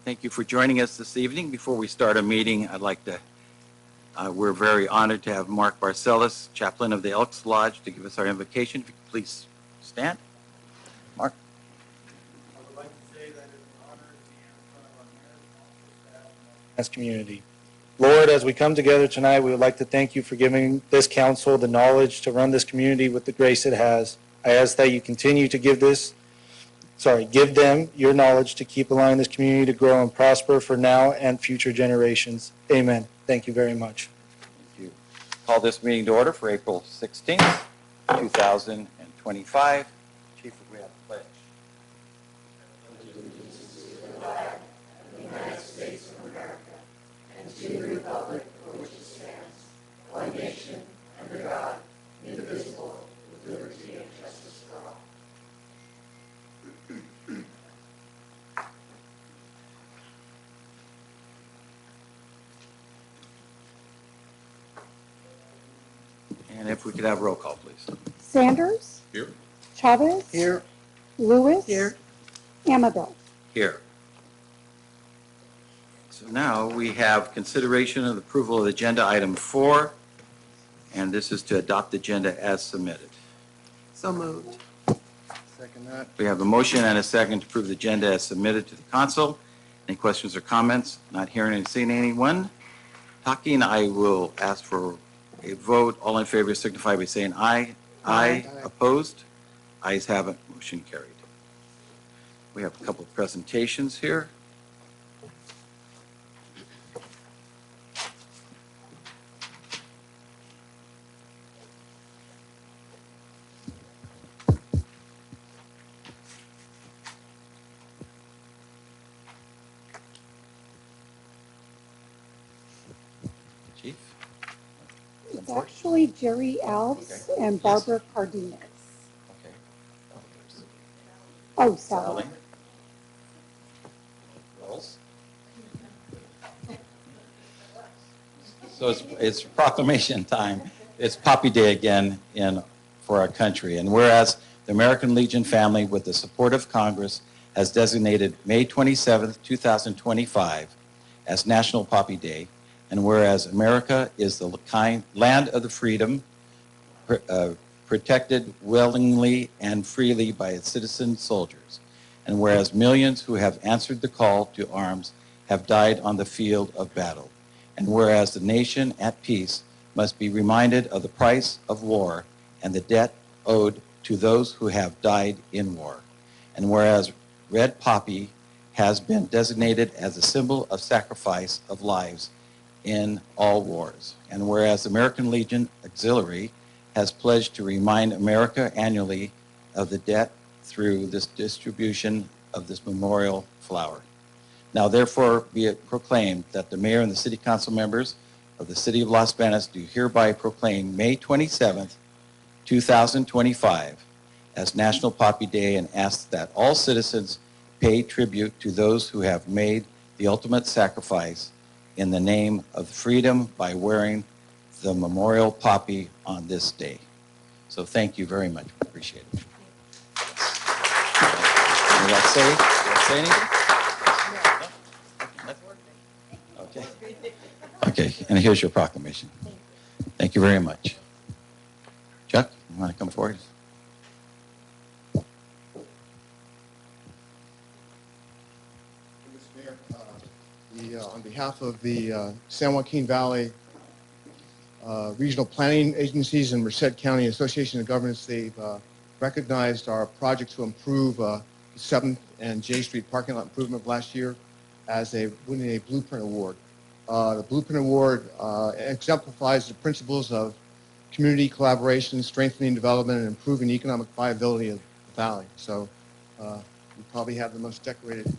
Thank you for joining us this evening. Before we start our meeting, I'd like to, we're very honored to have Mark Barcelos, chaplain of the Elks Lodge, to give us our invocation. If you could please stand. Mark. I would like to say that it's an honor to be in front of our mayor and also staff as community. Lord, as we come together tonight, we would like to thank you for giving this council the knowledge to run this community with the grace it has. I ask that you continue to give them your knowledge to keep allowing this community to grow and prosper for now and future generations. Amen. Thank you very much. Thank you. Call this meeting to order for April 16th, 2025. Chief, if we have a pledge. Allegiance to the flag of the United States of America and to the republic for which it stands, one nation, under God, indivisible, with liberty and justice for all. And if we could have roll call, please. Sanders. Here. Chavez. Here. Lewis. Here. Amabel. Here. So now we have consideration of the approval of agenda item 4, and this is to adopt the agenda as submitted. So moved. Second that. We have a motion and a second to approve the agenda as submitted to the council. Any questions or comments? Not hearing and seeing anyone talking, I will ask for a vote. All in favor signify by saying aye. Aye. Opposed? Ayes have it. Motion carried. We have a couple of presentations here. Chief? It's actually Jerry Alves and Barbara Cardenas. Okay. Oh, Sally. Wells? So it's proclamation time. It's Poppy Day again for our country. And whereas the American Legion family, with the support of Congress, has designated May 27th, 2025 as National Poppy Day, and whereas America is the land of the freedom, protected willingly and freely by its citizen soldiers, and whereas millions who have answered the call to arms have died on the field of battle, and whereas the nation at peace must be reminded of the price of war and the debt owed to those who have died in war, and whereas red poppy has been designated as a symbol of sacrifice of lives in all wars, and whereas American Legion Auxiliary has pledged to remind America annually of the debt through this distribution of this memorial flower. Now therefore be it proclaimed that the mayor and the city council members of the city of Los Banos do hereby proclaim May 27th, 2025 as National Poppy Day, and ask that all citizens pay tribute to those who have made the ultimate sacrifice in the name of freedom by wearing the memorial poppy on this day. So thank you very much. Appreciate it. Did I say anything? Okay. Okay, and here's your proclamation. Thank you very much. Chuck, you want to come forward? On behalf of the San Joaquin Valley Regional Planning Agencies and Merced County Association of Governments, they've recognized our project to improve the 7th and J Street parking lot improvement last year as winning a Blueprint Award. The Blueprint Award exemplifies the principles of community collaboration, strengthening development, and improving economic viability of the valley. So we probably have the most decorated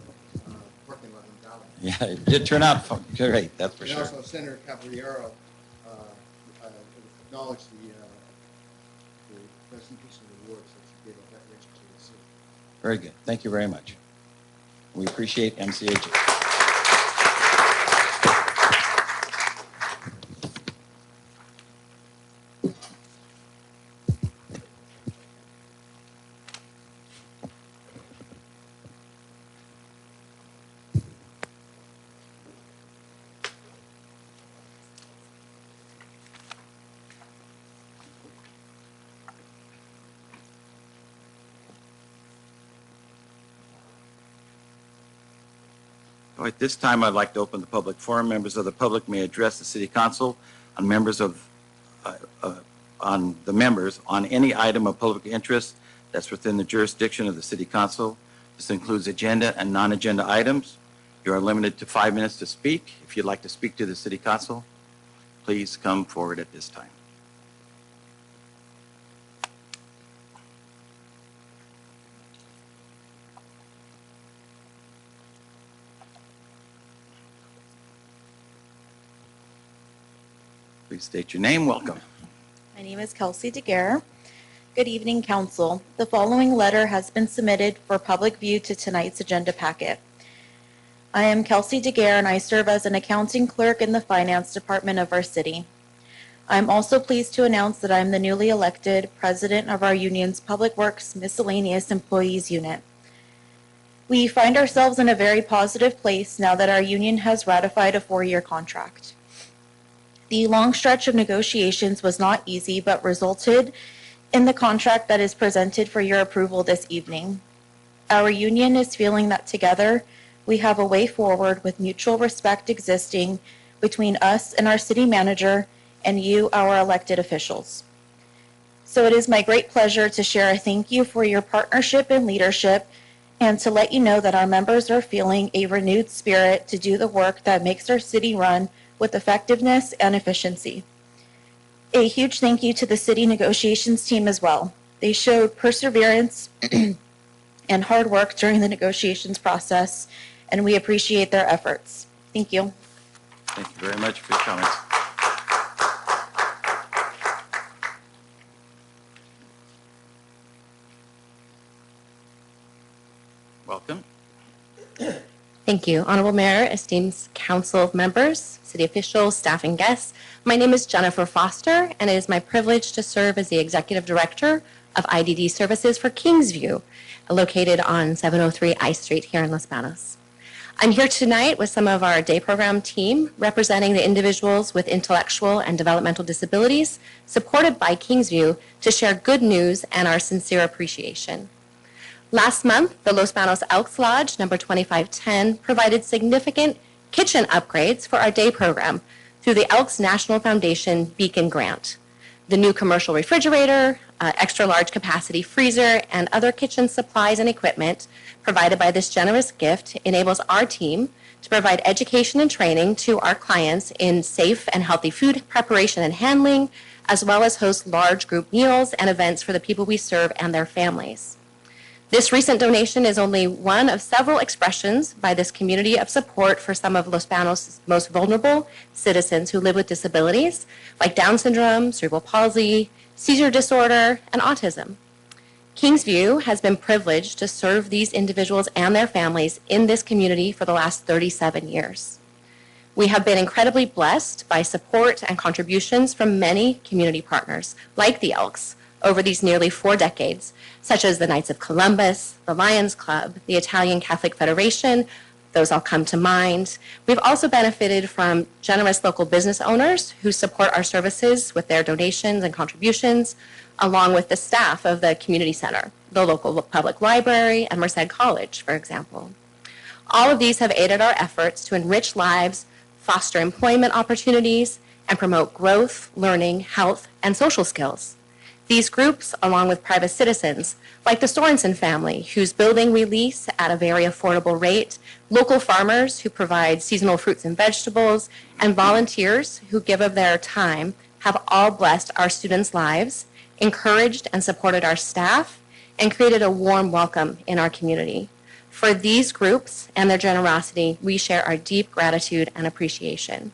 parking lot in the valley. Yeah, it did turn out great, that's for sure. And also Senator Caballero acknowledged the presentation of the award, so she gave a decoration to the city. Very good. Thank you very much. We appreciate MCAG. At this time, I'd like to open the public forum. Members of the public may address the City Council on on any item of public interest that's within the jurisdiction of the City Council. This includes agenda and non-agenda items. You are limited to 5 minutes to speak. If you'd like to speak to the City Council, please come forward at this time. Please state your name. Welcome. My name is Kelsey DeGuerre. Good evening, Council. The following letter has been submitted for public view to tonight's agenda packet. I am Kelsey DeGuerre, and I serve as an accounting clerk in the finance department of our city. I'm also pleased to announce that I'm the newly elected president of our union's Public Works Miscellaneous Employees Unit. We find ourselves in a very positive place now that our union has ratified a 4-year contract. The long stretch of negotiations was not easy, but resulted in the contract that is presented for your approval this evening. Our union is feeling that together we have a way forward with mutual respect existing between us and our city manager and you, our elected officials. So it is my great pleasure to share a thank you for your partnership and leadership, and to let you know that our members are feeling a renewed spirit to do the work that makes our city run with effectiveness and efficiency. A huge thank you to the city negotiations team as well. They showed perseverance and hard work during the negotiations process, and we appreciate their efforts. Thank you. Thank you very much for your comments. Welcome. Thank you. Honorable Mayor, esteemed council members, city officials, staff, and guests. My name is Jennifer Foster, and it is my privilege to serve as the Executive Director of IDD Services for Kingsview, located on 703 I Street here in Los Banos. I'm here tonight with some of our day program team representing the individuals with intellectual and developmental disabilities supported by Kingsview to share good news and our sincere appreciation. Last month, the Los Banos Elks Lodge, number 2510, provided significant kitchen upgrades for our day program through the Elks National Foundation Beacon Grant. The new commercial refrigerator, extra large capacity freezer, and other kitchen supplies and equipment provided by this generous gift enables our team to provide education and training to our clients in safe and healthy food preparation and handling, as well as host large group meals and events for the people we serve and their families. This recent donation is only one of several expressions by this community of support for some of Los Banos' most vulnerable citizens who live with disabilities like Down syndrome, cerebral palsy, seizure disorder, and autism. Kingsview has been privileged to serve these individuals and their families in this community for the last 37 years. We have been incredibly blessed by support and contributions from many community partners like the Elks over these nearly 4 decades, such as the Knights of Columbus, the Lions Club, the Italian Catholic Federation. Those all come to mind. We've also benefited from generous local business owners who support our services with their donations and contributions, along with the staff of the community center, the local public library, and Merced College, for example. All of these have aided our efforts to enrich lives, foster employment opportunities, and promote growth, learning, health, and social skills. These groups, along with private citizens, like the Sorensen family, whose building we lease at a very affordable rate, local farmers who provide seasonal fruits and vegetables, and volunteers who give of their time, have all blessed our students' lives, encouraged and supported our staff, and created a warm welcome in our community. For these groups and their generosity, we share our deep gratitude and appreciation.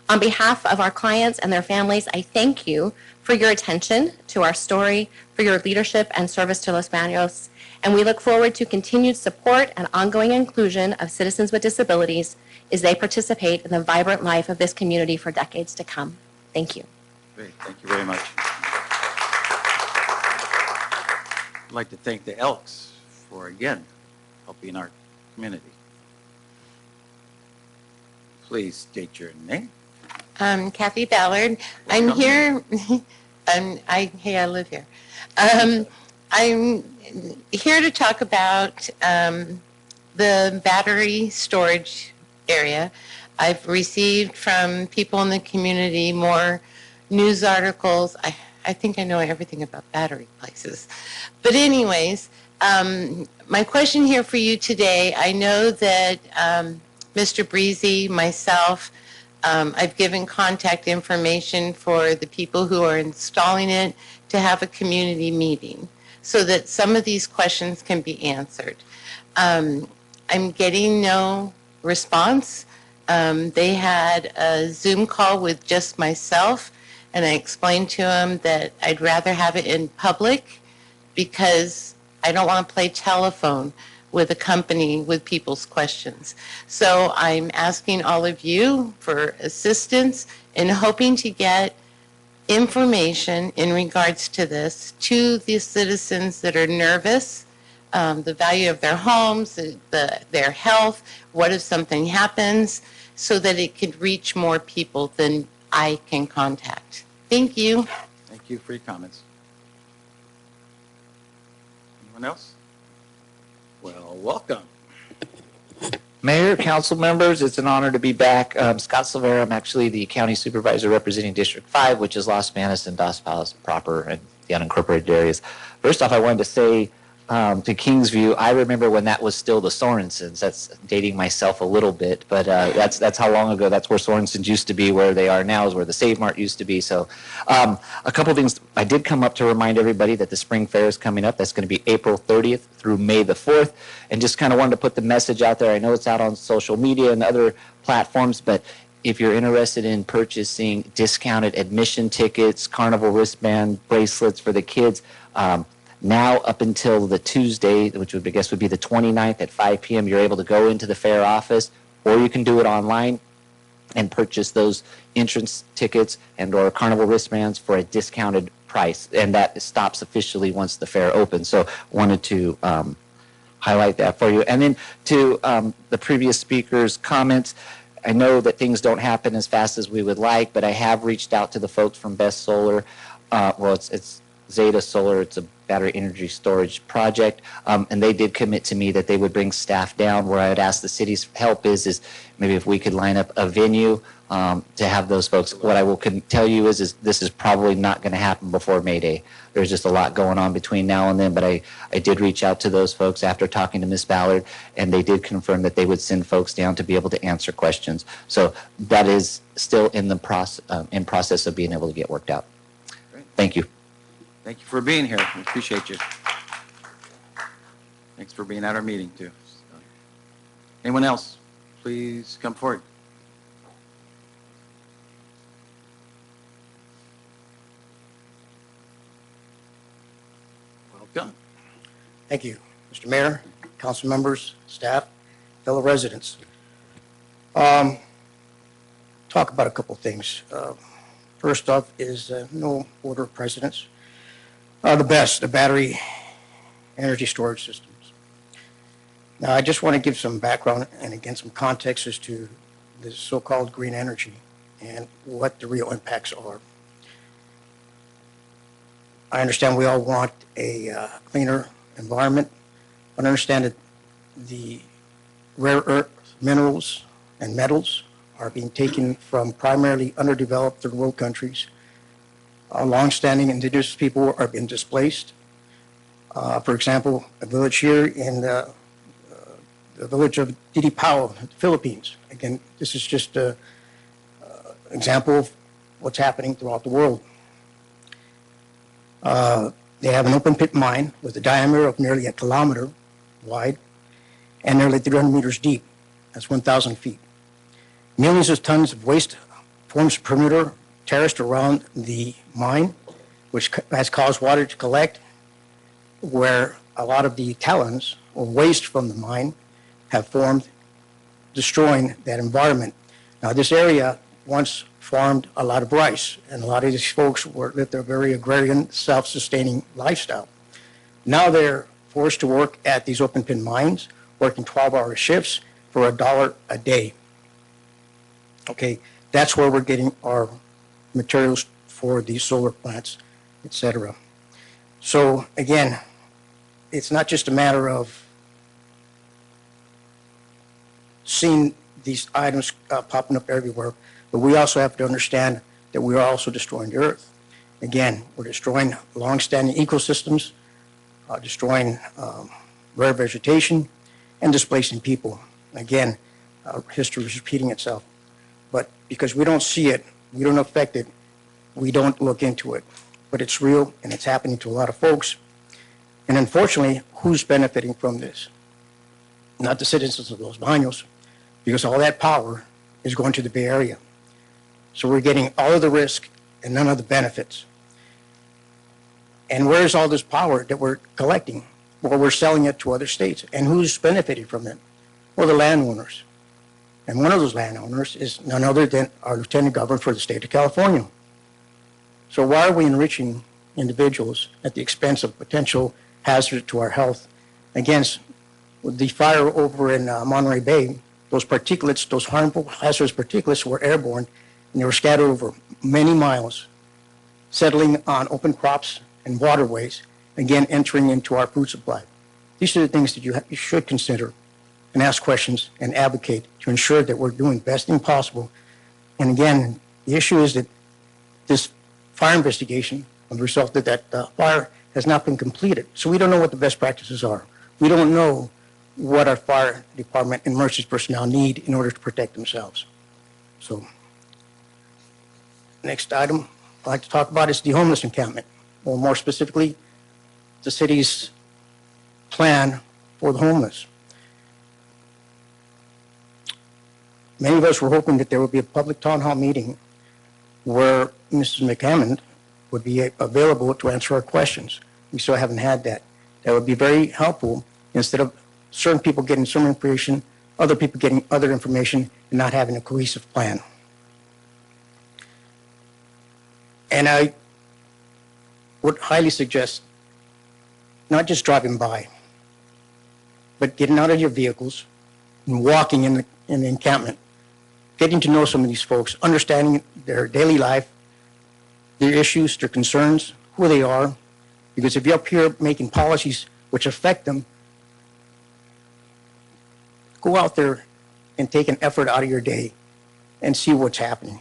On behalf of our clients and their families, I thank you for your attention to our story, for your leadership and service to Los Banos, and we look forward to continued support and ongoing inclusion of citizens with disabilities as they participate in the vibrant life of this community for decades to come. Thank you. Great. Thank you very much. I'd like to thank the Elks for, again, helping our community. Please state your name. Kathy Ballard. I'm here. I live here. I'm here to talk about the battery storage area. I've received from people in the community more news articles. I think I know everything about battery places. But anyways, my question here for you today, I know that Mr. Breezy, myself, I've given contact information for the people who are installing it to have a community meeting so that some of these questions can be answered. I'm getting no response. They had a Zoom call with just myself, and I explained to them that I'd rather have it in public because I don't want to play telephone with a company with people's questions. So I'm asking all of you for assistance in hoping to get information in regards to this to the citizens that are nervous, the value of their homes, their health, what if something happens, so that it could reach more people than I can contact. Thank you. Thank you for your comments. Anyone else? Well, welcome. Mayor, council members, it's an honor to be back. Scott Silvera, I'm actually the county supervisor representing District 5, which is Los Banos and Dos Palos proper and the unincorporated areas. First off, I wanted to say to Kingsview, I remember when that was still the Sorensens. That's dating myself a little bit, but that's how long ago. That's where Sorensens used to be. Where they are now is where the Save Mart used to be. So a couple things. I did come up to remind everybody that the spring fair is coming up. That's going to be April 30th through May the 4th. And just kind of wanted to put the message out there. I know it's out on social media and other platforms, but if you're interested in purchasing discounted admission tickets, carnival wristband bracelets for the kids, now up until the Tuesday, which would, I guess would be the 29th at 5 p.m., you're able to go into the fair office, or you can do it online and purchase those entrance tickets and or carnival wristbands for a discounted price. And that stops officially once the fair opens. So wanted to highlight that for you. And then to the previous speaker's comments, I know that things don't happen as fast as we would like, but I have reached out to the folks from Best Solar. Well, it's Zeta Solar. It's a battery energy storage project, and they did commit to me that they would bring staff down. Where I would ask the city's help is maybe if we could line up a venue to have those folks. What I will tell you is this is probably not going to happen before May Day. There's just a lot going on between now and then, but I did reach out to those folks after talking to Ms. Ballard, and they did confirm that they would send folks down to be able to answer questions. So that is still in the process of being able to get worked out. Great. Thank you. Thank you for being here. We appreciate you. Thanks for being at our meeting, too. Anyone else? Please come forward. Welcome. Thank you, Mr. Mayor, council members, staff, fellow residents. Talk about a couple things. First off is no order of precedence. The battery energy storage systems. Now, I just want to give some background and again some context as to the so-called green energy and what the real impacts are. I understand we all want a cleaner environment, but understand that the rare earth minerals and metals are being taken from primarily underdeveloped third world countries. Longstanding indigenous people are being displaced. For example, a village here in the village of Didipao, Philippines. Again, this is just an example of what's happening throughout the world. They have an open pit mine with a diameter of nearly 1 kilometer wide and nearly 300 meters deep. That's 1,000 feet. Millions of tons of waste forms perimeter terraced around the mine, which has caused water to collect, where a lot of the talons or waste from the mine have formed, destroying that environment. Now, this area once farmed a lot of rice, and a lot of these folks lived a very agrarian, self-sustaining lifestyle. Now they're forced to work at these open pit mines, working 12-hour shifts for $1 a day. Okay, that's where we're getting our materials for these solar plants, etc. So again, it's not just a matter of seen these items popping up everywhere, but we also have to understand that we are also destroying the earth. Again, we're destroying long-standing ecosystems, destroying rare vegetation, and displacing people. Again, history is repeating itself. But because we don't see it, we don't affect it, we don't look into it. But it's real, and it's happening to a lot of folks. And unfortunately, who's benefiting from this? Not the citizens of Los Banos, because all that power is going to the Bay Area. So we're getting all of the risk and none of the benefits. And where's all this power that we're collecting? Well, we're selling it to other states. And who's benefiting from it? Well, the landowners. And one of those landowners is none other than our lieutenant governor for the state of California. So why are we enriching individuals at the expense of potential hazard to our health? Against the fire over in Monterey Bay, those particulates, those harmful hazardous particulates were airborne, and they were scattered over many miles, settling on open crops and waterways, again entering into our food supply. These are the things that you should consider and ask questions and advocate to ensure that we're doing the best thing possible. And again, the issue is that this fire investigation as a result of that fire has not been completed. So we don't know what the best practices are. We don't know what our fire department and emergency personnel need in order to protect themselves. So next item I'd like to talk about is the homeless encampment, or more specifically, the city's plan for the homeless. Many of us were hoping that there would be a public town hall meeting where Mrs. McHammond would be available to answer our questions. We still haven't had that. That would be very helpful instead of certain people getting some information, other people getting other information, and not having a cohesive plan. And I would highly suggest not just driving by, but getting out of your vehicles and walking in the encampment, getting to know some of these folks, understanding their daily life, their issues, their concerns, who they are. Because if you're up here making policies which affect them, go out there and take an effort out of your day and see what's happening.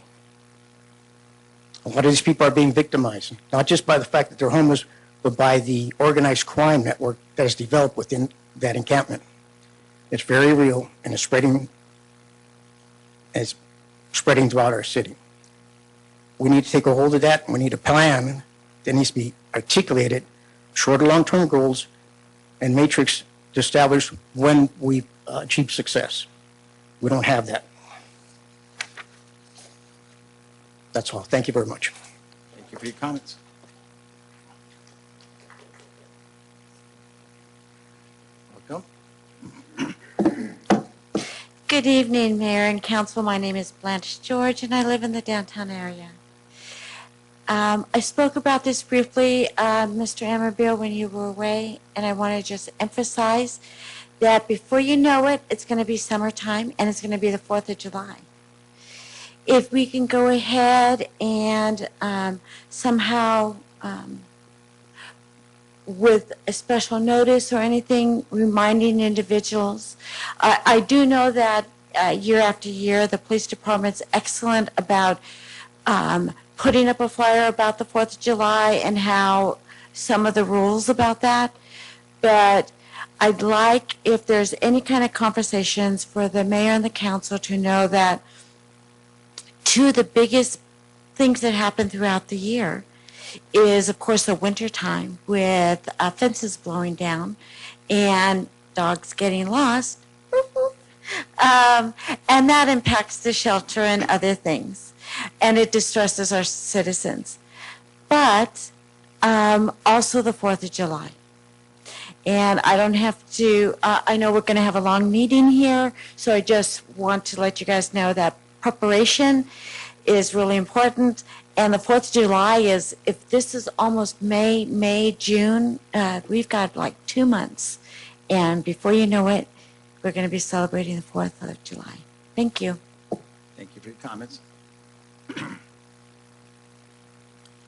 A lot of these people are being victimized, not just by the fact that they're homeless, but by the organized crime network that is developed within that encampment. It's very real, and it's spreading throughout our city. We need to take a hold of that. We need a plan that needs to be articulated, short and long-term goals, and matrix to establish when we achieve success. We don't have that. That's all. Thank you very much. Thank you for your comments. Welcome. Good evening, Mayor and Council. My name is Blanche George, and I live in the downtown area. I spoke about this briefly, Mr. Ammerbiel, when you were away, and I want to just emphasize that before you know it, it's going to be summertime, and it's going to be the 4th of July. If we can go ahead and somehow, with a special notice or anything, reminding individuals. I do know that year after year, the police department's excellent about putting up a flyer about the 4th of July and how some of the rules about that. But I'd like, if there's any kind of conversations for the mayor and the council to know that two of the biggest things that happen throughout the year is, of course, the winter time with fences blowing down and dogs getting lost. And that impacts the shelter and other things. And it distresses our citizens. But also the 4th of July. And I don't have to, I know we're going to have a long meeting here, so I just want to let you guys know that preparation is really important. And the 4th of July is, if this is almost May, June, we've got like 2 months. And before you know it, we're going to be celebrating the 4th of July. Thank you. Thank you for your comments.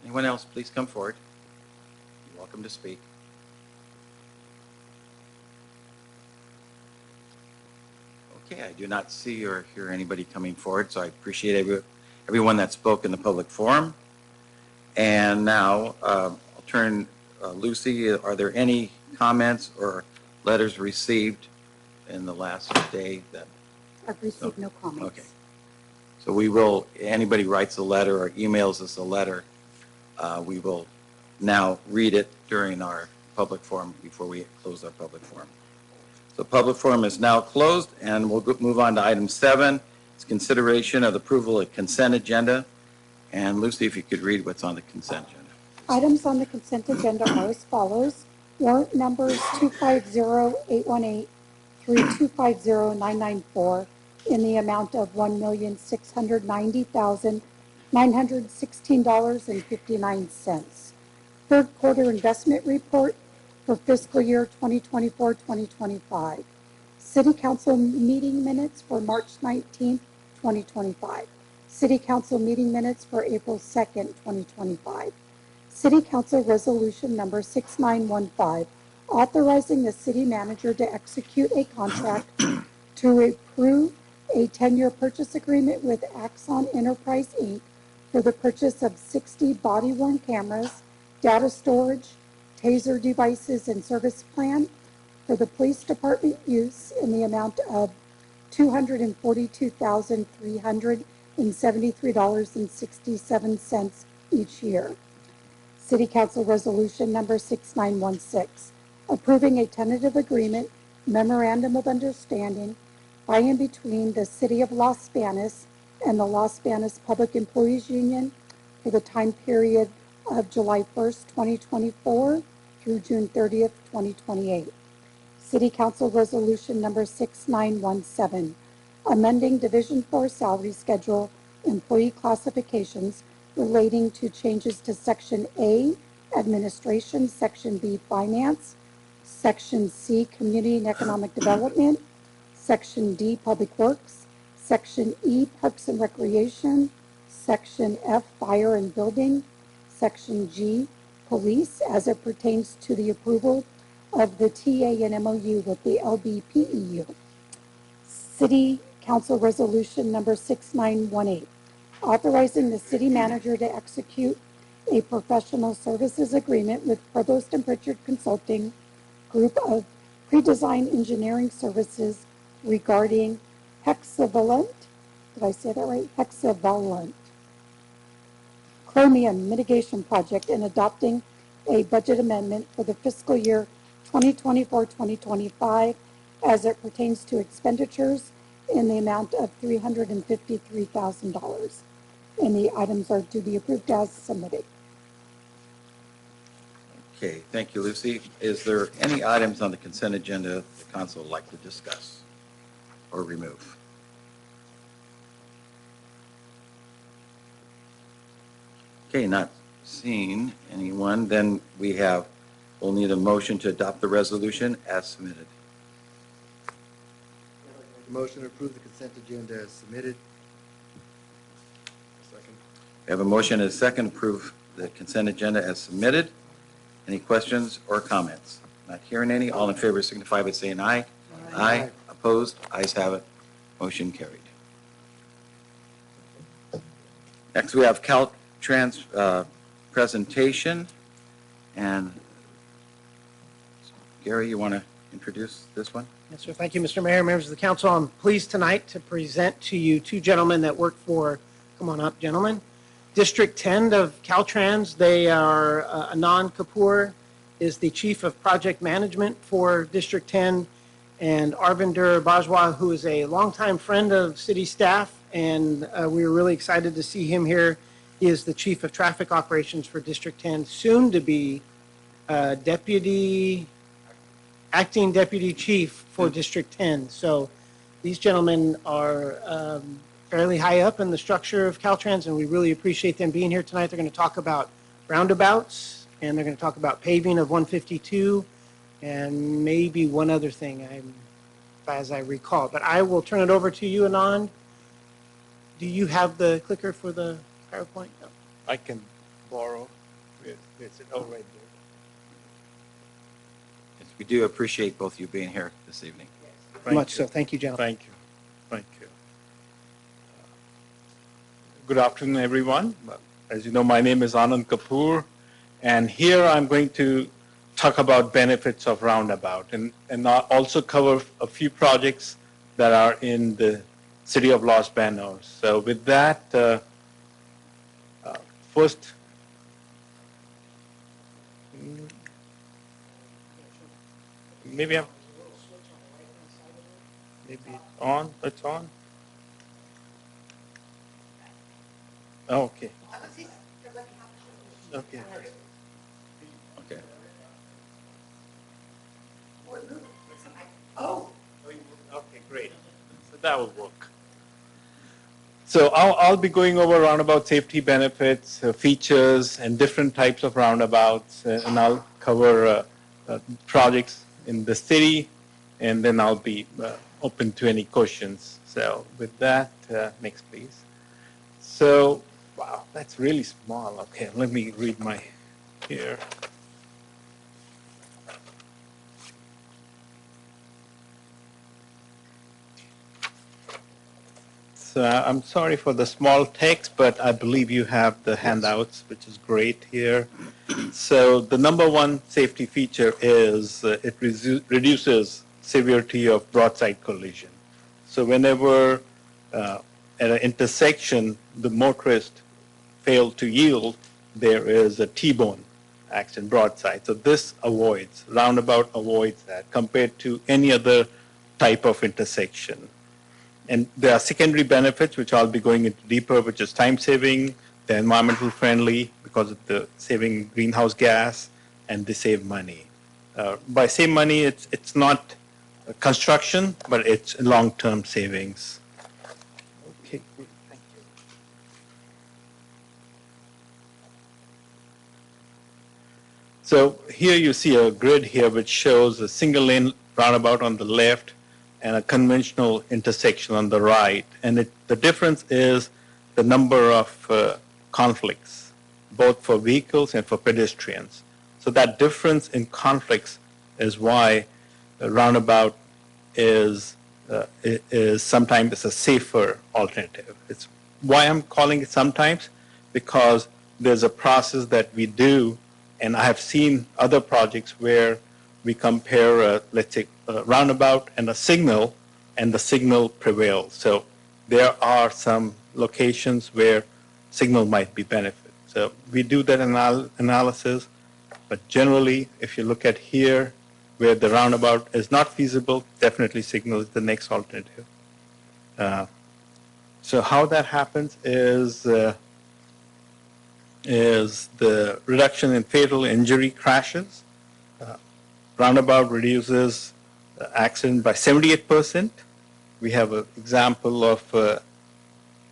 Anyone else, please come forward. You're welcome to speak. Okay, I do not see or hear anybody coming forward, so I appreciate everyone that spoke in the public forum. And now I'll turn, Lucy, are there any comments or letters received in the last day that? I've received no comments. Okay. So we will, anybody writes a letter or emails us a letter, we will now read it during our public forum before we close our public forum. So public forum is now closed, and we'll move on to item 7. It's consideration of approval of consent agenda. And Lucy, if you could read what's on the consent agenda. Items on the consent agenda are as follows. Warrant numbers 250818 through 250994 in the amount of $1,690,916.59. Third quarter investment report for fiscal year 2024-2025. City Council meeting minutes for March 19th, 2025. City Council meeting minutes for April 2nd, 2025. City Council Resolution Number 6915, authorizing the city manager to execute a contract to approve a 10-year purchase agreement with Axon Enterprise, Inc. for the purchase of 60 body-worn cameras, data storage, taser devices, and service plan for the police department use in the amount of $242,373.67 each year. City Council Resolution Number 6916, approving a tentative agreement, memorandum of understanding by and between the City of Los Banos and the Los Banos Public Employees Union for the time period of July 1st, 2024 through June 30th, 2028. City Council Resolution Number 6917, amending Division 4 salary schedule employee classifications relating to changes to Section A, Administration, Section B, Finance, Section C, Community and Economic Development, Section D, Public Works, Section E, Parks and Recreation, Section F, Fire and Building, Section G, Police, as it pertains to the approval of the TA and MOU with the LBPEU. City Council Resolution Number 6918, authorizing the city manager to execute a professional services agreement with Provost and Pritchard Consulting Group of pre-design engineering services regarding hexavalent, did I say that right? Hexavalent chromium mitigation project and adopting a budget amendment for the fiscal year 2024-2025 as it pertains to expenditures in the amount of $353,000. And the items are to be approved as submitted. Okay, thank you, Lucy. Is there any items on the consent agenda the council would like to discuss or remove? Okay, not seeing anyone, then we'll need a motion to adopt the resolution as submitted. Motion to approve the consent agenda as submitted. Second. We have a motion and a second to approve the consent agenda as submitted. Any questions or comments? Not hearing any. All in favor signify by saying aye. Aye. Opposed? Ayes have it. Motion carried. Next, we have Caltrans presentation. And Gary, you want to introduce this one? Yes, sir. Thank you, Mr. Mayor, members of the council. I'm pleased tonight to present to you two gentlemen that work for, come on up, gentlemen, District 10 of Caltrans. They are, Anand Kapoor is the Chief of Project Management for District 10, and Arvinder Bajwa, who is a longtime friend of city staff, and we were really excited to see him here. He is the Chief of Traffic Operations for District 10, soon to be acting Deputy Chief for District 10. So these gentlemen are fairly high up in the structure of Caltrans, and we really appreciate them being here tonight. They're going to talk about roundabouts, and they're going to talk about paving of 152, and maybe one other thing, as I recall. But I will turn it over to you, Anand. Do you have the clicker for the PowerPoint? No. I can borrow. It's right there. Yes, we do appreciate both of you being here this evening. Much so. Thank you, gentlemen. Thank you. Thank you. Good afternoon, everyone. As you know, my name is Anand Kapoor, and here I'm going to talk about benefits of Roundabout and I'll also cover a few projects that are in the city of Los Banos. So with that, first, maybe on, it's on. Oh, okay. Okay. Okay. Oh. Okay, great. So that will work. So I'll be going over roundabout safety benefits, features, and different types of roundabouts, and I'll cover projects in the city, and then I'll be open to any questions. So with that, next please. So, wow, that's really small. Okay, let me read my here. So I'm sorry for the small text, but I believe you have the handouts, which is great here. So the number one safety feature is it reduces severity of broadside collision. So whenever at an intersection the motorist failed to yield, there is a T-bone accident broadside. So this roundabout avoids that compared to any other type of intersection. And there are secondary benefits, which I'll be going into deeper, which is time saving, they're environmental friendly because of the saving greenhouse gas, and they save money. By save money, it's not construction, but it's long-term savings. Okay, great. Thank you. So here you see a grid here which shows a single lane roundabout on the left and a conventional intersection on the right. And the difference is the number of conflicts, both for vehicles and for pedestrians. So that difference in conflicts is why a roundabout is sometimes a safer alternative. It's why I'm calling it sometimes, because there's a process that we do, and I have seen other projects where we compare, let's say, a roundabout and a signal, and the signal prevails. So there are some locations where signal might be benefit. So we do that analysis, but generally, if you look at here, where the roundabout is not feasible, definitely signal is the next alternative. So how that happens is the reduction in fatal injury crashes. Roundabout reduces accident by 78%. We have an example of a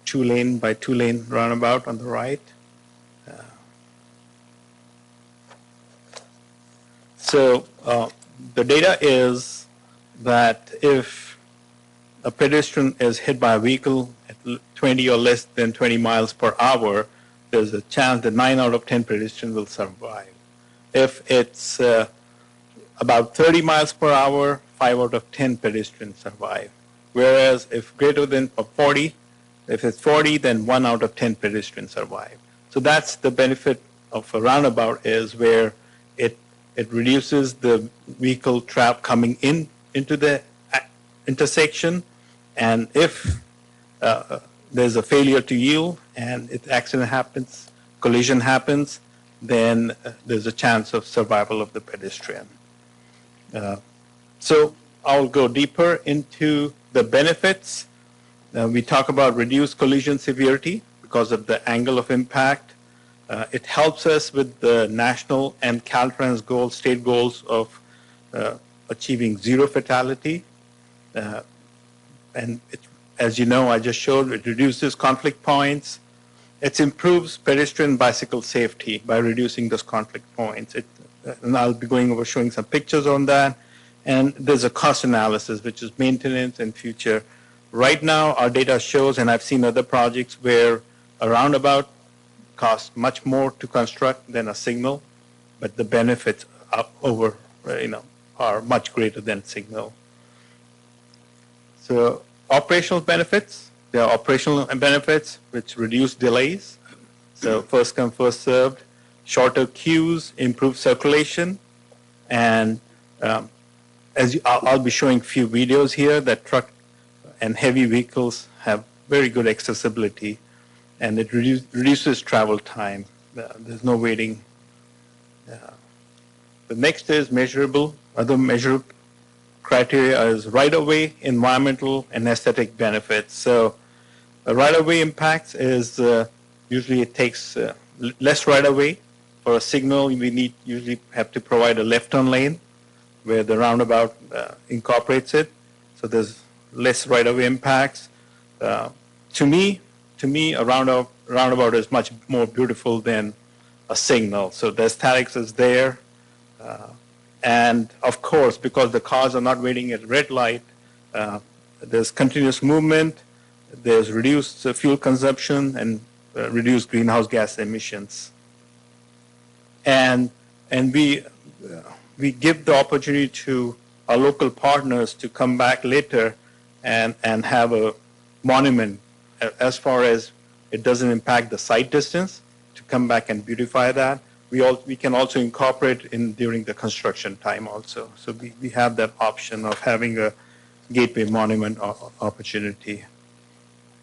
2-lane by 2-lane roundabout on the right. So the data is that if a pedestrian is hit by a vehicle at 20 or less than 20 miles per hour, there's a chance that 9 out of 10 pedestrians will survive. If it's about 30 miles per hour, 5 out of 10 pedestrians survive. Whereas if greater than 40, if it's 40, then 1 out of 10 pedestrians survive. So that's the benefit of a roundabout, is where it reduces the vehicle trap coming into the intersection, and if there's a failure to yield and if accident happens, collision happens, then there's a chance of survival of the pedestrian. So I'll go deeper into the benefits. We talk about reduced collision severity because of the angle of impact. It helps us with the national and Caltrans goals, state goals of achieving zero fatality. And as you know, I just showed, it reduces conflict points. It improves pedestrian bicycle safety by reducing those conflict points. And I'll be going over showing some pictures on that. And there's a cost analysis, which is maintenance and future. Right now, our data shows, and I've seen other projects where a roundabout costs much more to construct than a signal, but the benefits are much greater than signal. So operational benefits. There are operational benefits which reduce delays. So first come, first served, shorter queues, improved circulation, and I'll be showing a few videos here that truck and heavy vehicles have very good accessibility, and it reduces travel time. There's no waiting. The next is measurable. Other measurable criteria is right-of-way, environmental, and aesthetic benefits. So right-of-way impacts is usually it takes less right-of-way. For a signal, we usually have to provide a left turn lane where the roundabout incorporates it. So there's less right-of-way impacts. To me, a roundabout is much more beautiful than a signal. So the aesthetics is there. And of course, because the cars are not waiting at red light, there's continuous movement, there's reduced fuel consumption, and reduced greenhouse gas emissions. And we give the opportunity to our local partners to come back later and have a monument as far as it doesn't impact the site distance, to come back and beautify that. We can also incorporate in during the construction time also. So we have that option of having a gateway monument opportunity.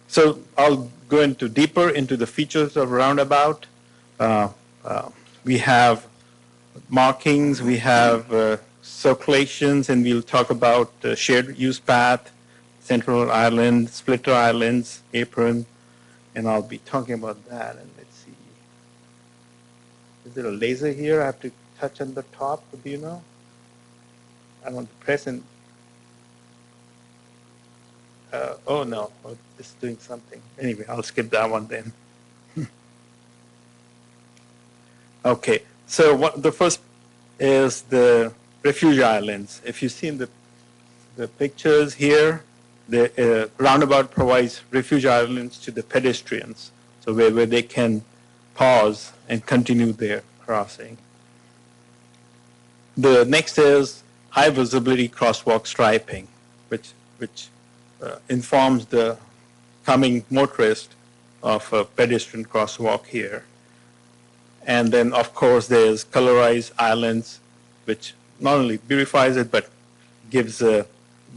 So I'll go deeper into the features of roundabout. We have markings, we have circulations, and we'll talk about shared use path, central island, splitter islands, apron, and I'll be talking about that. And let's see. Is there a laser here? I have to touch on the top, do you know? I want to press and, oh no, it's doing something. Anyway, I'll skip that one then. Okay, so the first is the refuge islands. If you see in the pictures here, the roundabout provides refuge islands to the pedestrians, so where they can pause and continue their crossing. The next is high visibility crosswalk striping, which informs the coming motorist of a pedestrian crosswalk here. And then, of course, there's colorized islands, which not only beautifies it, but gives a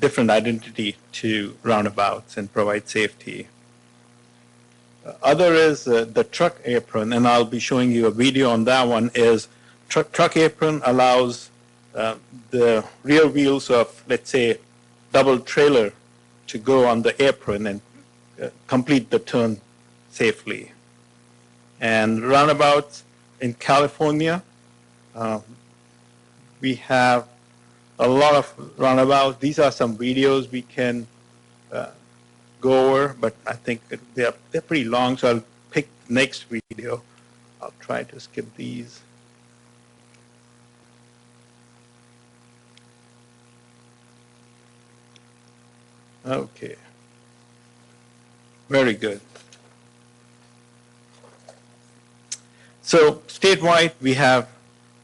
different identity to roundabouts and provides safety. Other is the truck apron, and I'll be showing you a video on that one. Is truck apron allows the rear wheels of, let's say, double trailer to go on the apron and complete the turn safely. And roundabouts in California, we have a lot of roundabouts. These are some videos we can go over, but I think they're pretty long, so I'll pick the next video. I'll try to skip these. Okay. Very good. So statewide, we have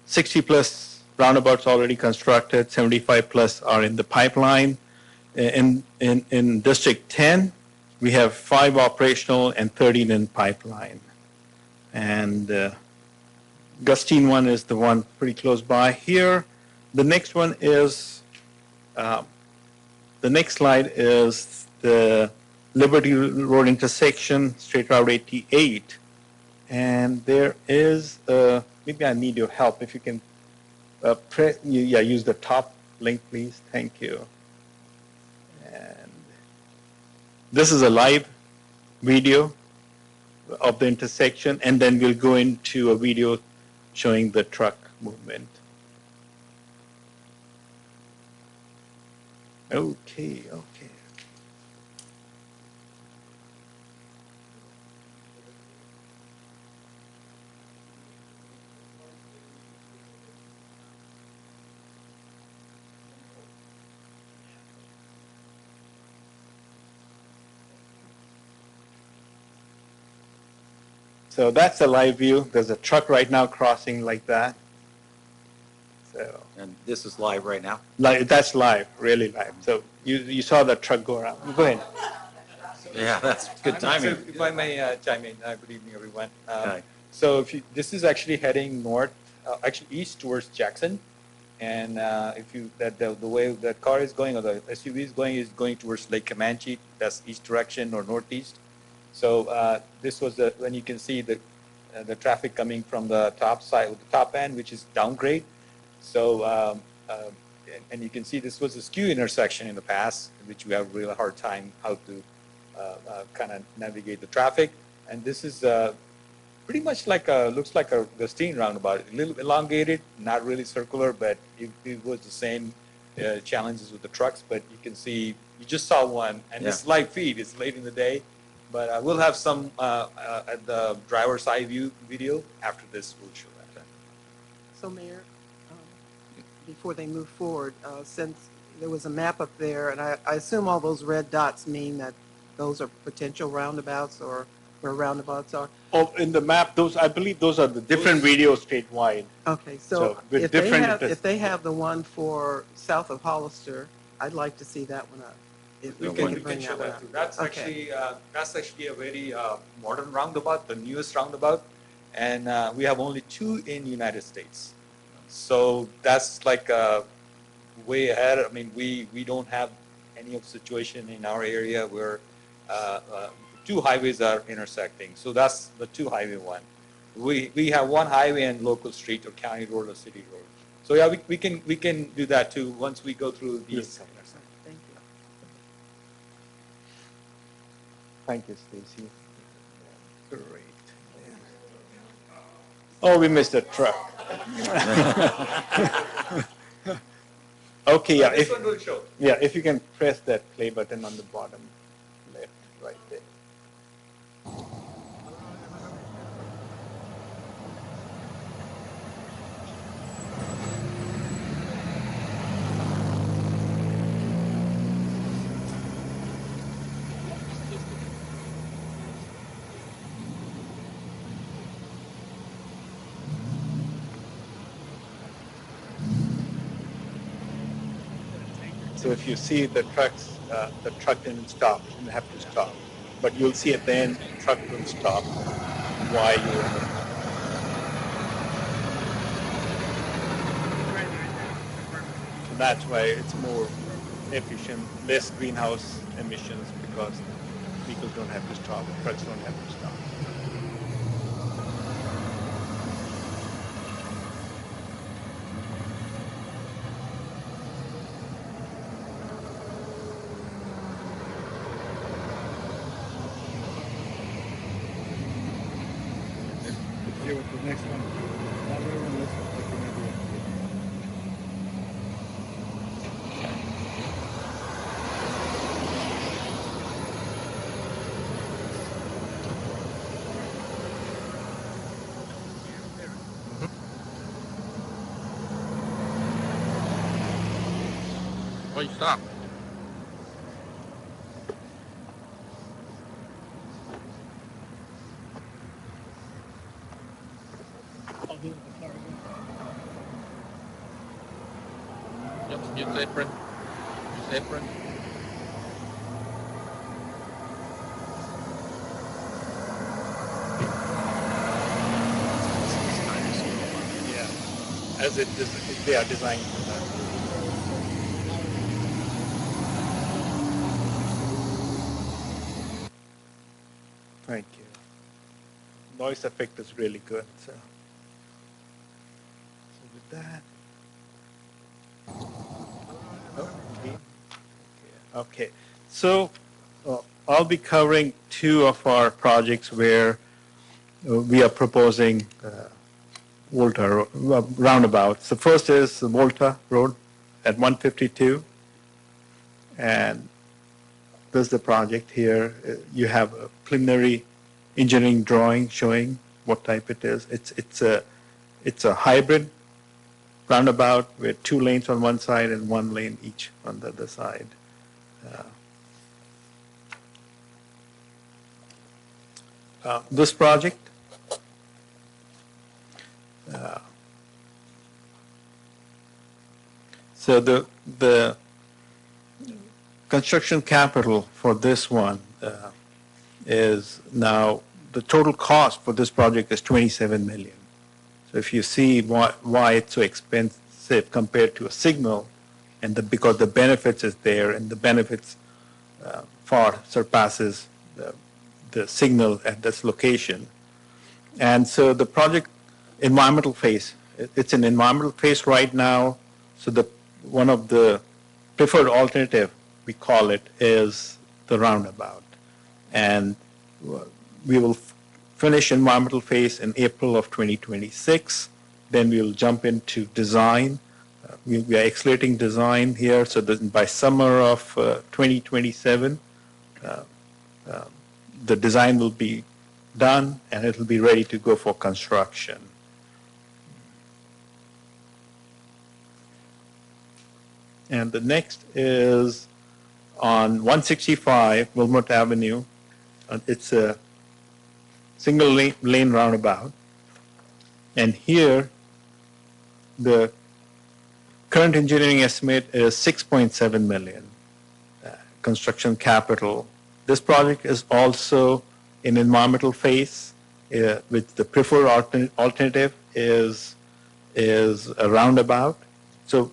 60 plus roundabouts already constructed, 75 plus are in the pipeline. In District 10, we have 5 operational and 13 in pipeline. And Gustine one is the one pretty close by here. The next one is, the next slide is the Liberty Road intersection, State Route 88. And there is, maybe I need your help. If you can use the top link, please. Thank you. And this is a live video of the intersection, and then we'll go into a video showing the truck movement. Okay. So that's a live view. There's a truck right now crossing like that. So, And this is live right now? that's live, really live. So you saw that truck go around. Go ahead. Yeah, that's good timing. So if I may chime in, good evening, everyone. Hi. So this is actually heading north, actually east towards Jackson. And if you, the way that car is going, or the SUV is going towards Lake Comanche, that's east direction or northeast. So this was when you can see the traffic coming from the top side, the top end, which is downgrade. So, and you can see this was a skew intersection in the past, which we have a real hard time how to kind of navigate the traffic. And this is pretty much like looks like a Gustine roundabout, a little elongated, not really circular, but it was the same challenges with the trucks. But you can see, you just saw one, and Yeah. it's live feed. It's late in the day, but we'll have some at the driver's side view video after this. We'll show that. So, Mayor, before they move forward, since there was a map up there, and I assume all those red dots mean that those are potential roundabouts or where roundabouts are. Oh, in the map, I believe those are the different videos statewide. Okay, So, so with if they different have, if they have the one for south of Hollister, I'd like to see that one up. If we can bring show that one that up. too. That's Okay. actually a very modern roundabout, the newest roundabout, and we have only 2 in the United States. So that's like way ahead. I mean, we don't have any of situation in our area where 2 highways are intersecting. So that's the 2 highway one. We have 1 highway and local street or county road or city road. So yeah, we can do that too once we go through these. Thank you. Thank you, Stacy. Great. Oh, we missed a truck. Okay, yeah. This one will show. Yeah, if you can press that play button on the bottom left, right there. So if you see the truck didn't stop, it didn't have to stop. But you'll see at the end, the truck will stop. Why you So that's why it's more efficient, less greenhouse emissions because vehicles don't have to stop, trucks don't have to stop. Here with the next one. Not everyone looks like they may be. Oh, you stop. Yep, use apron. Use apron. Yeah, as they are designed for that. Thank you. Noise effect is really good. So with that. Okay. So I'll be covering 2 of our projects where we are proposing Volta roundabouts. The first is the Volta Road at 152. And this is the project here. You have a preliminary engineering drawing showing what type it is. It's a hybrid roundabout with 2 lanes on one side and 1 lane each on the other side. This project so the construction capital for this one is now, the total cost for this project is 27 million. So if you see why it's so expensive compared to a signal, and because the benefits is there, and the benefits far surpasses the signal at this location. And so the project environmental phase, it's an environmental phase right now. So one of the preferred alternative, we call it, is the roundabout. And we will finish environmental phase in April of 2026. Then we will jump into design. We are accelerating design here, so that by summer of 2027, the design will be done and it will be ready to go for construction. And the next is on 165 Wilmot Avenue. It's a single lane roundabout. And here, the current engineering estimate is 6.7 million construction capital. This project is also in environmental phase, which the preferred alternative is a roundabout. So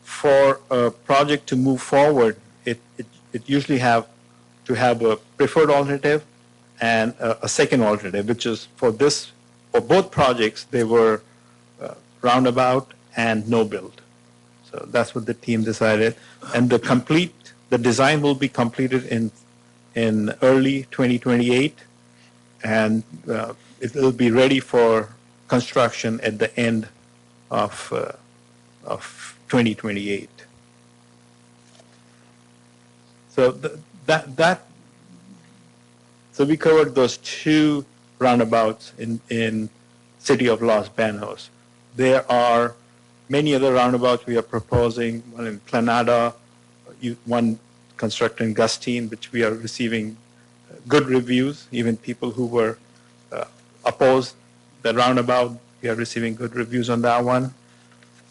for a project to move forward, it usually have to have a preferred alternative and a second alternative, which is for both projects, they were roundabout and no build. So that's what the team decided. And the design will be completed in early 2028, and it will be ready for construction at the end of 2028. So so we covered those two roundabouts in city of Los Banos. There are many other roundabouts we are proposing, one in Planada, one constructed in Gustine, which we are receiving good reviews. Even people who were opposed the roundabout, we are receiving good reviews on that one.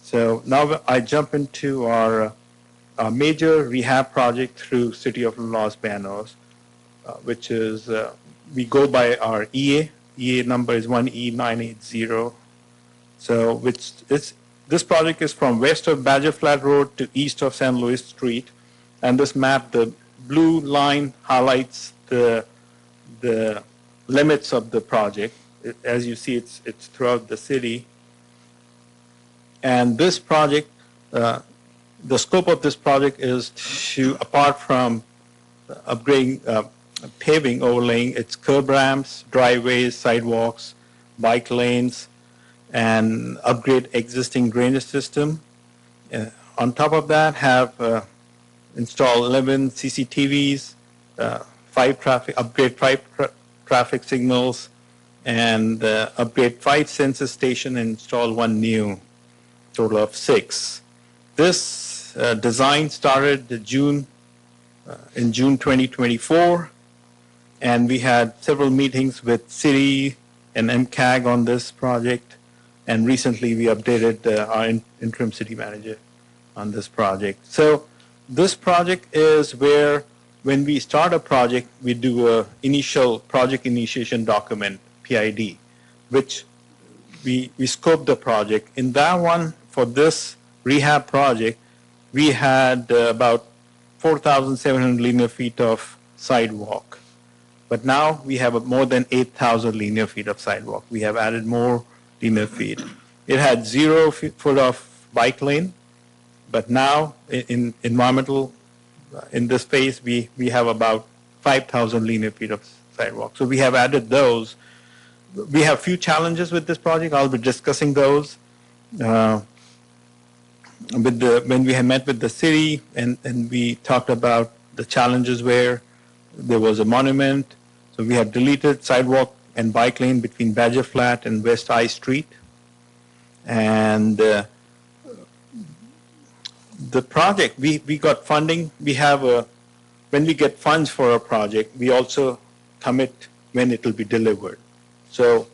So now I jump into our major rehab project through City of Los Banos, which is, we go by our EA. EA number is 1E980. So this project is from west of Badger Flat Road to east of San Luis Street. And this map, the blue line highlights the limits of the project. As you see, it's throughout the city. And this project, the scope of this project is to, apart from upgrading, paving, overlaying, it's curb ramps, driveways, sidewalks, bike lanes, and upgrade existing drainage system. On top of that, have install 11 CCTVs, upgrade 5 traffic signals, and upgrade 5 census stations and install 1 new, total of 6. This design started in June 2024, and we had several meetings with city and MCAG on this project, and recently we updated our interim city manager on this project. So this project is where, when we start a project, we do a initial project initiation document, PID, which we scope the project. In that one, for this rehab project, we had about 4,700 linear feet of sidewalk. But now we have more than 8,000 linear feet of sidewalk. We have added more linear feet. It had 0 foot of bike lane, but now in environmental, in this phase, we have about 5,000 linear feet of sidewalk. So we have added those. We have few challenges with this project. I'll be discussing those. When we had met with the city and we talked about the challenges where there was a monument, so we have deleted sidewalk and bike lane between Badger Flat and West I Street. And the project, we got funding. We have when we get funds for a project, we also commit when it will be delivered. So,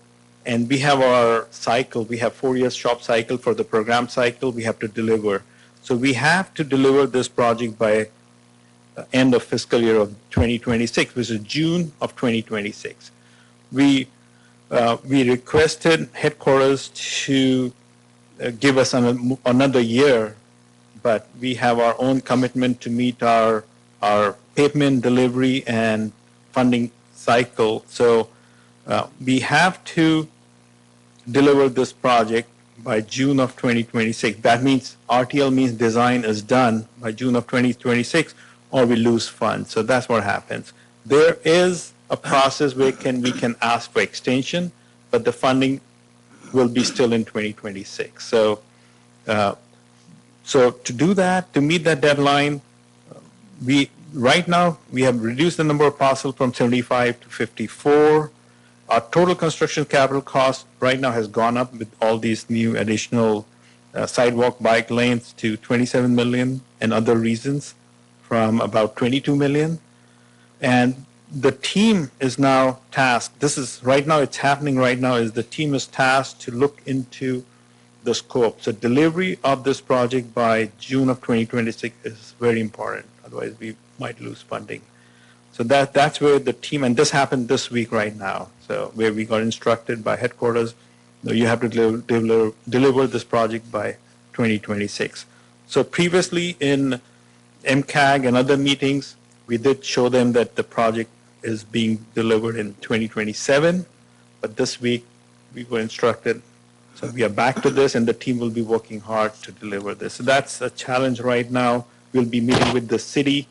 and we have our cycle. We have 4 years shop cycle for the program cycle. We have to deliver. So we have to deliver this project by end of fiscal year of 2026, which is June of 2026. We requested headquarters to give us another year, but we have our own commitment to meet our pavement delivery and funding cycle. So we have to deliver this project by June of 2026. That means RTL means design is done by June of 2026, or we lose funds. So that's what happens. There is a process where we can ask for extension, but the funding will be still in 2026. So to do that, to meet that deadline, right now we have reduced the number of parcels from 75 to 54. Our total construction capital cost right now has gone up with all these new additional sidewalk bike lanes to 27 million and other reasons from about 22 million. And the team is now tasked, right now it's happening right now, is the team is tasked to look into the scope. So delivery of this project by June of 2026 is very important. Otherwise we might lose funding. So that's where the team, and this happened this week right now, so where we got instructed by headquarters, you have to deliver this project by 2026. So previously in MCAG and other meetings, we did show them that the project is being delivered in 2027, but this week we were instructed, so we are back to this and the team will be working hard to deliver this. So that's a challenge right now. We'll be meeting with the city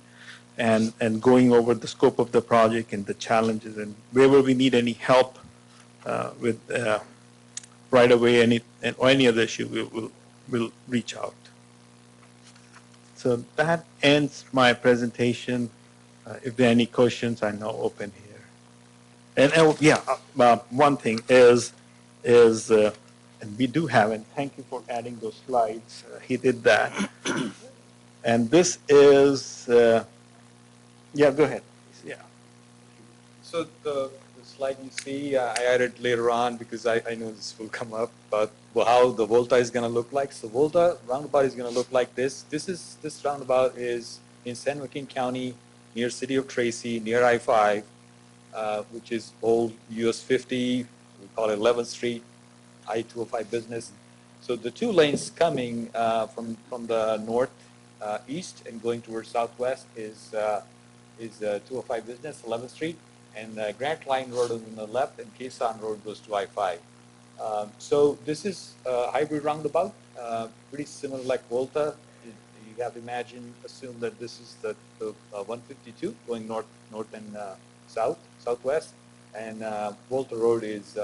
and going over the scope of the project and the challenges, and wherever we need any help with right away or any other issue, we'll reach out. So that ends my presentation. If there are any questions, I'm now open here. And one thing is and we do have, and thank you for adding those slides. He did that. And this is. Yeah, go ahead. Yeah. So the slide you see, I added later on because I know this will come up, but how the Volta is going to look like. So Volta roundabout is going to look like this. This roundabout is in San Joaquin County, near City of Tracy, near I-5, which is old US 50. We call it 11th Street, I-205 business. So the two lanes coming from the north east and going towards southwest is 205 business, 11th Street, and Grant Line Road is on the left, and Quezon Road goes to I-5. So this is a hybrid roundabout, pretty similar like Volta. You have to assume that this is the 152 going north and southwest, and Volta Road is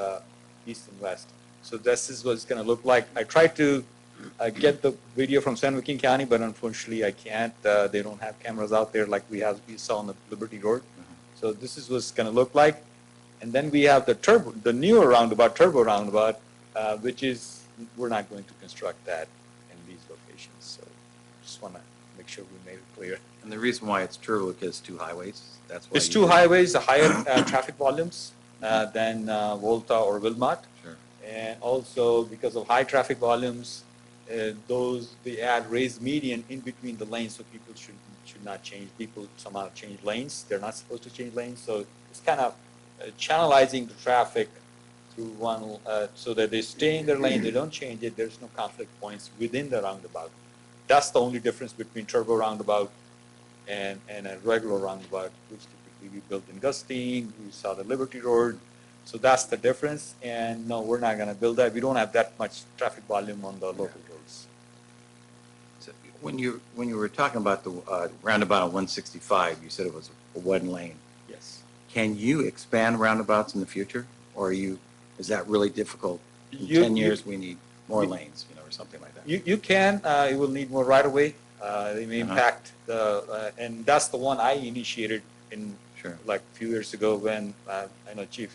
east and west. So this is what it's going to look like. I tried to get the video from San Joaquin County, but unfortunately I can't. They don't have cameras out there like we saw on the Liberty Road. So this is what it's going to look like. And then we have the newer roundabout, turbo roundabout, which is, we're not going to construct that in these locations. So just want to make sure we made it clear. And the reason why it's turbo is two highways. That's why It's two highways, the higher traffic volumes than Volta or Wilmot. Sure. And also because of high traffic volumes, they add raised median in between the lanes, so people should not change. People somehow change lanes. They're not supposed to change lanes, so it's kind of channelizing the traffic through one, so that they stay in their lane. They don't change it. There's no conflict points within the roundabout. That's the only difference between turbo roundabout and a regular roundabout, which typically we built in Gustine. We saw the Liberty Road. So that's the difference. And no, we're not going to build that. We don't have that much traffic volume on the local roads. So when you were talking about the roundabout on 165, you said it was a one lane. Yes. Can you expand roundabouts in the future, or is that really difficult? In 10 years, we need more lanes, or something like that. You can. It will need more right of way. They may impact and that's the one I initiated in. Sure. Like a few years ago when I know, Chief,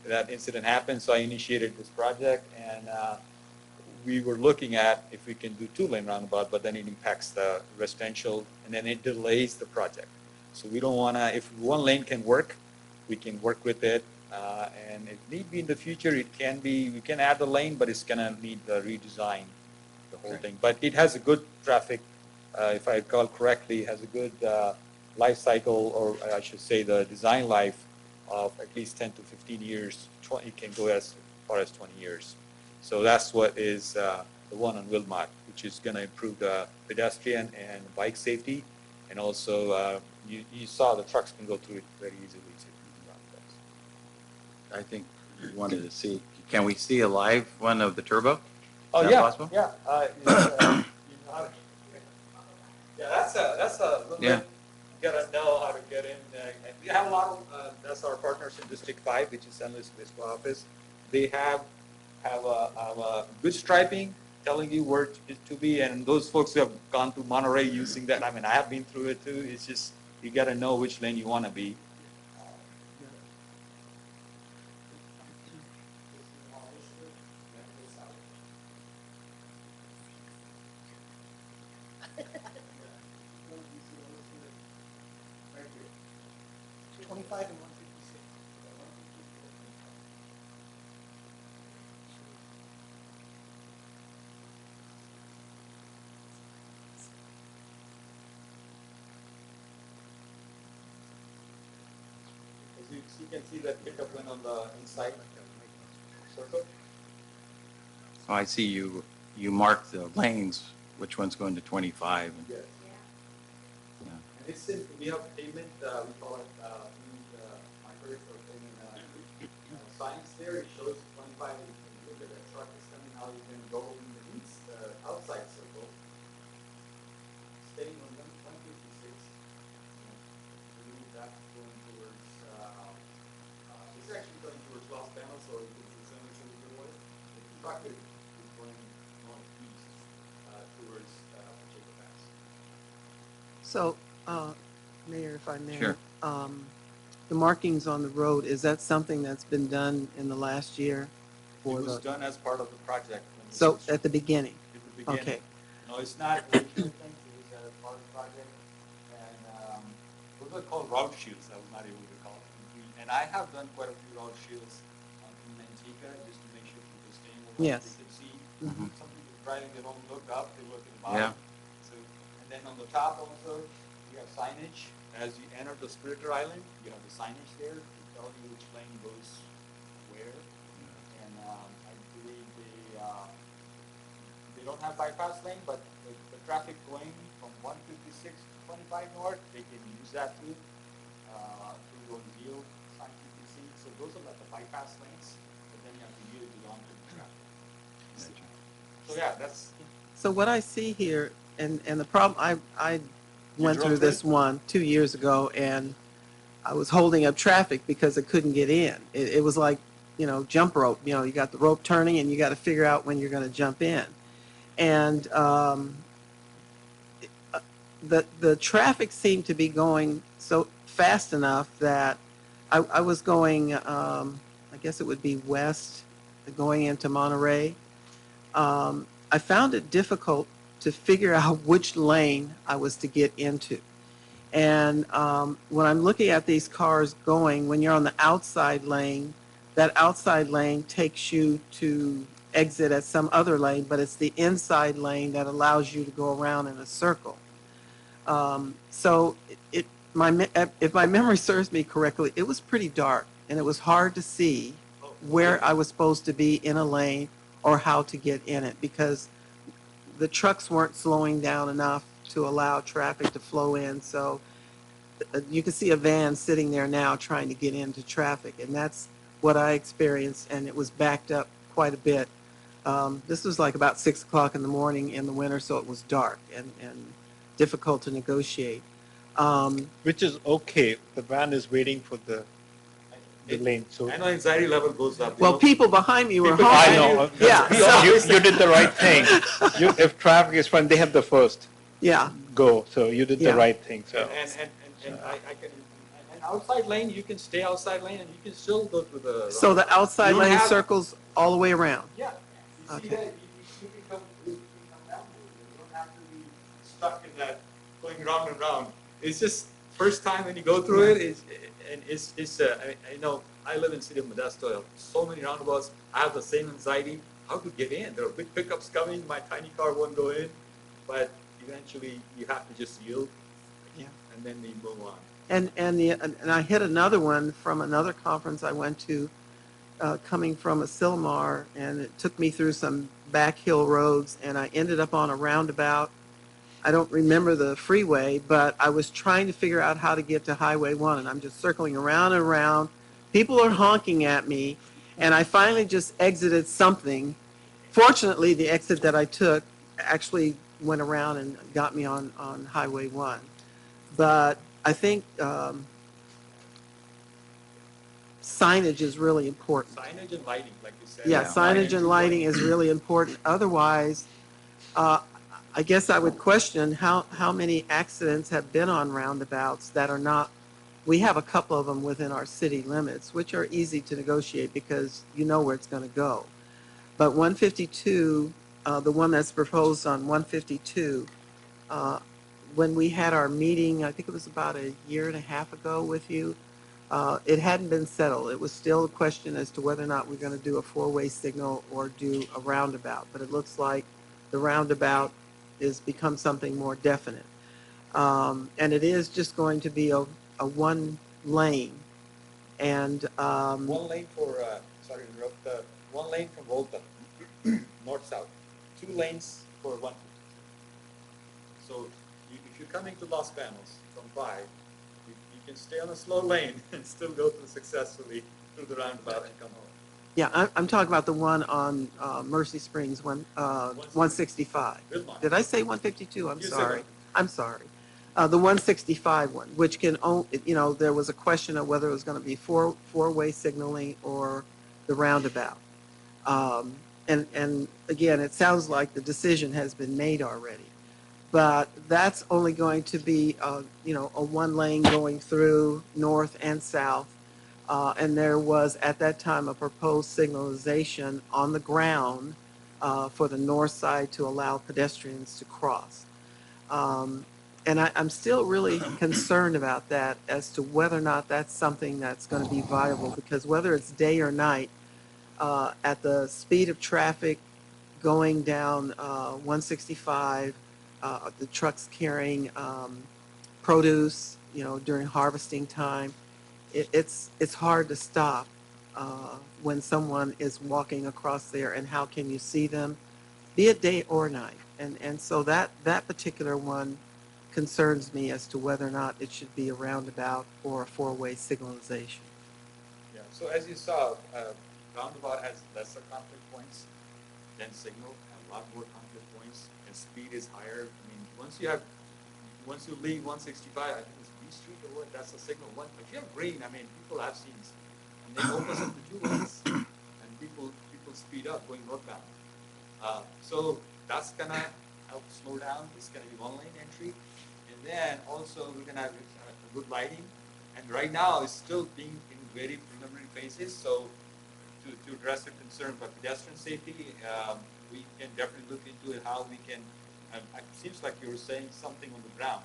that incident happened, so I initiated this project, and we were looking at if we can do two-lane roundabout, but then it impacts the residential, and then it delays the project. So we don't want to, if one lane can work, we can work with it, and if need be in the future, it can be, we can add the lane, but it's going to need the redesign, the whole thing. But it has a good traffic, if I recall correctly, it has a good life cycle, or I should say the design life of at least 10 to 15 years. It can go as far as 20 years. So that's what is the one on Wilmot, which is going to improve the pedestrian and bike safety. And also, you saw the trucks can go through it very easily too. I think we wanted to see, can we see a live one of the turbo? Oh, Is that yeah, possible? yeah. That's a little Yeah. bit, you gotta know how to get in. And we have a lot of, that's our partners in District 5, which is San Luis Obispo office. They have a good striping, telling you where to be, and those folks who have gone to Monterey using that, I mean, I have been through it too. It's just, you gotta know which lane you wanna be. As you can see that pickup went on the inside circle. Oh, I see you marked the lanes, which one's going to 25. Yes. Yeah. And it's in, we have payment, we call it, my first or payment signs there. It shows 25. You can look at that truck is coming out. You can go in the east, outside circle. Staying on 156. That's going towards, it's actually going towards Los Banos, or you can see San Luis Obispo. The truck is going northeast towards Pacheco Pass. So, Mayor, if I may. Sure. The markings on the road, is that something that's been done in the last year? It was done as part of the project. So, at the beginning? At the beginning. Okay. No, it's not a thing. It was part of the project. And what was it called? Route shields, I was not able to call it. And I have done quite a few route shields in Manteca, just to make sure people stay in the road. Yes. They can see. Mhm. Some people driving, they don't look up, they look at the bottom. Yeah. So, and then on the top also, we have signage. As you enter the Spiritor Island, you have the signage there to tell you which lane goes where. And I believe they don't have bypass lane, but the traffic going from 156 to 25 north, they can use that too, through those yield sign PPC. So those are like the bypass lanes, but then you have to yield belong to the traffic. So yeah, that's. So what I see here, and the problem, I went drove through through this one 2 years ago, and I was holding up traffic because I couldn't get in. It was like, jump rope. You got the rope turning, and you got to figure out when you're going to jump in. And the traffic seemed to be going so fast enough that I was going, I guess it would be west, going into Monterey. I found it difficult to figure out which lane I was to get into. And when I'm looking at these cars going, when you're on the outside lane, that outside lane takes you to exit at some other lane, but it's the inside lane that allows you to go around in a circle. So if my memory serves me correctly, it was pretty dark, and it was hard to see where I was supposed to be in a lane or how to get in it, because the trucks weren't slowing down enough to allow traffic to flow in. So you can see a van sitting there now trying to get into traffic, and that's what I experienced, and it was backed up quite a bit. This was like about 6 o'clock in the morning in the winter, so it was dark and difficult to negotiate. Which is okay. The van is waiting for the lane. So I know anxiety level goes up. Well, people behind me were I honking. know. Yeah. You did the right thing. If traffic is front, they have the first Yeah. go. So you did Yeah. the right thing. So. And I can, an outside lane, you can stay outside lane and you can still go through the. So the outside You don't lane have- circles all the way around. Yeah. You Okay. see that, you can come down there. You don't have to be stuck in that, going round and round. It's just, first time when you go through it, I know, I live in the city of Modesto, so many roundabouts, I have the same anxiety, how to get in. There are big pickups coming, my tiny car won't go in, but eventually you have to just yield. Yeah. and then we move on. And I hit another one from another conference I went to, coming from Asilomar, and it took me through some back hill roads, and I ended up on a roundabout. I don't remember the freeway, but I was trying to figure out how to get to Highway 1, and I'm just circling around and around. People are honking at me, and I finally just exited something. Fortunately, the exit that I took actually went around and got me on Highway 1. But I think signage is really important. Signage and lighting, like you said. Yeah, signage and lighting is really important. Otherwise, I guess I would question how many accidents have been on roundabouts that are not, we have a couple of them within our city limits, which are easy to negotiate because you know where it's going to go. But 152, the one that's proposed on 152, when we had our meeting, I think it was about a year and a half ago with you, it hadn't been settled. It was still a question as to whether or not we're going to do a four-way signal or do a roundabout. But it looks like the roundabout is become something more definite. And it is just going to be a one lane. And One lane for, sorry to interrupt, one lane from Volta, north-south. 2 lanes for 150. So if you're coming to Los Banos from 5, you can stay on a slow lane and still go through successfully through the roundabout and come home. yeah, I'm talking about the one on Mercy Springs, 165. Did I say 152? I'm You said sorry. that. I'm sorry. The 165 one, which can, there was a question of whether it was going to be four-way signaling or the roundabout. And again, it sounds like the decision has been made already. But that's only going to be, a one lane going through north and south. And there was, at that time, a proposed signalization on the ground for the north side to allow pedestrians to cross. And I'm still really concerned about that as to whether or not that's something that's going to be viable, because whether it's day or night, at the speed of traffic going down 165, the trucks carrying produce, during harvesting time, it's hard to stop when someone is walking across there, and how can you see them, be it day or night? And so that particular one concerns me as to whether or not it should be a roundabout or a four-way signalization. Yeah. So as you saw, roundabout has lesser conflict points than signal, and a lot more conflict points, and speed is higher. I mean, once you leave 165, I think it's B Street or what, that's a signal one. If you have green, I mean, people have seen, and they open up the 2 lanes, and people speed up going northbound. So that's gonna help slow down. It's gonna be 1 lane entry, and then also we're gonna have good lighting. And right now it's still being in very preliminary phases. So to address the concern about pedestrian safety, we can definitely look into it, how we can. It seems like you were saying something on the ground.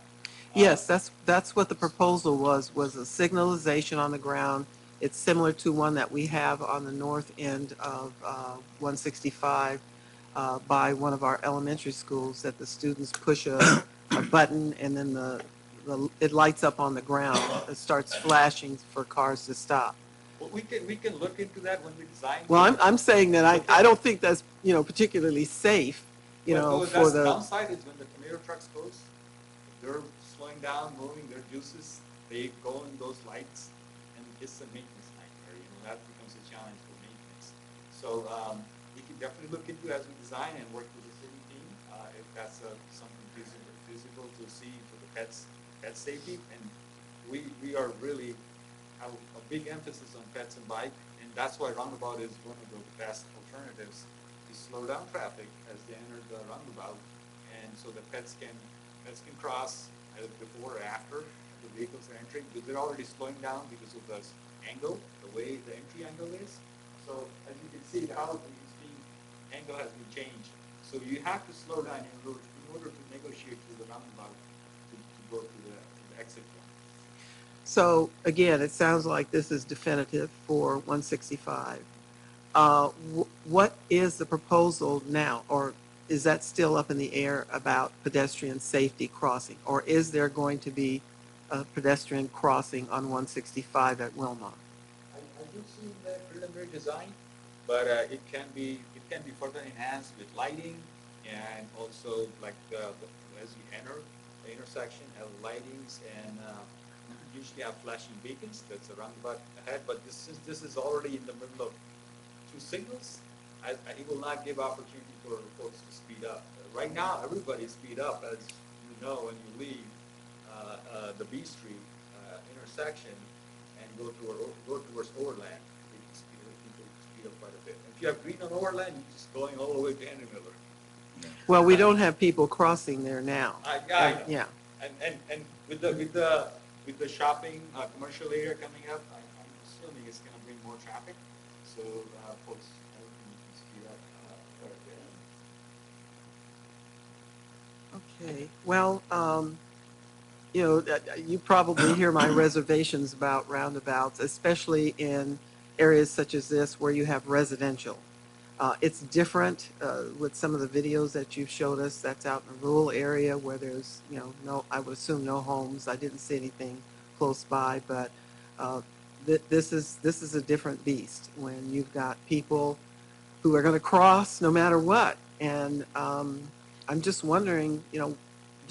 Yes, that's what the proposal was a signalization on the ground. It's similar to one that we have on the north end of 165 by one of our elementary schools, that the students push a button, and then it lights up on the ground. It starts flashing for cars to stop. Well, we can look into that when we design. Well, I'm saying that I don't think that's, particularly safe, Well, for that's the. downside is when the tomato trucks goes, if they're slowing down, moving their juices, they go in those lights, and it's a maintenance nightmare. That becomes a challenge for maintenance. So we can definitely look into it as we design and work with the city team if that's something feasible to see for the pet safety. And we are really have a big emphasis on pets and bike, and that's why roundabout is one of the best alternatives to slow down traffic as they enter the roundabout, and so the pets can cross either before or after the vehicles are entering, because they're already slowing down because of the angle, the way the entry angle is. So as you can see, the angle has been changed. So you have to slow down in order to negotiate with the roundabout to go to the exit point. So again, it sounds like this is definitive for 165. What is the proposal now, or is that still up in the air about pedestrian safety crossing, or is there going to be pedestrian crossing on 165 at Wilmot. I do see the preliminary design, but it can be further enhanced with lighting and also like as you enter the intersection, have lightings and usually have flashing beacons that's a roundabout ahead. But this is already in the middle of two signals. It will not give opportunity for folks to speed up. Right now, everybody speed up, as you know, when you leave the B Street intersection and go towards Overland. People speed up quite a bit. If you have green on Overland, you're just going all the way to Henry Miller. Well, we don't have people crossing there now. I know. Yeah. And with the shopping commercial area coming up, I'm assuming it's going to bring more traffic. So folks can speed up quite a bit. Okay. Well, you probably hear my reservations about roundabouts, especially in areas such as this where you have residential. It's different with some of the videos that you've showed us. That's out in a rural area where there's, I would assume no homes. I didn't see anything close by, but this is a different beast when you've got people who are going to cross no matter what. And I'm just wondering, do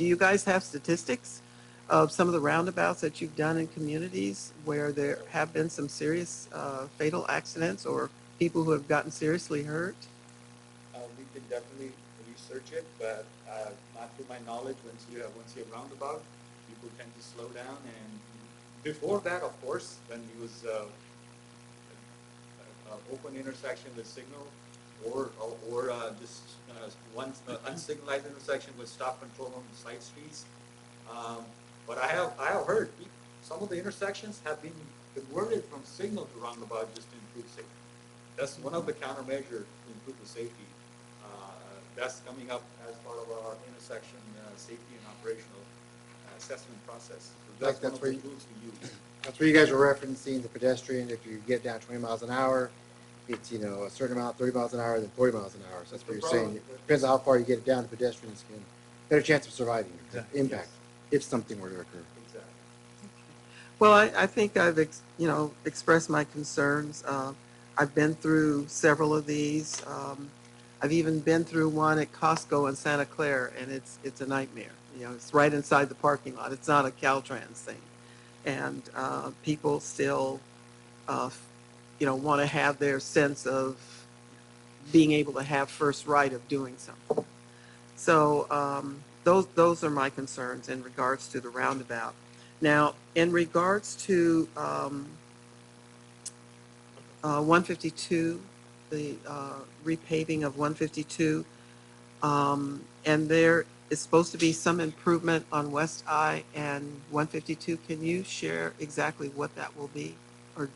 you guys have statistics of some of the roundabouts that you've done in communities where there have been some serious fatal accidents or people who have gotten seriously hurt? We can definitely research it, but not to my knowledge. Once you have roundabout, people tend to slow down. And before that, of course, when it was open intersection with signal, or just one unsignalized intersection with stop control on the side streets. But I have heard some of the intersections have been converted from signal to roundabout just to improve safety. That's one of the countermeasures to improve the safety. That's coming up as part of our intersection safety and operational assessment process. So that's one of the tools we use. That's where you guys were referencing the pedestrian. If you get down 20 miles an hour, it's a certain amount, 30 miles an hour, then 40 miles an hour. So that's what you're saying. It depends on how far you get it down. The pedestrians can better chance of surviving impact if something were to occur. Exactly. Well, I think I've expressed my concerns. I've been through several of these. I've even been through one at Costco in Santa Clara, and it's a nightmare. It's right inside the parking lot. It's not a Caltrans thing, and people still, want to have their sense of being able to have first right of doing something. So those are my concerns in regards to the roundabout. Now, in regards to 152, the repaving of 152, and there is supposed to be some improvement on West I and 152. Can you share exactly what that will be,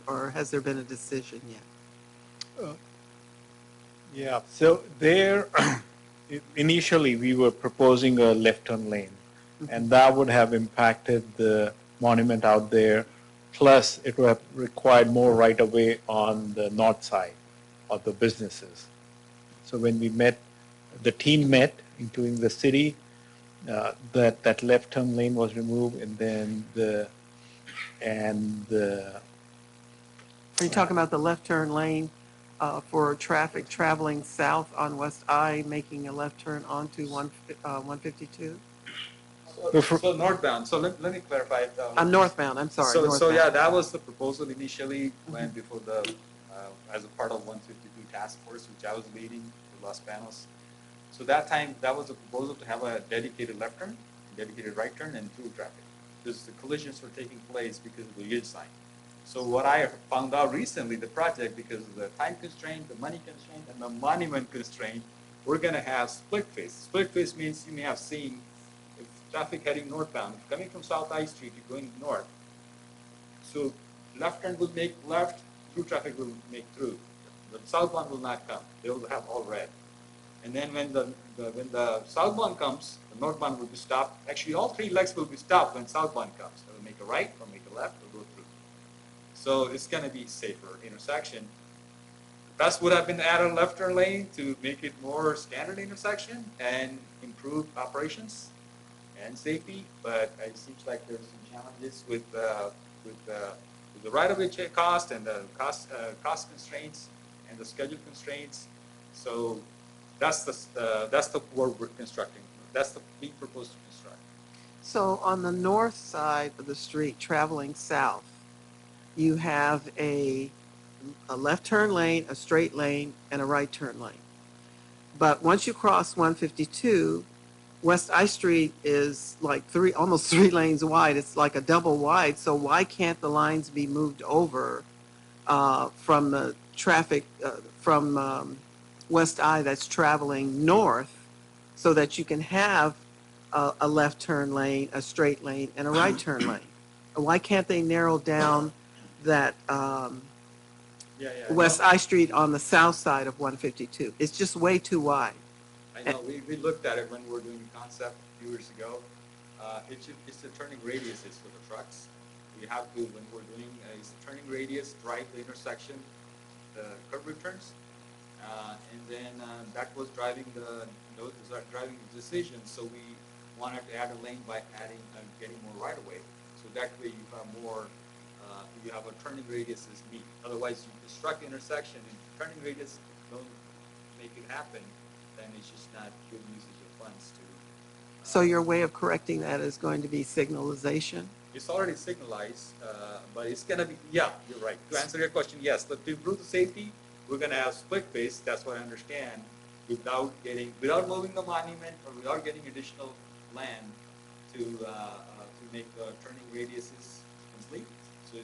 or has there been a decision yet? Yeah, so there, initially we were proposing a left turn lane, and that would have impacted the monument out there. Plus, it would have required more right-of-way on the north side of the businesses. So when we met, the team met, including the city, that left turn lane was removed, and then Are you talking about the left turn lane for traffic traveling south on West I, making a left turn onto 152? So northbound. So let me clarify. I'm northbound. I'm sorry. So northbound. yeah, that was the proposal initially when before as a part of 152 task force, which I was leading for Los Banos. So that time, that was a proposal to have a dedicated left turn, dedicated right turn, and through traffic. Because the collisions were taking place because of the yield sign. So what I found out recently, the project, because of the time constraint, the money constraint, and the monument constraint, we're going to have split face. Split face means you may have seen if traffic heading northbound, coming from South I Street, you're going north. So left turn will make left, through traffic will make through. The southbound will not come. They will have all red. And then when the southbound comes, the northbound will be stopped. Actually, all three legs will be stopped when southbound comes. It will make a right, or make a left, or go through. So it's going to be safer intersection. Best would have been to add a left turn lane to make it more standard intersection and improve operations. and safety, but it seems like there's some challenges with the right-of-way cost and the cost constraints and the schedule constraints. So that's the work we're constructing. That's the being proposed to construct. So on the north side of the street, traveling south, you have a left turn lane, a straight lane, and a right turn lane. But once you cross 152, West I Street is like almost three lanes wide. It's like a double wide. So why can't the lines be moved over from the traffic from West I that's traveling north, so that you can have a left turn lane, a straight lane, and a right turn lane? Why can't they narrow down that West I Street on the south side of 152? It's just way too wide. I know, we looked at it when we were doing the concept a few years ago. It's the turning radiuses for the trucks. We have to, when we're doing a turning radius, right the intersection, the curb returns, and then that was driving the decision. So we wanted to add a lane by getting more right of way. So that way you have more, you have a turning radius is meet. Otherwise, you construct the intersection and turning radius don't make it happen, then it's just not good usage of funds to. So your way of correcting that is going to be signalization? It's already signalized, but it's gonna be, yeah, you're right. To answer your question, yes, but to improve the safety, we're gonna have split face, that's what I understand, without moving the monument or without getting additional land to make the turning radiuses complete. So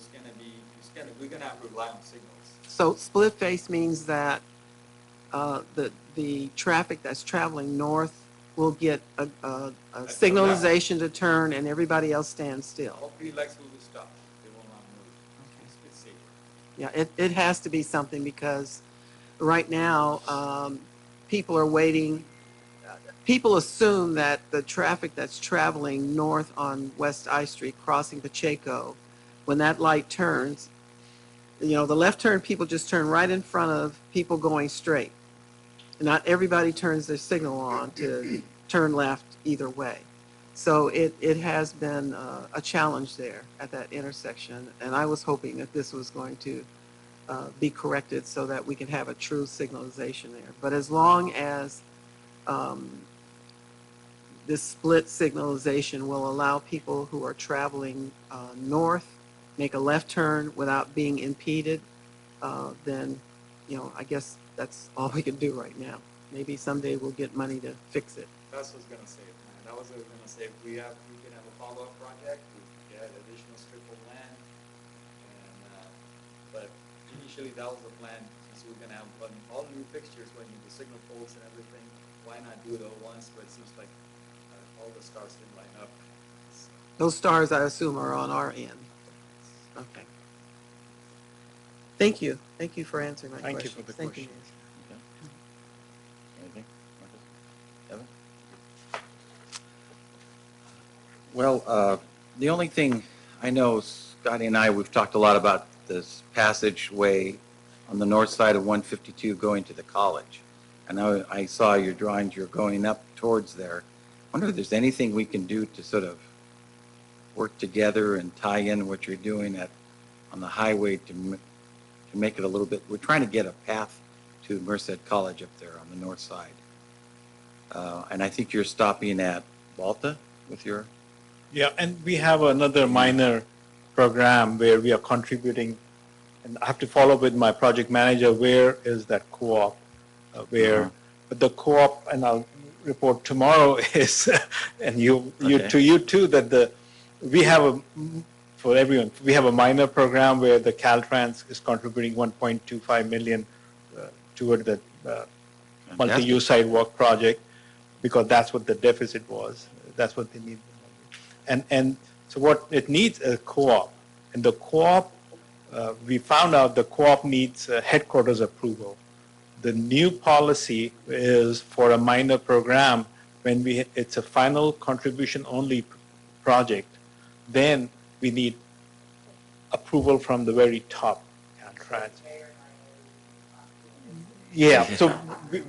we're gonna have to rely on signals. So split face means that the traffic that's traveling north will get a signalization to turn, and everybody else stands still. All three lights will be stopped. They will not move. It's safer. Yeah, it has to be something, because right now, people are waiting. People assume that the traffic that's traveling north on West I Street, crossing Pacheco, when that light turns, the left turn, people just turn right in front of people going straight. Not everybody turns their signal on to turn left either way. So it has been a challenge there at that intersection, and I was hoping that this was going to be corrected so that we can have a true signalization there. But as long as this split signalization will allow people who are traveling north make a left turn without being impeded, then I guess that's all we can do right now. Maybe someday we'll get money to fix it. That's what I was gonna say. That was what I was gonna say. If we can have a follow-up project, we can get additional strip of land. But initially that was the plan, since we're gonna have all new fixtures going into signal poles and everything. Why not do it all once? But it seems like all the stars didn't line up. Those stars, I assume, are on our end. Okay. Thank you. Thank you for answering my question. Thank you for the question. Anything? Evan? Well, the only thing I know, Scotty and we've talked a lot about this passageway on the north side of 152 going to the college. I know I saw your drawings, you're going up towards there. I wonder if there's anything we can do to sort of work together and tie in what you're doing on the highway to make it a little bit, we're trying to get a path to Merced College up there on the north side. And I think you're stopping at Balta with your... Yeah, and we have another minor program where we are contributing, and I have to follow up with my project manager, where is that co-op, but the co-op, and I'll report tomorrow, is, and you too, that we have for everyone, we have a minor program where the Caltrans is contributing 1.25 million toward the multi-use sidewalk project, because that's what the deficit was. That's what they need. And so what it needs is a co-op. And the co-op, we found out the co-op needs headquarters approval. The new policy is for a minor program, when it's a final contribution only project, then we need approval from the very top Caltrans. Yeah, so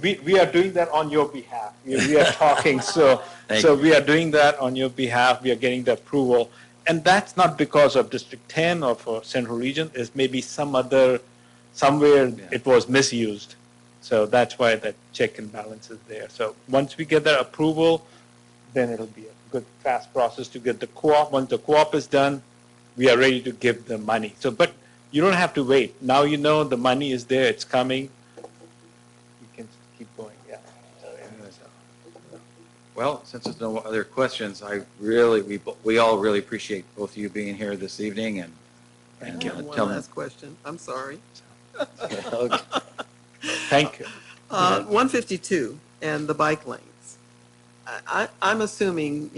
we are doing that on your behalf. We are talking, so we are doing that on your behalf. We are getting the approval. And that's not because of District 10 or for Central Region. It's maybe somewhere it was misused. So that's why that check and balance is there. So once we get that approval, then it'll be a good, fast process to get the co-op. Once the co-op is done, we are ready to give the money. So, but you don't have to wait. Now you know the money is there, it's coming. You can keep going, yeah. Well, since there's no other questions, we all really appreciate both of you being here this evening and I have one telling. last question. I'm sorry. Okay. Thank you. 152 and the bike lanes. I'm assuming,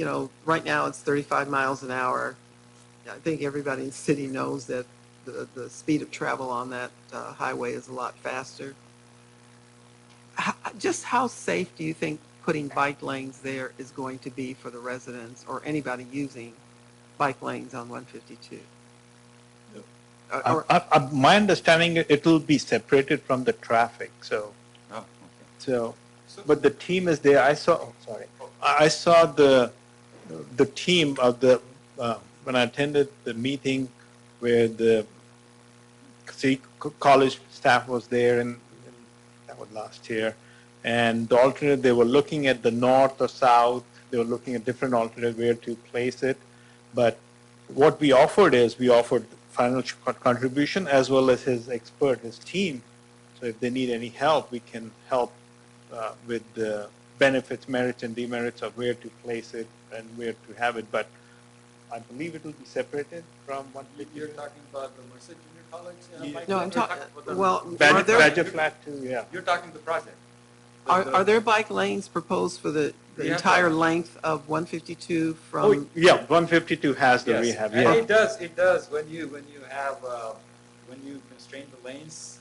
right now it's 35 miles an hour. I think everybody in the city knows that the speed of travel on that highway is a lot faster. Just how safe do you think putting bike lanes there is going to be for the residents or anybody using bike lanes on 152? My understanding, it will be separated from the traffic, so. Oh, okay. So, but the team is there. I saw the team of when I attended the meeting where the college staff was there, and that was last year. And the alternate, they were looking at the north or south. They were looking at different alternate where to place it. But what we offered financial contribution as well as his team. So if they need any help, we can help with the benefits, merits, and demerits of where to place it and where to have it. But I believe it will be separated from what You're talking about the Merced Junior College? No, I'm talking, well, Badger Flat too, yeah. You're talking the project. Are there bike lanes proposed for the entire length of 152 from? Oh, yeah, 152 has the rehab. And Yeah. it does when you constrain the lanes.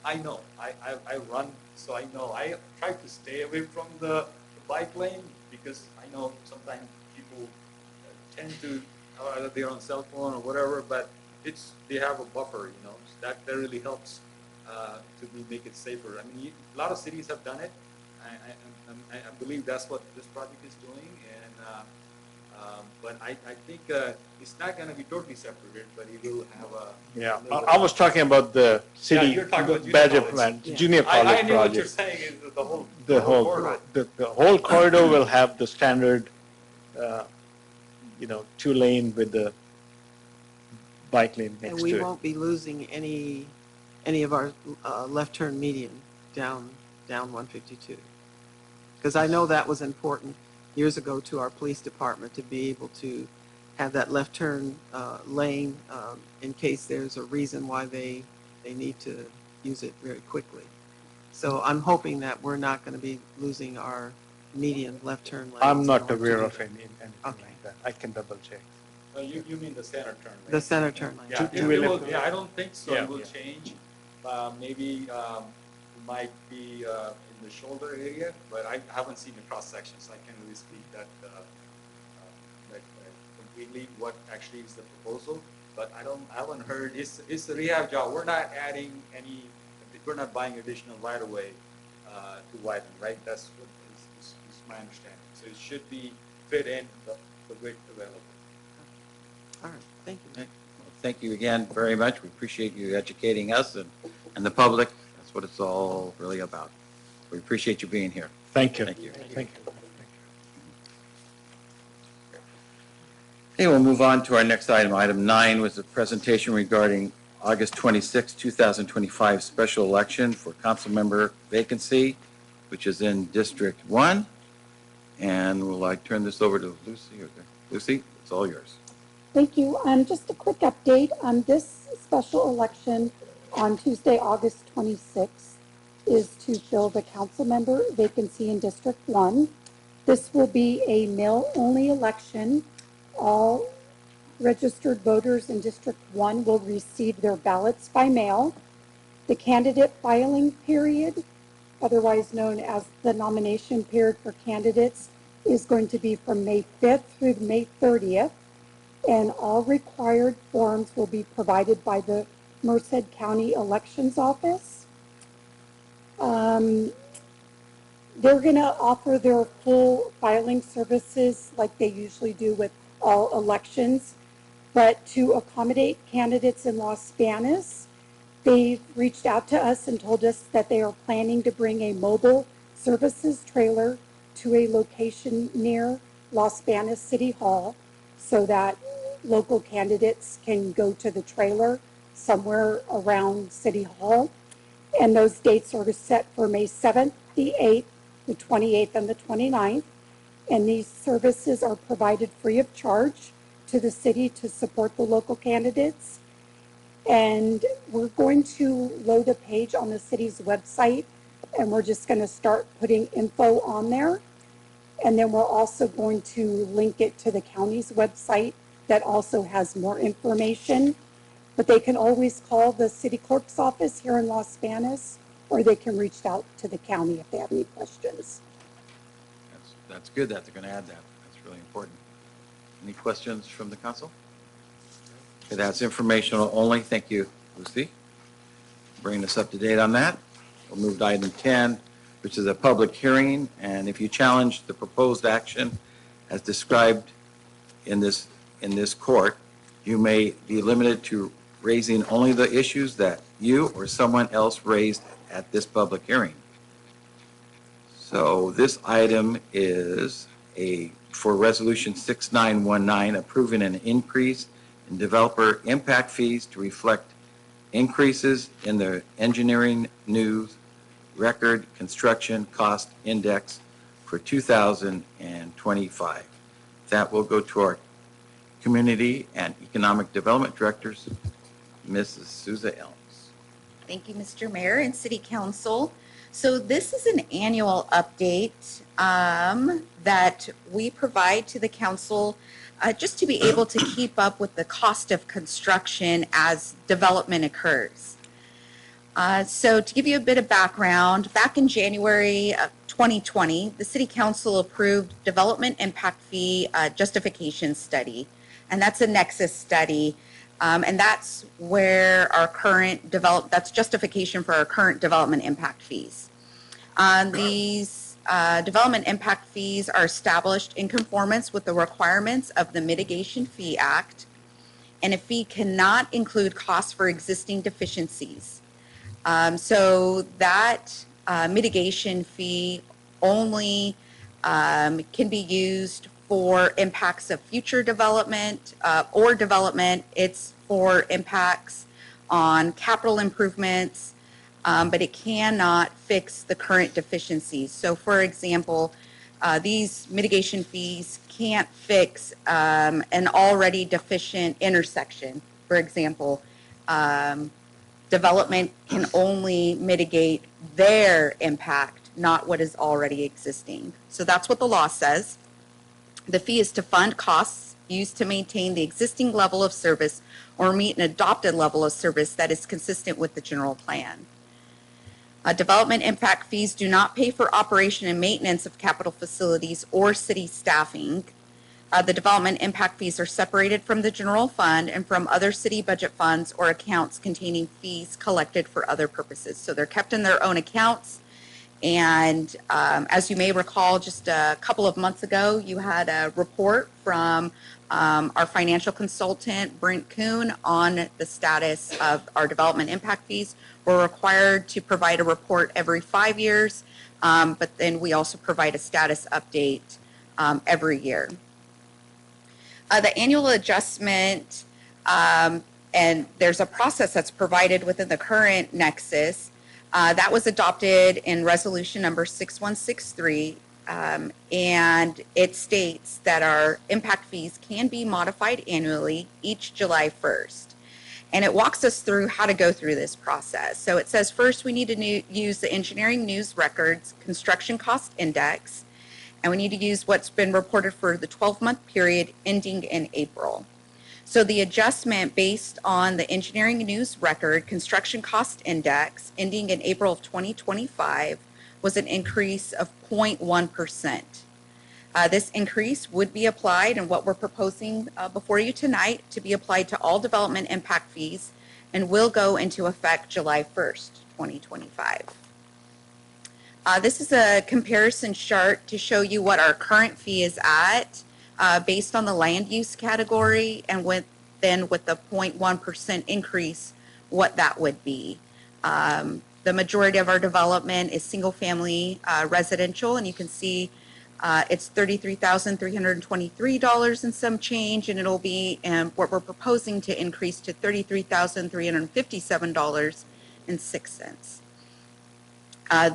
I know, I run, so I know. I try to stay away from the bike lane because I know sometimes people tend to, either they're on cell phone or whatever, but they have a buffer, so that really helps to make it safer. I mean, a lot of cities have done it. I believe that's what this project is doing, but I think it's not going to be totally separated, but it will have a. Yeah, I was talking about the city Badger Flat, Junior College project. I know what you're saying is the whole corridor will have the standard, 2-lane with the bike lane next And to we it. won't be losing any of our left turn median down 152. Because I know that was important years ago to our police department to be able to have that left turn lane in case there's a reason why they need to use it very quickly. So I'm hoping that we're not going to be losing our median left turn lanes. I'm not aware of anything like that. I can double check. You mean the center turn lane? The center turn lane. Yeah, I don't think so. Yeah. It will change. Maybe it might be in the shoulder area, but I haven't seen the cross section, so I can't really speak that completely what actually is the proposal. But I haven't heard. It's a rehab job. We're not adding any. We're not buying additional right of way to widen, right? That's what is my understanding. So it should be fit in the width available. All right, thank you. Well, thank you again very much. We appreciate you educating us and the public. That's what it's all really about. We appreciate you being here. Thank you. Thank you. Thank you. Okay, we'll move on to our next item. Item 9 was a presentation regarding August 26, 2025 special election for council member vacancy, which is in District 1. And will I turn this over to Lucy? Lucy, it's all yours. Thank you. Just a quick update on this special election on Tuesday, August 26th, is to fill the council member vacancy in District 1. This will be a mail-only election. All registered voters in District 1 will receive their ballots by mail. The candidate filing period, otherwise known as the nomination period for candidates, is going to be from May 5th through May 30th. And all required forms will be provided by the Merced County Elections Office. They're going to offer their full filing services like they usually do with all elections. But to accommodate candidates in Los Banos, they've reached out to us and told us that they are planning to bring a mobile services trailer to a location near Los Banos City Hall so that local candidates can go to the trailer somewhere around City Hall. And those dates are set for May 7th, the 8th, the 28th, and the 29th. And these services are provided free of charge to the city to support the local candidates. And we're going to load a page on the city's website, and we're just going to start putting info on there. And then we're also going to link it to the county's website that also has more information. But they can always call the city clerk's office here in Los Banos, or they can reach out to the county if they have any questions. That's good that they're going to add that. That's really important. Any questions from the council? Okay, that's informational only. Thank you, Lucy. Bringing us up to date on that. We'll move to item 10, which is a public hearing. And if you challenge the proposed action as described in this court, you may be limited to raising only the issues that you or someone else raised at this public hearing. So this item is for Resolution 6919, approving an increase in developer impact fees to reflect increases in the engineering news record construction cost index for 2025. That will go to our Community and Economic Development Directors, Mrs. Souza Elms. Thank you, Mr. Mayor and City Council. So this is an annual update that we provide to the council just to be able to keep up with the cost of construction as development occurs. So to give you a bit of background, back in January of 2020, the City Council approved development impact fee justification study, and that's a nexus study. And that's where our current that's justification for our current development impact fees. These development impact fees are established in conformance with the requirements of the Mitigation Fee Act, and a fee cannot include costs for existing deficiencies. So that mitigation fee only can be used for impacts of future development or development. It's for impacts on capital improvements, but it cannot fix the current deficiencies. So for example, these mitigation fees can't fix an already deficient intersection. For example, development can only mitigate their impact, not what is already existing. So that's what the law says. The fee is to fund costs used to maintain the existing level of service or meet an adopted level of service that is consistent with the general plan. Development impact fees do not pay for operation and maintenance of capital facilities or city staffing. The development impact fees are separated from the general fund and from other city budget funds or accounts containing fees collected for other purposes. So they're kept in their own accounts. And as you may recall, just a couple of months ago, you had a report from our financial consultant, Brent Kuhn, on the status of our development impact fees. We're required to provide a report every 5 years, but then we also provide a status update every year. The annual adjustment, and there's a process that's provided within the current Nexus. That was adopted in resolution number 6163, and it states that our impact fees can be modified annually each July 1st. And it walks us through how to go through this process. So it says first we need to use the engineering news records construction cost index, and we need to use what's been reported for the 12-month period ending in April. So the adjustment based on the engineering news record construction cost index ending in April of 2025 was an increase of 0.1%. This increase would be applied, and what we're proposing before you tonight to be applied to all development impact fees and will go into effect July 1st, 2025. This is a comparison chart to show you what our current fee is at based on the land use category, and then with the 0.1% increase, what that would be. The majority of our development is single-family residential, and you can see it's $33,323 and some change, and it'll be what we're proposing to increase to $33,357.06.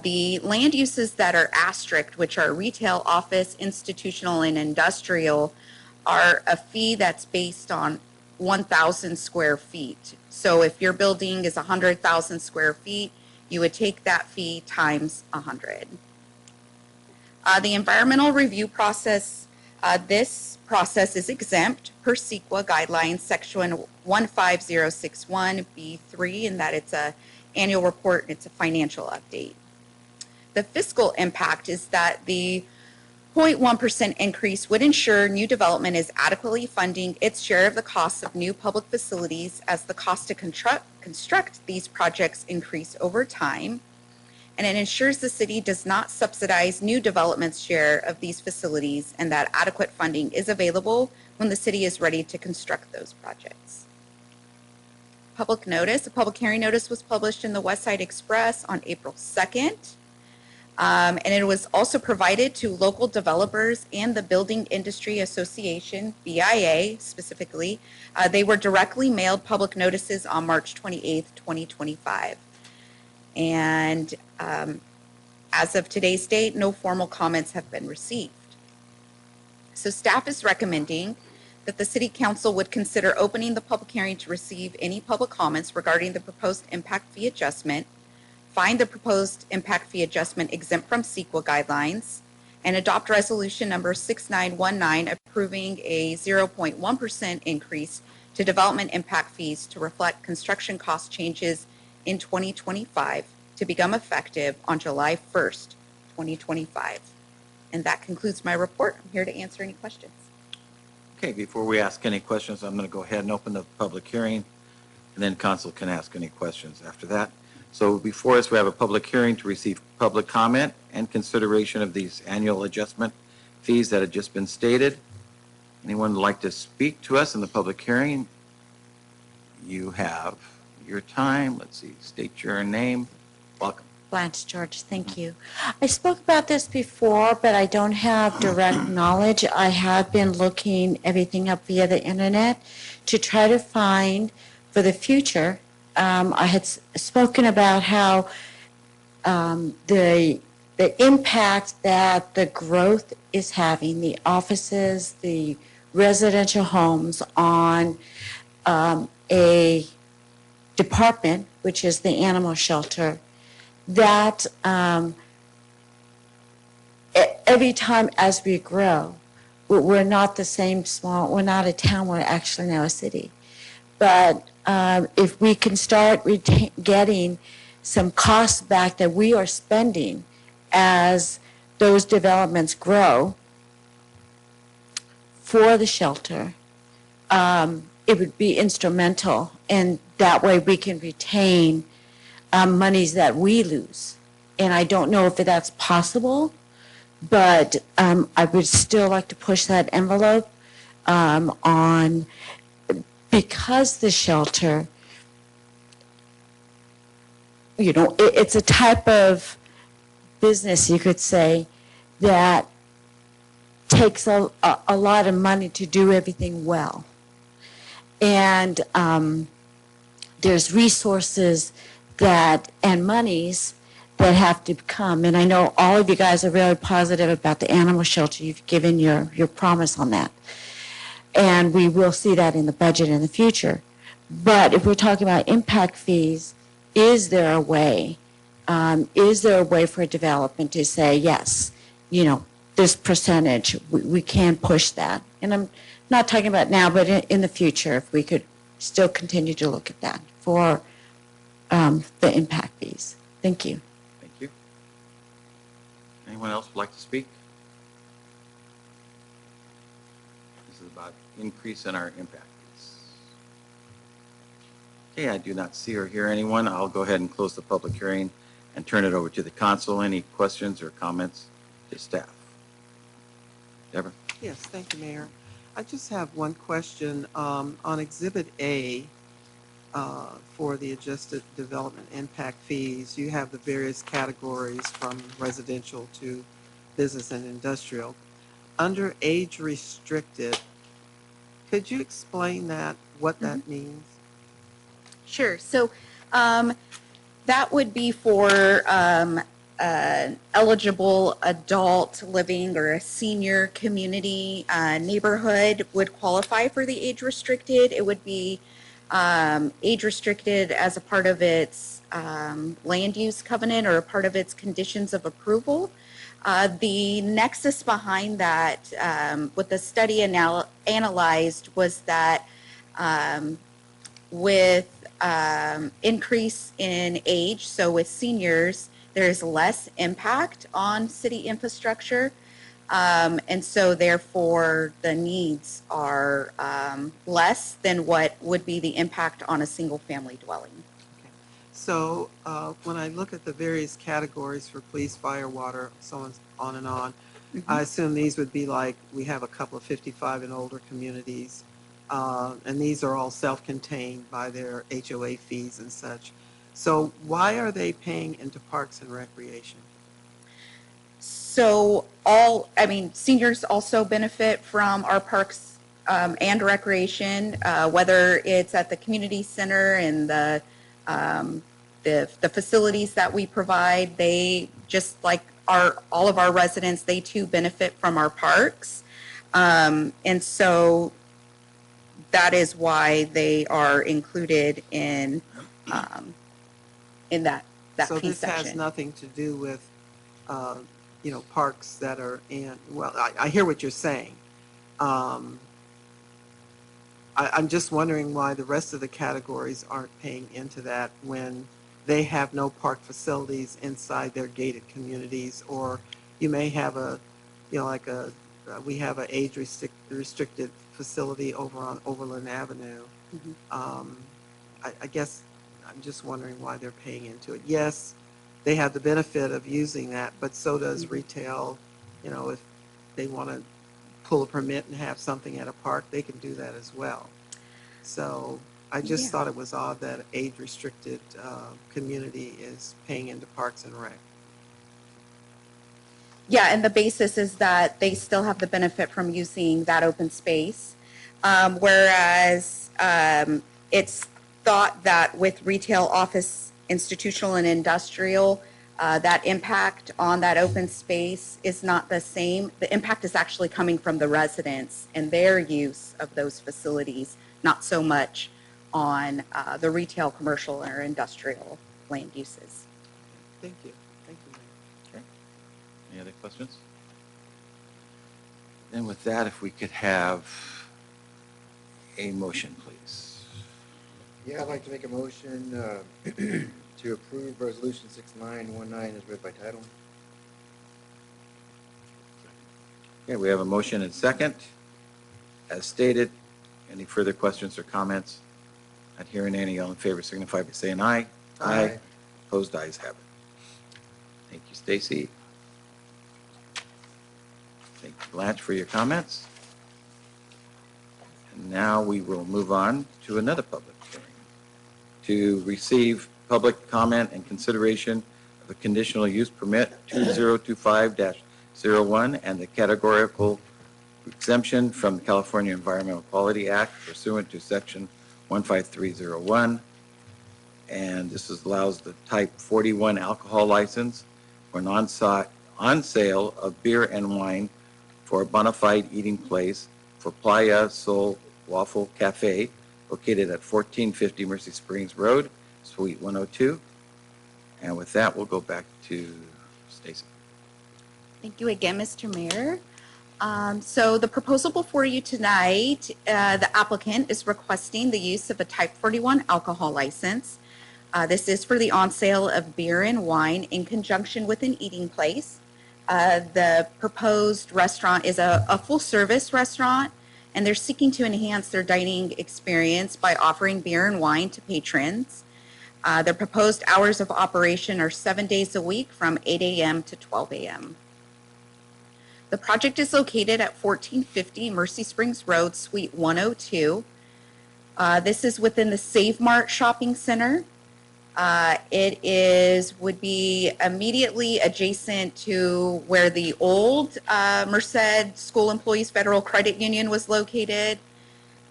The land uses that are asterisked, which are retail, office, institutional, and industrial, are a fee that's based on 1,000 square feet. So if your building is 100,000 square feet, you would take that fee times 100. The environmental review process, this process is exempt per CEQA guidelines, section 15061B3, in that it's a annual report and it's a financial update. The fiscal impact is that the 0.1% increase would ensure new development is adequately funding its share of the costs of new public facilities as the cost to construct these projects increase over time. And it ensures the city does not subsidize new development's share of these facilities, and that adequate funding is available when the city is ready to construct those projects. Public notice. A public hearing notice was published in the West Side Express on April 2nd. And it was also provided to local developers and the Building Industry Association, BIA specifically. They were directly mailed public notices on March 28th, 2025. And as of today's date, no formal comments have been received. So staff is recommending that the City Council would consider opening the public hearing to receive any public comments regarding the proposed impact fee adjustment, find the proposed impact fee adjustment exempt from CEQA guidelines, and adopt resolution number 6919 approving a 0.1% increase to development impact fees to reflect construction cost changes in 2025 to become effective on July 1st, 2025. And that concludes my report. I'm here to answer any questions. Okay, before we ask any questions, I'm going to go ahead and open the public hearing, and then council can ask any questions after that. So before us, we have a public hearing to receive public comment and consideration of these annual adjustment fees that have just been stated. Anyone would like to speak to us in the public hearing? You have your time. Let's see, state your name. Welcome. Blanche George, thank you. I spoke about this before, but I don't have direct knowledge. I have been looking everything up via the internet to try to find for the future. I had spoken about how the impact that the growth is having, the offices, the residential homes on a department, which is the animal shelter, that every time as we grow, we're not the same small, we're not a town, we're actually now a city. But if we can start getting some costs back that we are spending as those developments grow for the shelter, it would be instrumental, and that way we can retain monies that we lose. And I don't know if that's possible, but I would still like to push that envelope on, because the shelter, you know, it's a type of business, you could say, that takes a lot of money to do everything well. And there's resources that and monies that have to come. And I know all of you guys are very positive about the animal shelter. You've given your promise on that. And we will see that in the budget in the future. But if we're talking about impact fees, is there a way for a development to say, yes, you know, this percentage, we can push that? And I'm not talking about now, but in the future, if we could still continue to look at that for the impact fees. Thank you. Thank you. Anyone else would like to speak? This is about increase in our impact fees. Okay, I do not see or hear anyone. I'll go ahead and close the public hearing and turn it over to the council. Any questions or comments to staff? Deborah? Yes, thank you, Mayor. I just have one question. On Exhibit A, for the adjusted development impact fees, you have the various categories from residential to business and industrial. Under age restricted, could you explain that, what that means? Sure. So that would be for eligible adult living or a senior community neighborhood would qualify for the age restricted. It would be age restricted as a part of its land use covenant or a part of its conditions of approval. The nexus behind that, what the study analyzed was that with increase in age, so with seniors, there's less impact on city infrastructure. And so therefore the needs are less than what would be the impact on a single family dwelling. So when I look at the various categories for police, fire, water, so on and on, I assume these would be like, we have a couple of 55 and older communities, and these are all self-contained by their HOA fees and such. So why are they paying into parks and recreation? So seniors also benefit from our parks and recreation, whether it's at the community center and the facilities that we provide. They, just like all of our residents, they too benefit from our parks. And so that is why they are included in that so fee this section. has nothing to do with parks that are in, well, I hear what you're saying. I'm just wondering why the rest of the categories aren't paying into that when they have no park facilities inside their gated communities, or you may have we have an age restricted facility over on Overland Avenue. I guess I'm just wondering why they're paying into it. Yes, they have the benefit of using that, but so does retail. If they want to pull a permit and have something at a park, they can do that as well. So I just thought it was odd that age-restricted community is paying into Parks and Rec. Yeah, and the basis is that they still have the benefit from using that open space, whereas it's thought that with retail, office, institutional, and industrial, that impact on that open space is not the same. The impact is actually coming from the residents and their use of those facilities, not so much on the retail, commercial, or industrial land uses. Thank you. Thank you, Mayor. Okay. Any other questions? Then with that, if we could have a motion, please. Yeah, I'd like to make a motion to approve Resolution 6919 as read by title. Okay, we have a motion and second. As stated, any further questions or comments? Not hearing any. All in favor signify by saying aye. Aye. Opposed, ayes have it. Thank you, Stacy. Thank you, Blanche, for your comments. And now we will move on to another public hearing to receive public comment and consideration of a conditional use permit 2025-01 and the categorical exemption from the California Environmental Quality Act pursuant to Section 15301. And this allows the type 41 alcohol license for an on sale of beer and wine for a bona fide eating place for Playa Sol Waffle Cafe located at 1450 Mercy Springs Road, Suite 102. And with that, we'll go back to Stacy. Thank you again, Mr. Mayor. So the proposal before you tonight, the applicant is requesting the use of a Type 41 alcohol license. This is for the on sale of beer and wine in conjunction with an eating place. The proposed restaurant is a full-service restaurant, and they're seeking to enhance their dining experience by offering beer and wine to patrons. Their proposed hours of operation are 7 days a week from 8 a.m. to 12 a.m. The project is located at 1450 Mercy Springs Road, Suite 102. This is within the Save Mart Shopping Center. Would be immediately adjacent to where the old Merced School Employees Federal Credit Union was located.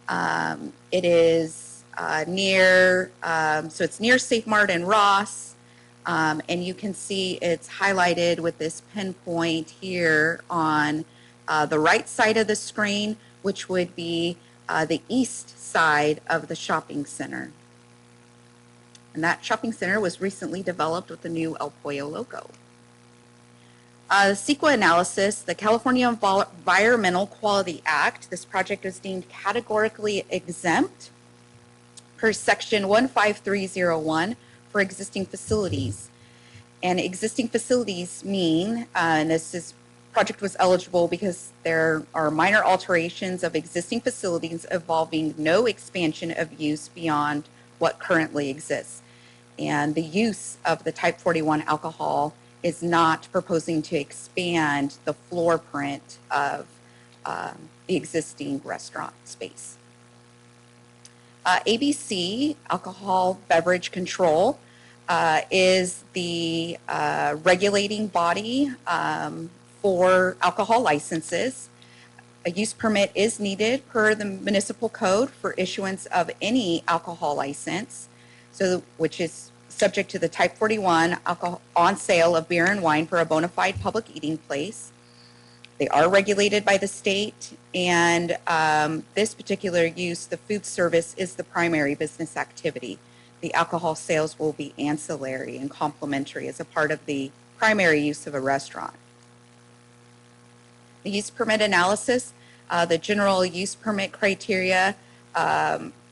It is near, so it's near Safe Mart and Ross, and you can see it's highlighted with this pinpoint here on the right side of the screen, which would be the east side of the shopping center. And that shopping center was recently developed with the new El Pollo logo. The CEQA analysis, the California Environmental Quality Act, this project was deemed categorically exempt per section 15301 for existing facilities. And existing facilities mean, and this project was eligible because there are minor alterations of existing facilities involving no expansion of use beyond what currently exists. And the use of the type 41 alcohol is not proposing to expand the floor print of the existing restaurant space. ABC, Alcohol Beverage Control, is the regulating body for alcohol licenses. A use permit is needed per the municipal code for issuance of any alcohol license, which is subject to the type 41 alcohol on sale of beer and wine for a bona fide public eating place. They are regulated by the state, and this particular use, the food service, is the primary business activity. The alcohol sales will be ancillary and complementary as a part of the primary use of a restaurant. The use permit analysis, the general use permit criteria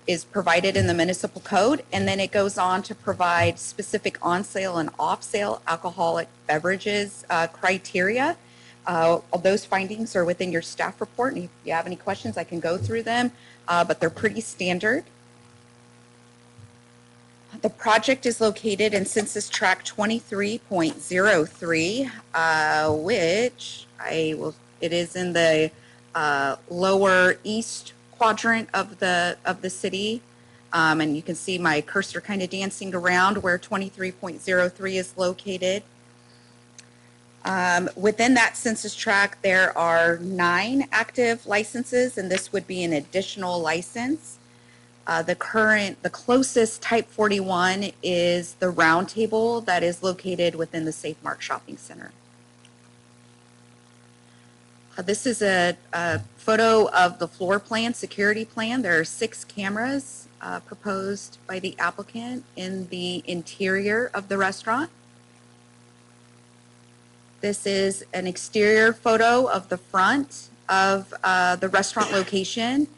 is provided in the municipal code, and then it goes on to provide specific on-sale and off-sale alcoholic beverages criteria. All those findings are within your staff report, and if you have any questions, I can go through them, but they're pretty standard. The project is located in Census Tract 23.03, which it is in the lower east quadrant of the city, and you can see my cursor kind of dancing around where 23.03 is located. Within that census tract, there are 9 active licenses, and this would be an additional license. The closest type 41 is the Round Table that is located within the Safe Mart Shopping Center. This is a photo of the floor plan, security plan. There are 6 cameras proposed by the applicant in the interior of the restaurant. This is an exterior photo of the front of the restaurant location.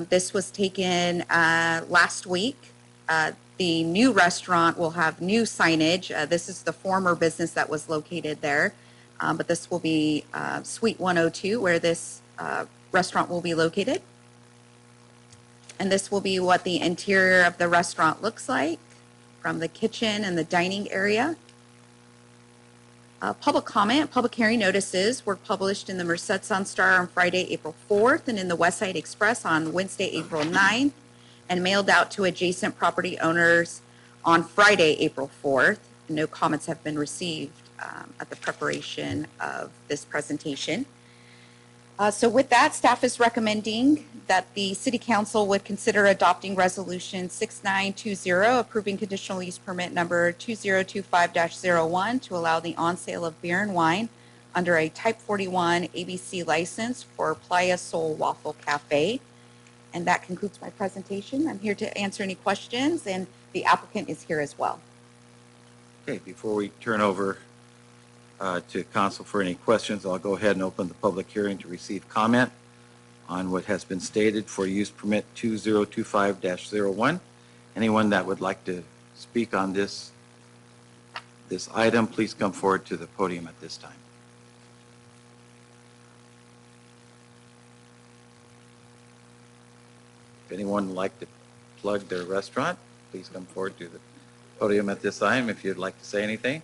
This was taken last week. The new restaurant will have new signage. This is the former business that was located there. But this will be Suite 102, where this restaurant will be located. And this will be what the interior of the restaurant looks like from the kitchen and the dining area. Public comment, public hearing notices were published in the Merced Sun-Star on Friday, April 4th, and in the Westside Express on Wednesday, April 9th, and mailed out to adjacent property owners on Friday, April 4th. No comments have been received at the preparation of this presentation. So with that, staff is recommending that the City Council would consider adopting Resolution 6920, approving conditional use permit number 2025-01 to allow the on-sale of beer and wine under a Type 41 ABC license for Playa Sol Waffle Cafe. And that concludes my presentation. I'm here to answer any questions, and the applicant is here as well. Okay, before we turn over to council for any questions, I'll go ahead and open the public hearing to receive comment on what has been stated for use permit 2025-01. Anyone that would like to speak on this item, please come forward to the podium at this time. If anyone would like to plug their restaurant, please come forward to the podium at this time if you'd like to say anything.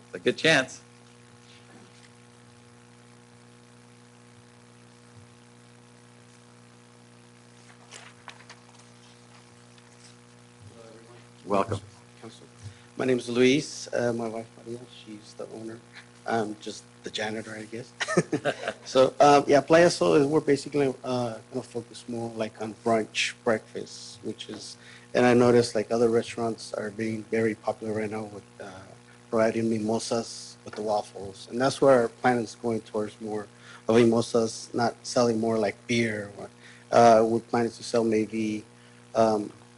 It's a good chance. Welcome. Council. My name is Luis. My wife Maria, she's the owner. I'm just the janitor, I guess. So yeah, Playa Sol is we're basically gonna focus more like on brunch, breakfast, which is, and I noticed like other restaurants are being very popular right now with providing mimosas with the waffles, and that's where our plan is going towards more of mimosas, not selling more like beer. We're planning to sell maybe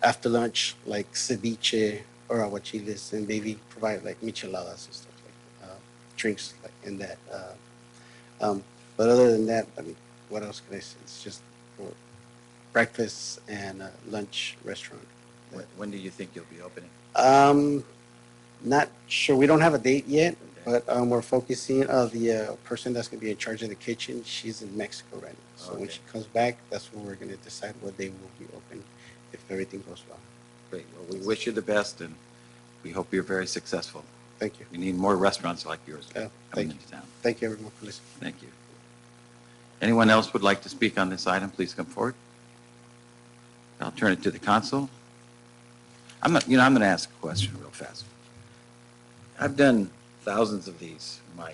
after lunch like ceviche or aguachiles, and maybe provide like micheladas and stuff like drinks like in that. But other than that, I mean, what else can I say? It's just for breakfast and lunch restaurant. When do you think you'll be opening? Not sure. We don't have a date yet, but we're focusing. The person that's going to be in charge of the kitchen, she's in Mexico right now. So when she comes back, that's when we're going to decide what day will be open if everything goes well. Great. Well, we wish you the best, and we hope you're very successful. Thank you. We need more restaurants like yours Thank coming you. into town. Thank you, everyone, for listening. Thank you. Anyone else would like to speak on this item, please come forward. I'll turn it to the council. I'm going to ask a question real fast. I've done thousands of these in my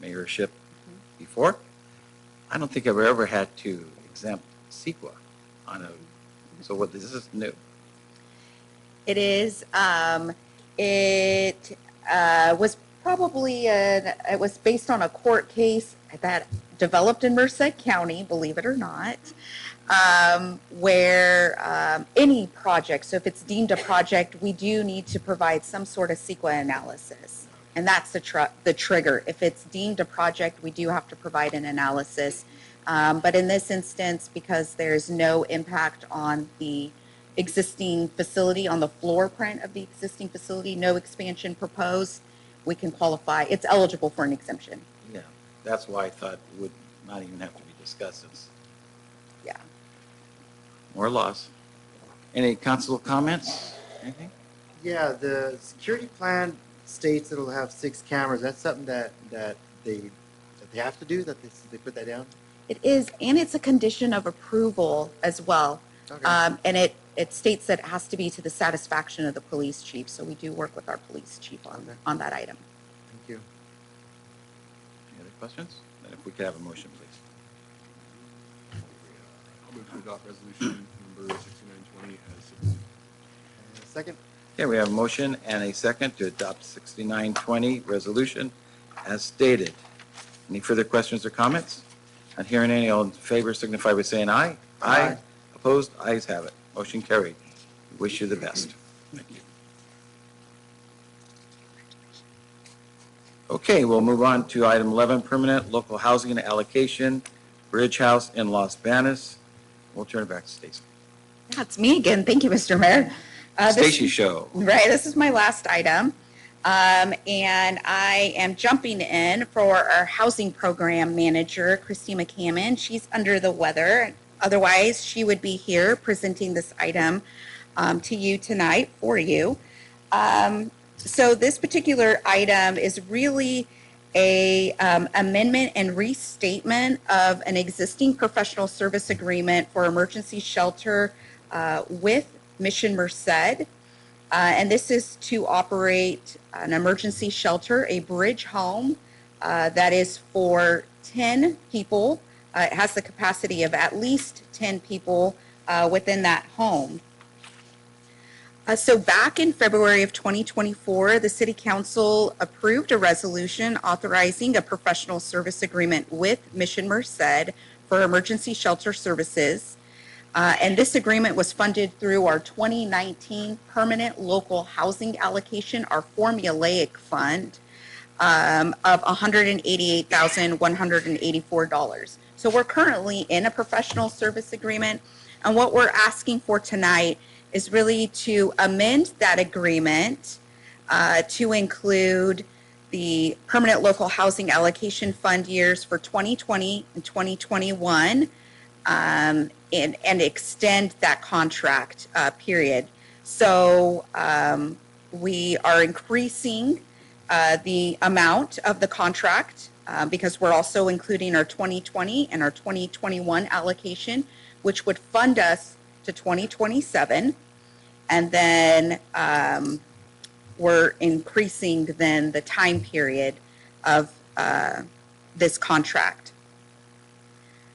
mayorship before. I don't think I've ever had to exempt CEQA on a, so what, this is new. It is. It was probably it was based on a court case that developed in Merced County, believe it or not, where any project, so if it's deemed a project, we do need to provide some sort of CEQA analysis. And that's the trigger. If it's deemed a project, we do have to provide an analysis. But in this instance, because there's no impact on the existing facility, on the floor print of the existing facility, no expansion proposed, we can qualify. It's eligible for an exemption. Yeah, that's why I thought it would not even have to be discussed. Since yeah. More laws. Any council comments? Anything? Yeah, the security plan states it'll have 6 cameras. That's something that they have to do, that they put that down? It is, and it's a condition of approval as well. Okay. And it states that it has to be to the satisfaction of the police chief. So we do work with our police chief on that item. Thank you. Any other questions? Then if we could have a motion, please. I'll move to adopt resolution number 6920 as submitted. Second? Okay, we have a motion and a second to adopt 6920 resolution as stated. Any further questions or comments? Not hearing any, all in favor signify by saying aye. Aye. Opposed? Ayes have it. Motion carried. Wish you the best. Thank you. Okay, we'll move on to item 11, permanent local housing allocation, Bridge House in Los Banos. We'll turn it back to Stacy. That's me again. Thank you, Mr. Mayor. Stacy show. Right, this is my last item. And I am jumping in for our housing program manager, Christy McCammon. She's under the weather. Otherwise, she would be here presenting this item to you tonight for you. So this particular item is really a amendment and restatement of an existing professional service agreement for emergency shelter with Mission Merced. And this is to operate an emergency shelter, a bridge home that is for 10 people. It has the capacity of at least 10 people within that home. So back in February of 2024, the City Council approved a resolution authorizing a professional service agreement with Mission Merced for emergency shelter services. And this agreement was funded through our 2019 Permanent Local Housing Allocation, our formulaic fund, of $188,184. So we're currently in a professional service agreement, and what we're asking for tonight is really to amend that agreement to include the Permanent Local Housing Allocation Fund years for 2020 and 2021, and extend that contract period. So we are increasing the amount of the contract because we're also including our 2020 and our 2021 allocation, which would fund us to 2027. And then we're increasing then the time period of this contract.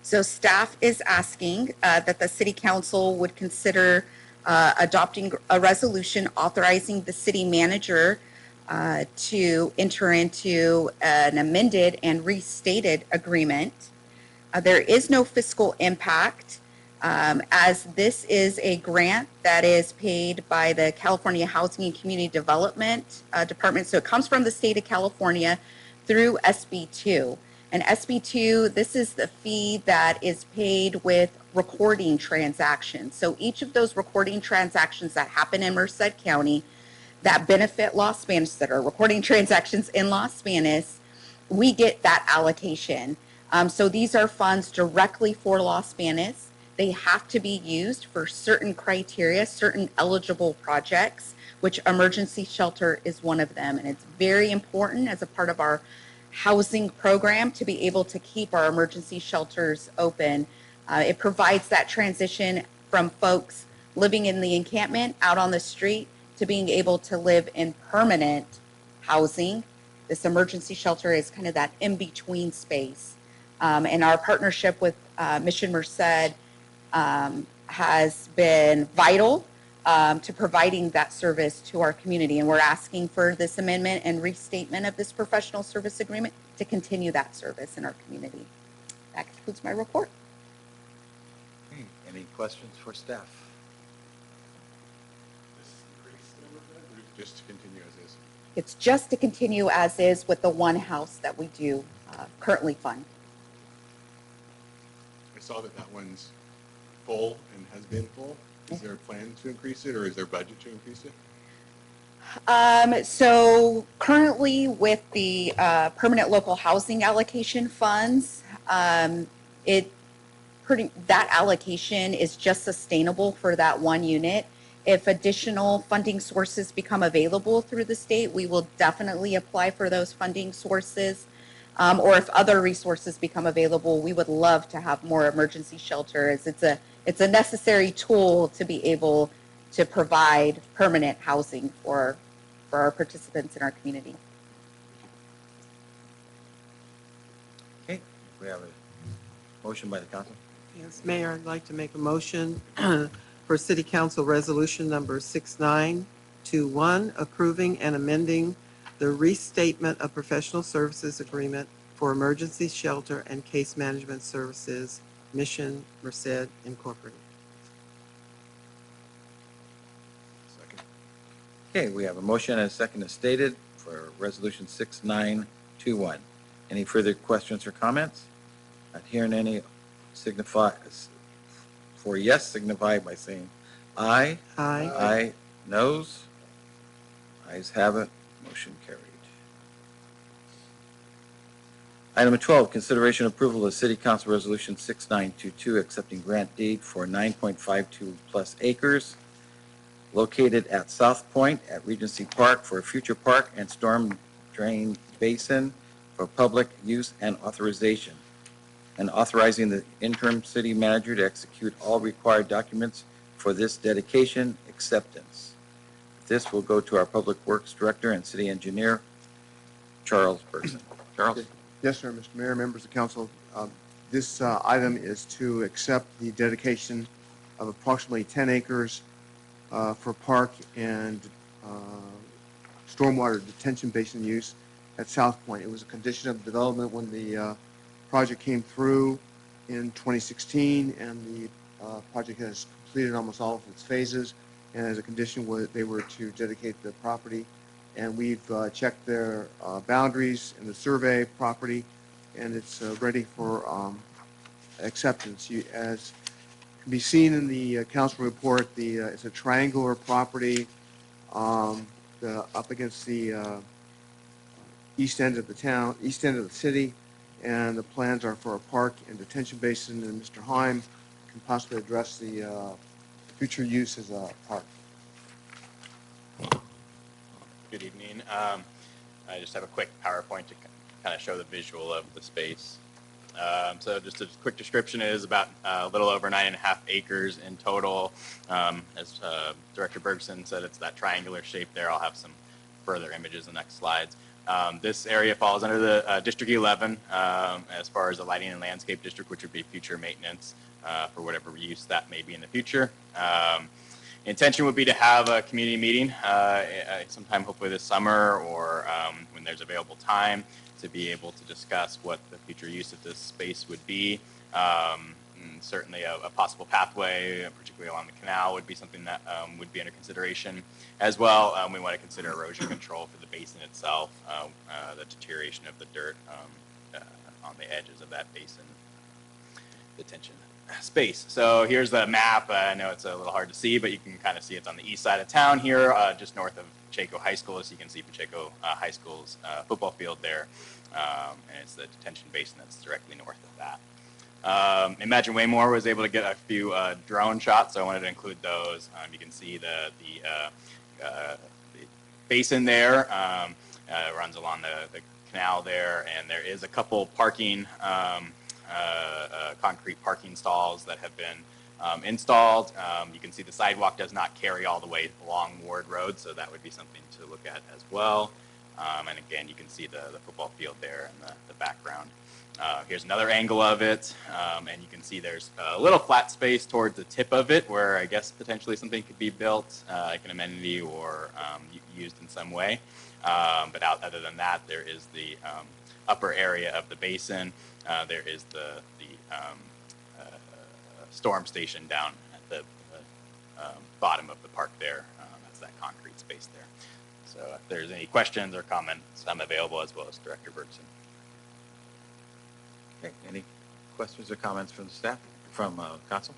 So staff is asking that the city council would consider adopting a resolution authorizing the city manager to enter into an amended and restated agreement. There is no fiscal impact as this is a grant that is paid by the California Housing and Community Development Department. So it comes from the state of California through SB2. And SB2, this is the fee that is paid with recording transactions. So each of those recording transactions that happen in Merced County that benefit Los Banos, that are recording transactions in Los Banos, we get that allocation. So these are funds directly for Los Banos. They have to be used for certain criteria, certain eligible projects, which emergency shelter is one of them. And it's very important as a part of our housing program to be able to keep our emergency shelters open. It provides that transition from folks living in the encampment out on the street to being able to live in permanent housing. This emergency shelter is kind of that in-between space. And our partnership with Mission Merced has been vital to providing that service to our community. And we're asking for this amendment and restatement of this professional service agreement to continue that service in our community. That concludes my report. Okay. Any questions for staff? Just to continue as is. It's just to continue as is with the one house that we do currently fund. I saw that that one's full and has been full. Is there a plan to increase it, or is there budget to increase it? So currently with the permanent local housing allocation funds, that allocation is just sustainable for that one unit. If additional funding sources become available through the state, we will definitely apply for those funding sources. Or if other resources become available, we would love to have more emergency shelters. It's a necessary tool to be able to provide permanent housing for our participants in our community. Okay, we have a motion by the council. Yes, Mayor, I'd like to make a motion for City Council Resolution Number 6921, approving and amending the restatement of professional services agreement for emergency shelter and case management services, Mission Merced Incorporated. Second. Okay, we have a motion and a second as stated for resolution 6921. Any further questions or comments? Not hearing any, signify by saying aye. Aye. Aye. Noes? Ayes have it. Motion carried. Item 12, consideration approval of City Council Resolution 6922, accepting grant deed for 9.52 plus acres located at South Point at Regency Park for a future park and storm drain basin for public use and authorization, and authorizing the interim city manager to execute all required documents for this dedication acceptance. This will go to our Public Works Director and City Engineer, Charles Burson. Charles? Yes, sir, Mr. Mayor, members of council. This item is to accept the dedication of approximately 10 acres for park and stormwater detention basin use at South Point. It was a condition of development when the project came through in 2016, and the project has completed almost all of its phases. And as a condition, they were to dedicate the property. And we've checked their boundaries in the survey property, and it's ready for acceptance. As can be seen in the council report, it's a triangular property up against the east end of the town, east end of the city. and the plans are for a park and detention basin, and Mr. Heim can possibly address the future use as a park. Good evening. I just have a quick PowerPoint to kind of show the visual of the space. So just a quick description, it is about a little over 9.5 acres in total. As Director Bergson said, it's that triangular shape there. I'll have some further images in the next slides. This area falls under the District 11 as far as the lighting and landscape district, which would be future maintenance for whatever use that may be in the future. Intention would be to have a community meeting sometime hopefully this summer or when there's available time to be able to discuss what the future use of this space would be. Certainly a possible pathway, particularly along the canal, would be something that would be under consideration. As well, we want to consider erosion control for the basin itself, the deterioration of the dirt on the edges of that basin detention space. So here's the map. I know it's a little hard to see, but you can kind of see it's on the east side of town here, just north of Pacheco High School. So you can see Pacheco High School's football field there, and it's the detention basin that's directly north of that. Imagine Waymore was able to get a few drone shots, so I wanted to include those. You can see the basin there runs along the canal there, and there is a couple parking concrete parking stalls that have been installed. You can see the sidewalk does not carry all the way along Ward Road, so that would be something to look at as well. And again, you can see the football field there in the background. Here's another angle of it, and you can see there's a little flat space towards the tip of it where I guess potentially something could be built, like an amenity or used in some way. But other than that, there is the upper area of the basin. There is the storm station down at the bottom of the park there. That's that concrete space there. So if there's any questions or comments, I'm available, as well as Director Bergson. Okay, any questions or comments from the staff, from council?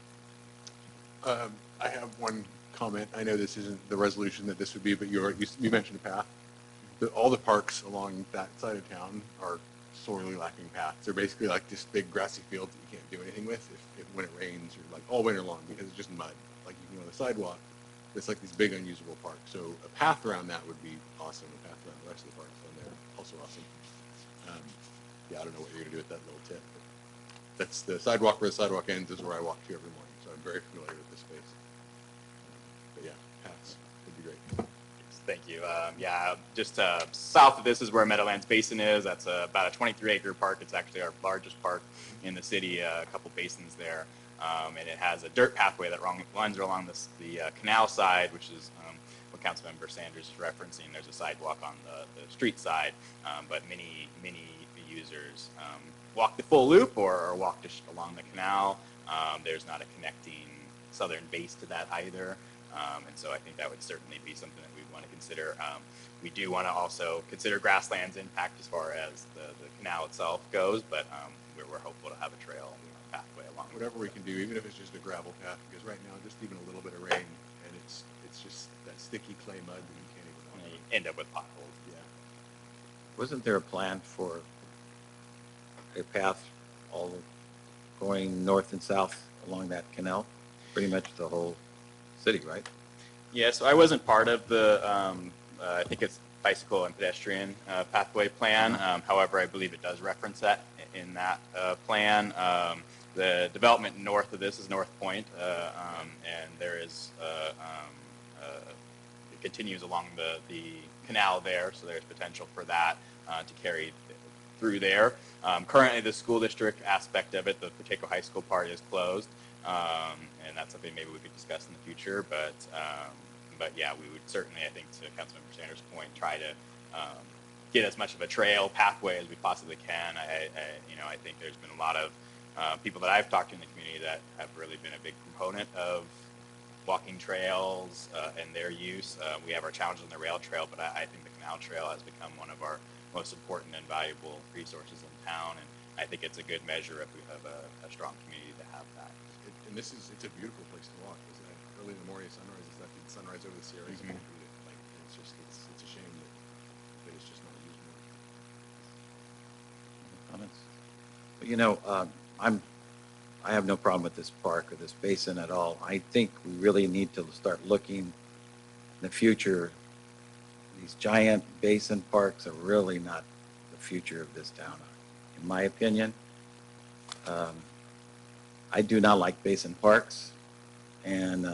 I have one comment. I know this isn't the resolution that this would be, but you mentioned a path. All the parks along that side of town are sorely lacking paths. They're basically like just big grassy fields that you can't do anything with if when it rains or like all winter long because it's just mud. Like you can go on the sidewalk, it's like these big unusable parks. So a path around that would be awesome. A path around the rest of the parks on there also awesome. Yeah, I don't know what you're gonna do with that little tip. But that's the sidewalk where the sidewalk ends is where I walk to every morning. So I'm very familiar with this space. But yeah, paths would be great. Thank you. Yeah, just south of this is where Meadowlands Basin is. That's about a 23-acre park. It's actually our largest park in the city, a couple basins there. And it has a dirt pathway that runs along the canal side, which is what Councilmember Sanders is referencing. There's a sidewalk on the street side, but many users walk the full loop or walk along the canal. There's not a connecting southern base to that either. And so I think that would certainly be something that we want to consider. We do want to also consider grasslands impact as far as the canal itself goes, but we're hopeful to have a trail pathway along. Whatever we can do, even if it's just a gravel path, because right now just even a little bit of rain and it's just that sticky clay mud that you can't even walk. You end up with potholes. Yeah. Wasn't there a plan for a path all going north and south along that canal? Pretty much the whole city, right? Yeah, so I wasn't part of the, I think it's bicycle and pedestrian pathway plan. However, I believe it does reference that in that plan. The development north of this is North Point, and there is, it continues along the canal there, so there's potential for that to carry through there. Currently, the school district aspect of it, the Pacheco High School part, is closed. And that's something maybe we could discuss in the future, but yeah, we would certainly, I think, to Councilmember Sanders' point, try to get as much of a trail pathway as we possibly can. I think there's been a lot of people that I've talked to in the community that have really been a big component of walking trails and their use. We have our challenges on the rail trail, but I think the canal trail has become one of our most important and valuable resources in town, and I think it's a good measure of a strong community to have that. And it's a beautiful place to walk. Early in the morning, sunrise is like the sunrise over the Sierras. Mm-hmm. Like it's a shame that it's just not used more. Comments? You know, I have no problem with this park or this basin at all. I think we really need to start looking in the future. These giant basin parks are really not the future of this town, in my opinion. I do not like basin parks, and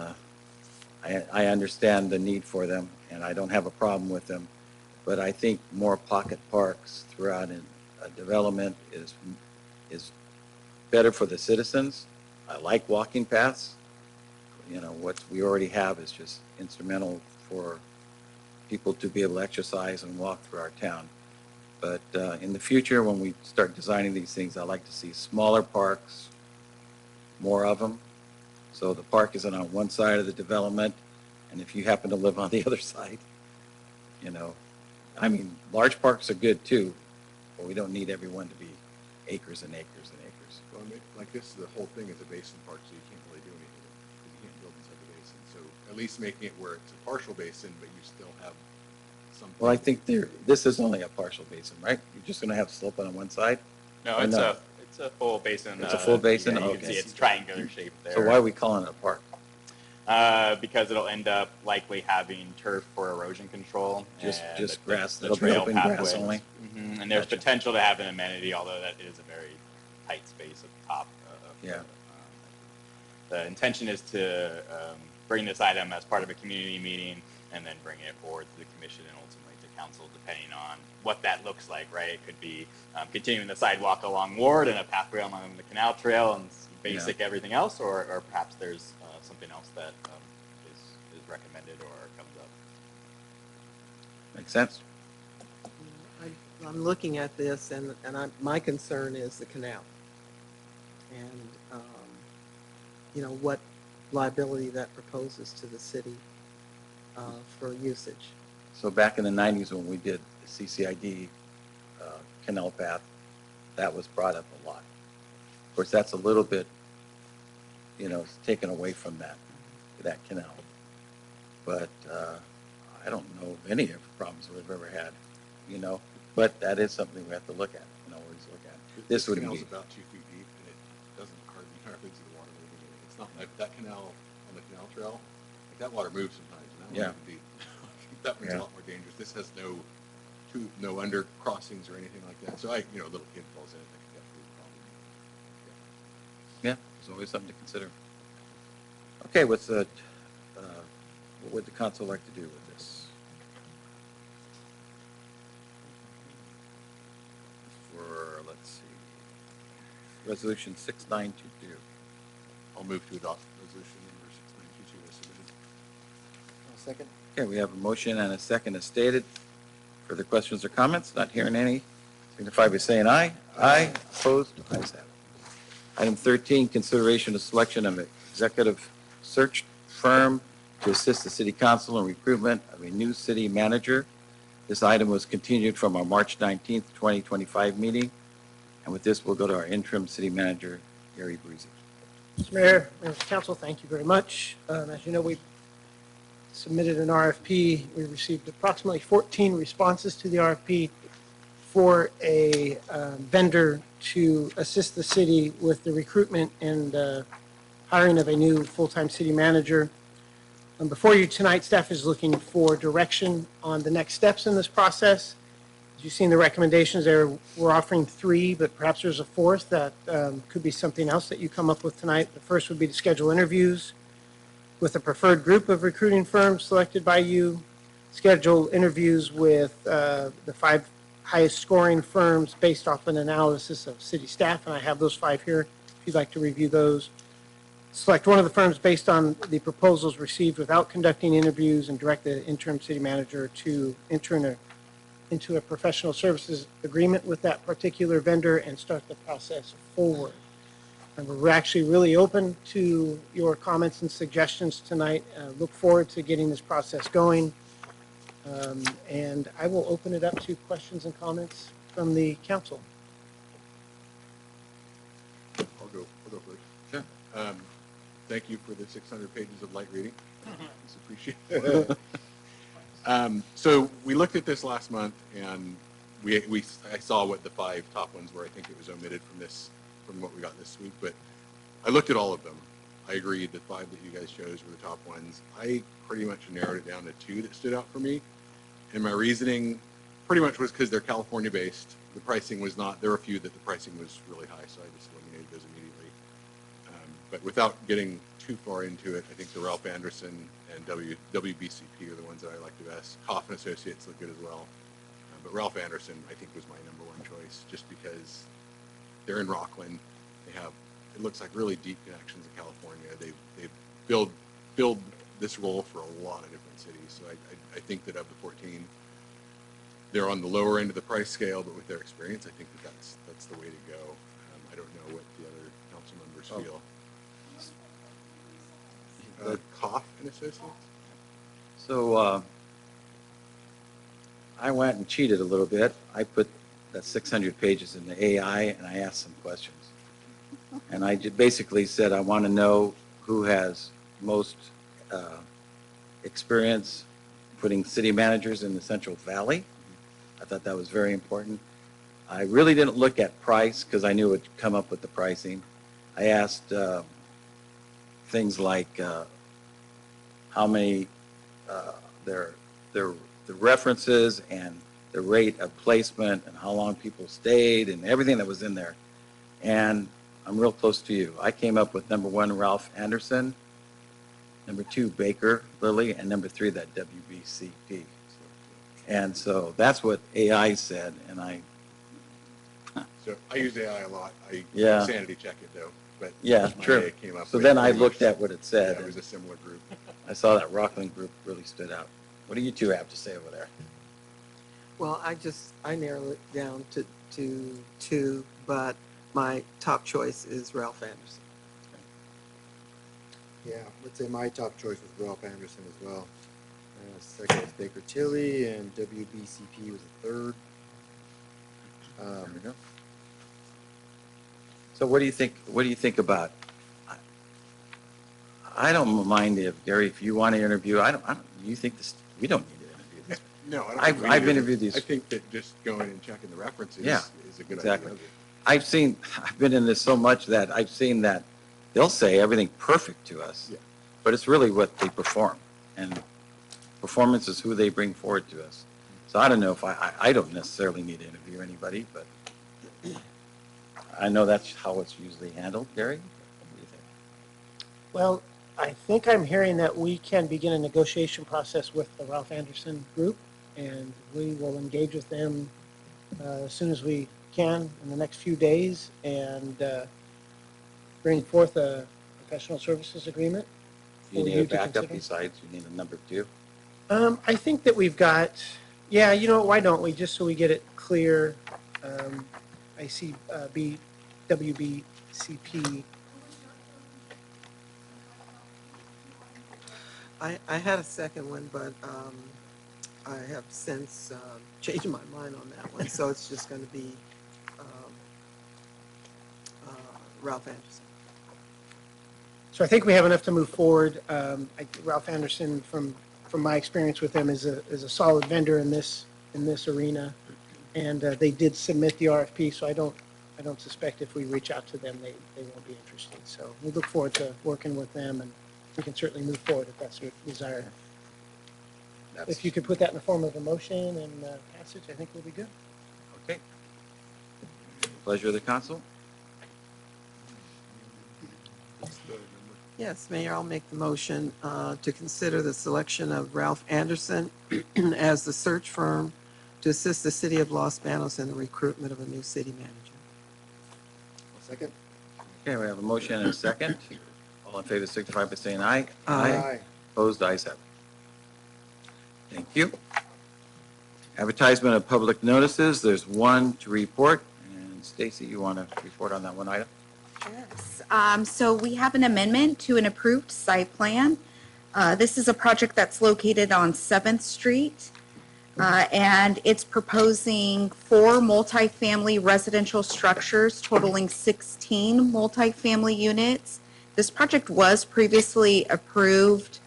I understand the need for them, and I don't have a problem with them. But I think more pocket parks throughout a development is better for the citizens. I like walking paths. You know, what we already have is just instrumental for people to be able to exercise and walk through our town. But in the future, when we start designing these things, I like to see smaller parks, more of them. So the park isn't on one side of the development, and if you happen to live on the other side, you know, I mean, large parks are good too, but we don't need everyone to be acres and acres and acres. Well, I mean, like this, the whole thing is a basin park, so you can't really do anything because you can't build inside the basin. So at least making it where it's a partial basin, but you still have some. Well, I think this is only a partial basin, right? You're just going to have slope on one side? No, Or it's a full basin. It's a full basin? Yeah, you Okay. can see it's triangular shaped there. So why are we calling it a park? Because it'll end up likely having turf for erosion control. Just and grass, the it'll be trail open grass pathways. only? And there's potential to have an amenity, although that is a very tight space at the top. Yeah. The intention is to bring this item as part of a community meeting and then bring it forward to the commission and ultimately to council, depending on what that looks like, right? It could be continuing the sidewalk along Ward and a pathway along the canal trail and basic everything else, or perhaps there's something else that is recommended or comes up. Makes sense? I'm looking at this, and my concern is the canal. And, you know, what liability that proposes to the city for usage. So back in the 90s when we did the CCID canal path, that was brought up a lot. Of course, that's a little bit, you know, taken away from that canal. But I don't know of any of the problems we've ever had, you know. But that is something we have to look at and always look at. This would canal's be about 2 feet deep, and it doesn't hardly see the water moving in it. It's not like that canal on the canal trail. Like that water moves sometimes, and that Yeah. one would be that one's a lot more dangerous. This has no under crossings or anything like that. So you know, a little kid falls in it, that could definitely be a problem. Yeah, there's always something to consider. Okay, what would the council like to do with this? For, let's see, Resolution 6922. I'll move to adopt resolution number 6922 as submitted. Second. Okay, we have a motion and a second as stated. Further questions or comments? Not hearing any. Signify by saying aye. Aye. Opposed? Ayes have it. Item 13, consideration of selection of an executive search firm to assist the city council in recruitment of a new city manager. This item was continued from our March 19th, 2025 meeting. And with this, we'll go to our interim city manager, Gary Breezy. Mr. Mayor, members of council, thank you very much. As you know, we submitted an RFP. We received approximately 14 responses to the RFP for a vendor to assist the city with the recruitment and hiring of a new full-time city manager. Before you tonight, staff is looking for direction on the next steps in this process. As you've seen the recommendations there, we're offering 3, but perhaps there's a 4th that could be something else that you come up with tonight. The first would be to schedule interviews with a preferred group of recruiting firms selected by you, schedule interviews with the 5 highest scoring firms based off an analysis of city staff, and I have those 5 here if you'd like to review those. Select one of the firms based on the proposals received without conducting interviews and direct the interim city manager to enter into a professional services agreement with that particular vendor and start the process forward. And we're actually really open to your comments and suggestions tonight. Look forward to getting this process going. And I will open it up to questions and comments from the council. I'll go first. Sure. Thank you for the 600 pages of light reading. It's appreciated. So we looked at this last month, and I saw what the 5 top ones were. I think it was omitted from what we got this week, but I looked at all of them. I agreed the 5 that you guys chose were the top ones. I pretty much narrowed it down to 2 that stood out for me. And my reasoning pretty much was because they're California based. The pricing was not, there were a few that the pricing was really high, so I just eliminated those immediately. But without getting too far into it, I think the Ralph Anderson and WBCP are the ones that I like the best. Coffin Associates look good as well. But Ralph Anderson, I think, was my #1 choice, just because they're in Rockland. They have, it looks like, really deep connections in California. They build this role for a lot of different cities. So I think that of the 14, they're on the lower end of the price scale, but with their experience, I think that that's the way to go. I don't know what the other council members feel. Koff and Associates? So I went and cheated a little bit. I put that 600 pages in the AI, and I asked some questions. And I basically said, I want to know who has most experience putting city managers in the Central Valley. I thought that was very important. I really didn't look at price because I knew it would come up with the pricing. I asked things like how many the references and the rate of placement and how long people stayed and everything that was in there. And I'm real close to you. I came up with #1, Ralph Anderson, #2, Baker Lilly, and #3, that WBCP. And so that's what AI said, and So I use AI a lot. I Yeah. sanity check it though. But yeah, my true. AI came up So with then I pretty looked much- at what it said. Yeah, it was and a similar group. I saw that Rockland group really stood out. What do you two have to say over there? Well, I narrowed it down to 2, but my top choice is Ralph Anderson. Yeah, I would say my top choice was Ralph Anderson as well. Second was Baker Tilly, and WBCP was the third. There we go. So what do you think? What do you think about? I don't mind if Gary, if you want to interview. I don't. You think this? We don't need to interview this. No, I don't I've- think we I've need to. interviewed these- I think that just going and checking the references Yeah, is a good exactly. idea. I've been in this so much that I've seen that they'll say everything perfect to us, Yeah. but it's really what they perform, and performance is who they bring forward to us. So I don't know if I don't necessarily need to interview anybody, but I know that's how it's usually handled. Gary, what do you think? Well, I think I'm hearing that we can begin a negotiation process with the Ralph Anderson group, and we will engage with them as soon as we can in the next few days and bring forth a professional services agreement. Do you for need a to backup consider. besides you need a #2? I think that we've got, yeah, you know, why don't we, just so we get it clear. I see WBCP. I had a second one, but I have since changed my mind on that one, so it's just going to be Ralph Anderson. So I think we have enough to move forward. Ralph Anderson, from my experience with them, is a solid vendor in this arena, and they did submit the RFP. So I don't suspect if we reach out to them, they won't be interested. So we look forward to working with them, and we can certainly move forward if that's your desire. If you could put that in the form of a motion and passage, I think we'll be good. Okay. Pleasure of the council. Yes, Mayor, I'll make the motion to consider the selection of Ralph Anderson as the search firm to assist the city of Los Banos in the recruitment of a new city manager. Second? Okay, we have a motion and a second. All in favor, signify by saying aye. Aye. Opposed, ayes have it. Thank you. Advertisement of public notices, there's one to report. And Stacy, you want to report on that one item? Yes. So we have an amendment to an approved site plan. This is a project that's located on 7th Street, and it's proposing 4 multifamily residential structures totaling 16 multifamily units. This project was previously approved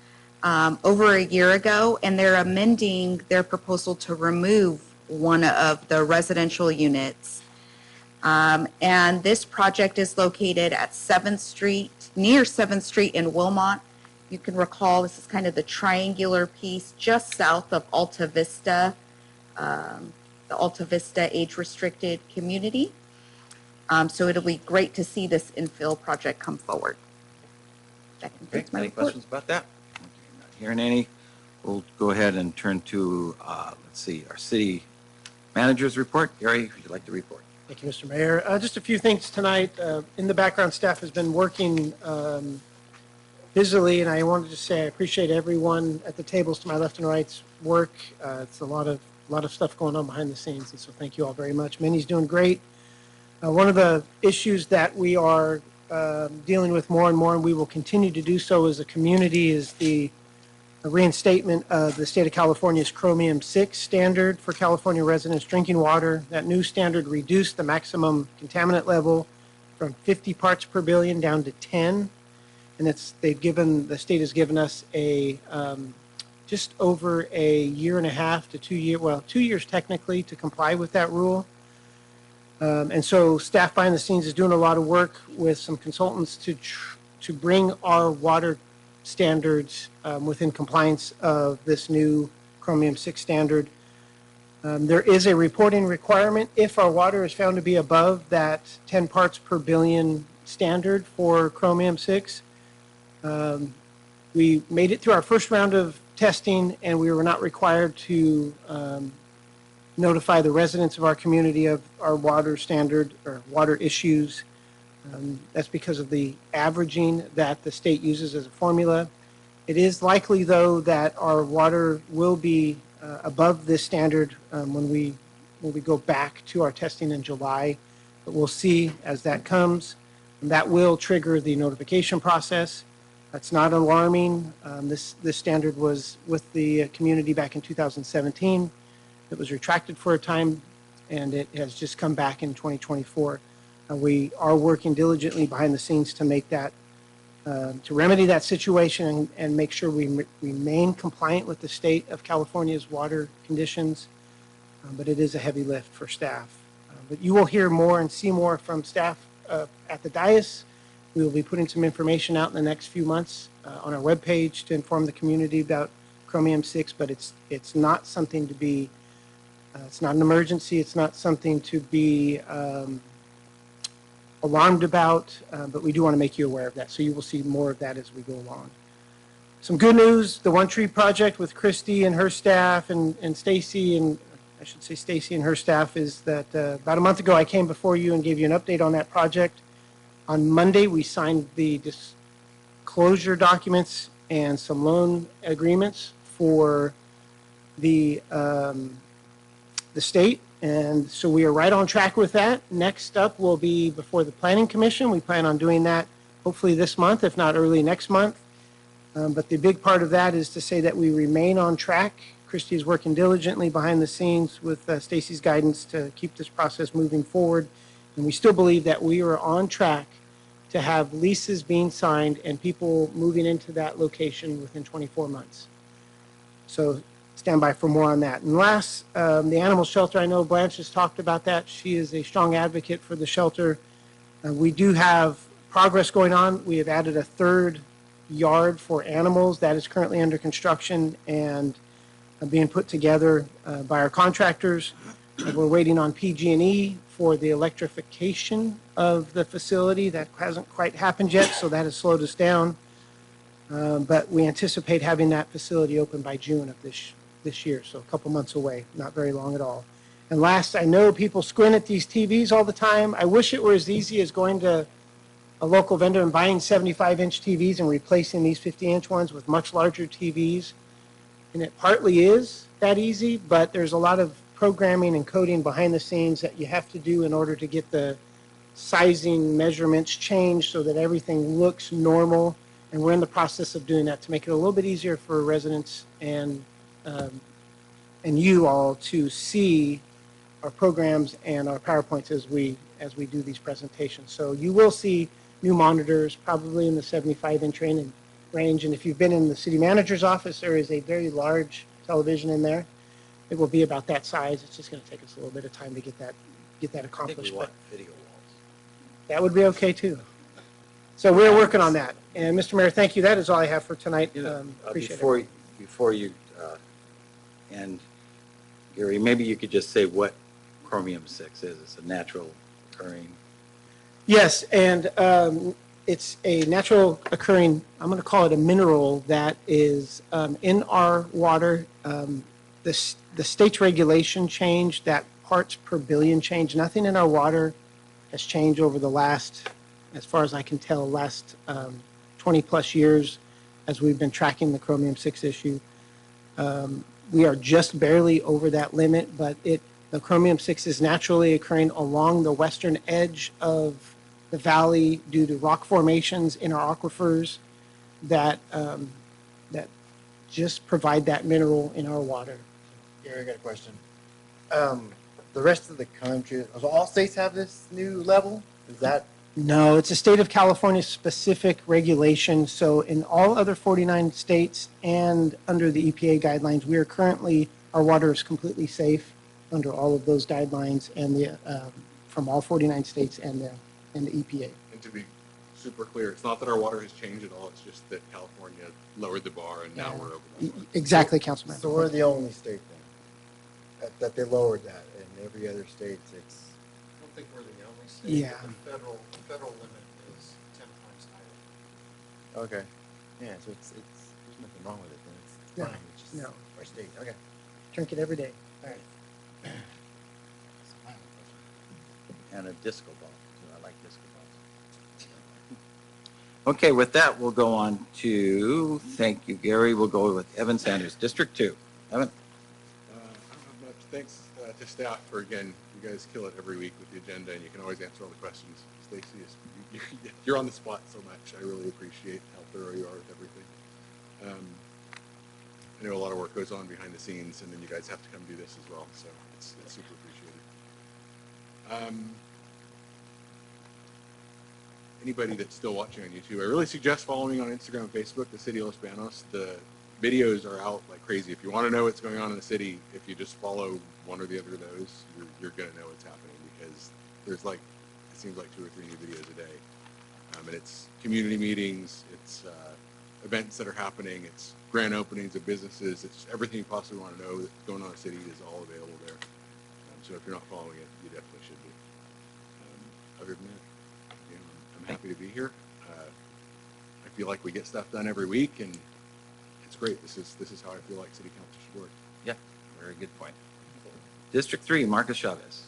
over a year ago, and they're amending their proposal to remove one of the residential units. And this project is located at 7th Street, near 7th Street in Wilmot. You can recall this is kind of the triangular piece just south of Alta Vista, the Alta Vista age-restricted community. So it'll be great to see this infill project come forward. That concludes my Any report. questions about that? Okay, not hearing any. We'll go ahead and turn to, let's see, our city manager's report. Gary, would you like to report? Thank you, Mr. Mayor. Just a few things tonight. In the background, staff has been working busily, and I wanted to say I appreciate everyone at the tables to my left and right's work. It's a lot of stuff going on behind the scenes, and so thank you all very much. Minnie's doing great. One of the issues that we are dealing with more and more, and we will continue to do so as a community, is the reinstatement of the state of California's Chromium-6 standard for California residents' drinking water. That new standard reduced the maximum contaminant level from 50 parts per billion down to 10. And the state has given us a just over a year and a half to 2 years, well, 2 years technically, to comply with that rule. And so staff behind the scenes is doing a lot of work with some consultants to bring our water standards within compliance of this new Chromium-6 standard. There is a reporting requirement if our water is found to be above that 10 parts per billion standard for Chromium-6. We made it through our first round of testing, and we were not required to notify the residents of our community of our water standard or water issues. That's because of the averaging that the state uses as a formula. It is likely, though, that our water will be above this standard when we go back to our testing in July. But we'll see as that comes. And that will trigger the notification process. That's not alarming. This standard was with the community back in 2017. It was retracted for a time, and it has just come back in 2024. We are working diligently behind the scenes to make that, to remedy that situation and make sure we remain compliant with the state of California's water conditions. But it is a heavy lift for staff. But you will hear more and see more from staff at the dais. We will be putting some information out in the next few months on our webpage to inform the community about Chromium-6, but it's not something to be, it's not an emergency. It's not something to be alarmed about, but we do want to make you aware of that. So you will see more of that as we go along. Some good news, the One Tree Project with Christy and her staff and Stacy, and I should say Stacy and her staff, is that about a month ago I came before you and gave you an update on that project. On Monday, we signed the disclosure documents and some loan agreements for the state. And so we are right on track with that. Next up will be before the Planning Commission. We plan on doing that hopefully this month, if not early next month. But the big part of that is to say that we remain on track. Christy is working diligently behind the scenes with Stacy's guidance to keep this process moving forward. And we still believe that we are on track to have leases being signed and people moving into that location within 24 months. So stand by for more on that. And last, the animal shelter, I know Blanche has talked about that. She is a strong advocate for the shelter. We do have progress going on. We have added a third yard for animals that is currently under construction and being put together by our contractors. We're waiting on PG&E for the electrification of the facility. That hasn't quite happened yet, so that has slowed us down. But we anticipate having that facility open by June of this year, so a couple months away, not very long at all. And last, I know people squint at these TVs all the time. I wish it were as easy as going to a local vendor and buying 75-inch TVs and replacing these 50-inch ones with much larger TVs. And it partly is that easy, but there's a lot of programming and coding behind the scenes that you have to do in order to get the sizing measurements changed so that everything looks normal. And we're in the process of doing that to make it a little bit easier for residents and you all to see our programs and our PowerPoints as we do these presentations. So you will see new monitors, probably in the 75-inch range. And if you've been in the city manager's office, there is a very large television in there. It will be about that size. It's just going to take us a little bit of time to get that I think we accomplished. want But video walls. that would be okay too. So we're working on that. And Mr. Mayor, thank you. That is all I have for tonight. Appreciate it. Before you end, Gary, maybe you could just say what chromium-6 is. It's a natural occurring. Yes, and it's a natural occurring, I'm going to call it a mineral that is in our water. The state's regulation changed, that parts per billion changed. Nothing in our water has changed over the last, as far as I can tell, last 20 plus years as we've been tracking the chromium-6 issue. We are just barely over that limit, but the chromium-6 is naturally occurring along the western edge of the valley due to rock formations in our aquifers that just provide that mineral in our water. Gary, I got a question. The rest of the country, does all states have this new level? Is that? No, it's a state of California specific regulation. So in all other 49 states and under the EPA guidelines, we are currently, our water is completely safe under all of those guidelines and from all 49 states and the EPA. And to be super clear, it's not that our water has changed at all. It's just that California lowered the bar and now we're over that bar. Exactly, Councilman. So we're the only state then that they lowered that. In every other state, it's. I don't think we're the only state. Yeah. The federal limit is 10 times higher. Okay. Yeah, so it's there's nothing wrong with it then. It's No, fine. It's just no. our state. Okay. Drink it every day. All right. And a disco ball. I like disco balls. Okay, with that, we'll go on to, thank you, Gary. We'll go with Evan Sanders, District 2. Evan? I don't have much. Thanks to staff for, again, you guys kill it every week with the agenda, and you can always answer all the questions. Stacy, you're on the spot so much. I really appreciate how thorough you are with everything. I know a lot of work goes on behind the scenes, and then you guys have to come do this as well, so it's super appreciated. Anybody that's still watching on YouTube, I really suggest following on Instagram and Facebook, the City of Los Banos. The videos are out like crazy. If you want to know what's going on in the city, if you just follow one or the other of those, you're going to know what's happening because there's like, it seems like 2 or 3 new videos a day. And it's community meetings, it's events that are happening, it's grand openings of businesses, it's everything you possibly want to know that's going on in the city is all available there. So if you're not following it, you definitely should be. Other than that, I'm happy to be here. I feel like we get stuff done every week, and it's great. This is how I feel like City Council should work. Yeah, very good point. District 3, Marcus Chavez.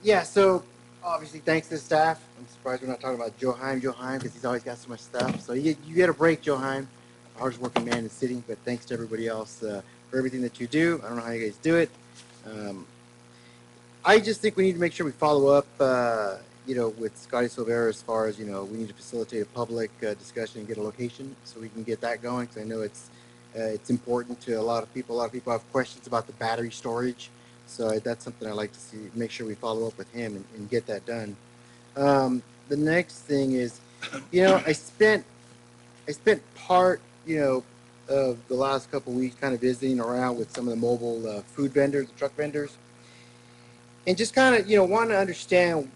Yeah, so obviously thanks to the staff. I'm surprised we're not talking about Joe Heim, because he's always got so much stuff. So you get a break, Joe Heim, hardest working man in the city, but thanks to everybody else for everything that you do. I don't know how you guys do it. I just think we need to make sure we follow up, with Scotty Silvera as far as, we need to facilitate a public discussion and get a location so we can get that going, because I know it's important to a lot of people. A lot of people have questions about the battery storage. So that's something I'd like to see, make sure we follow up with him and get that done. The next thing is, I spent part, of the last couple of weeks kind of visiting around with some of the mobile food vendors, truck vendors, and just kind of, want to understand,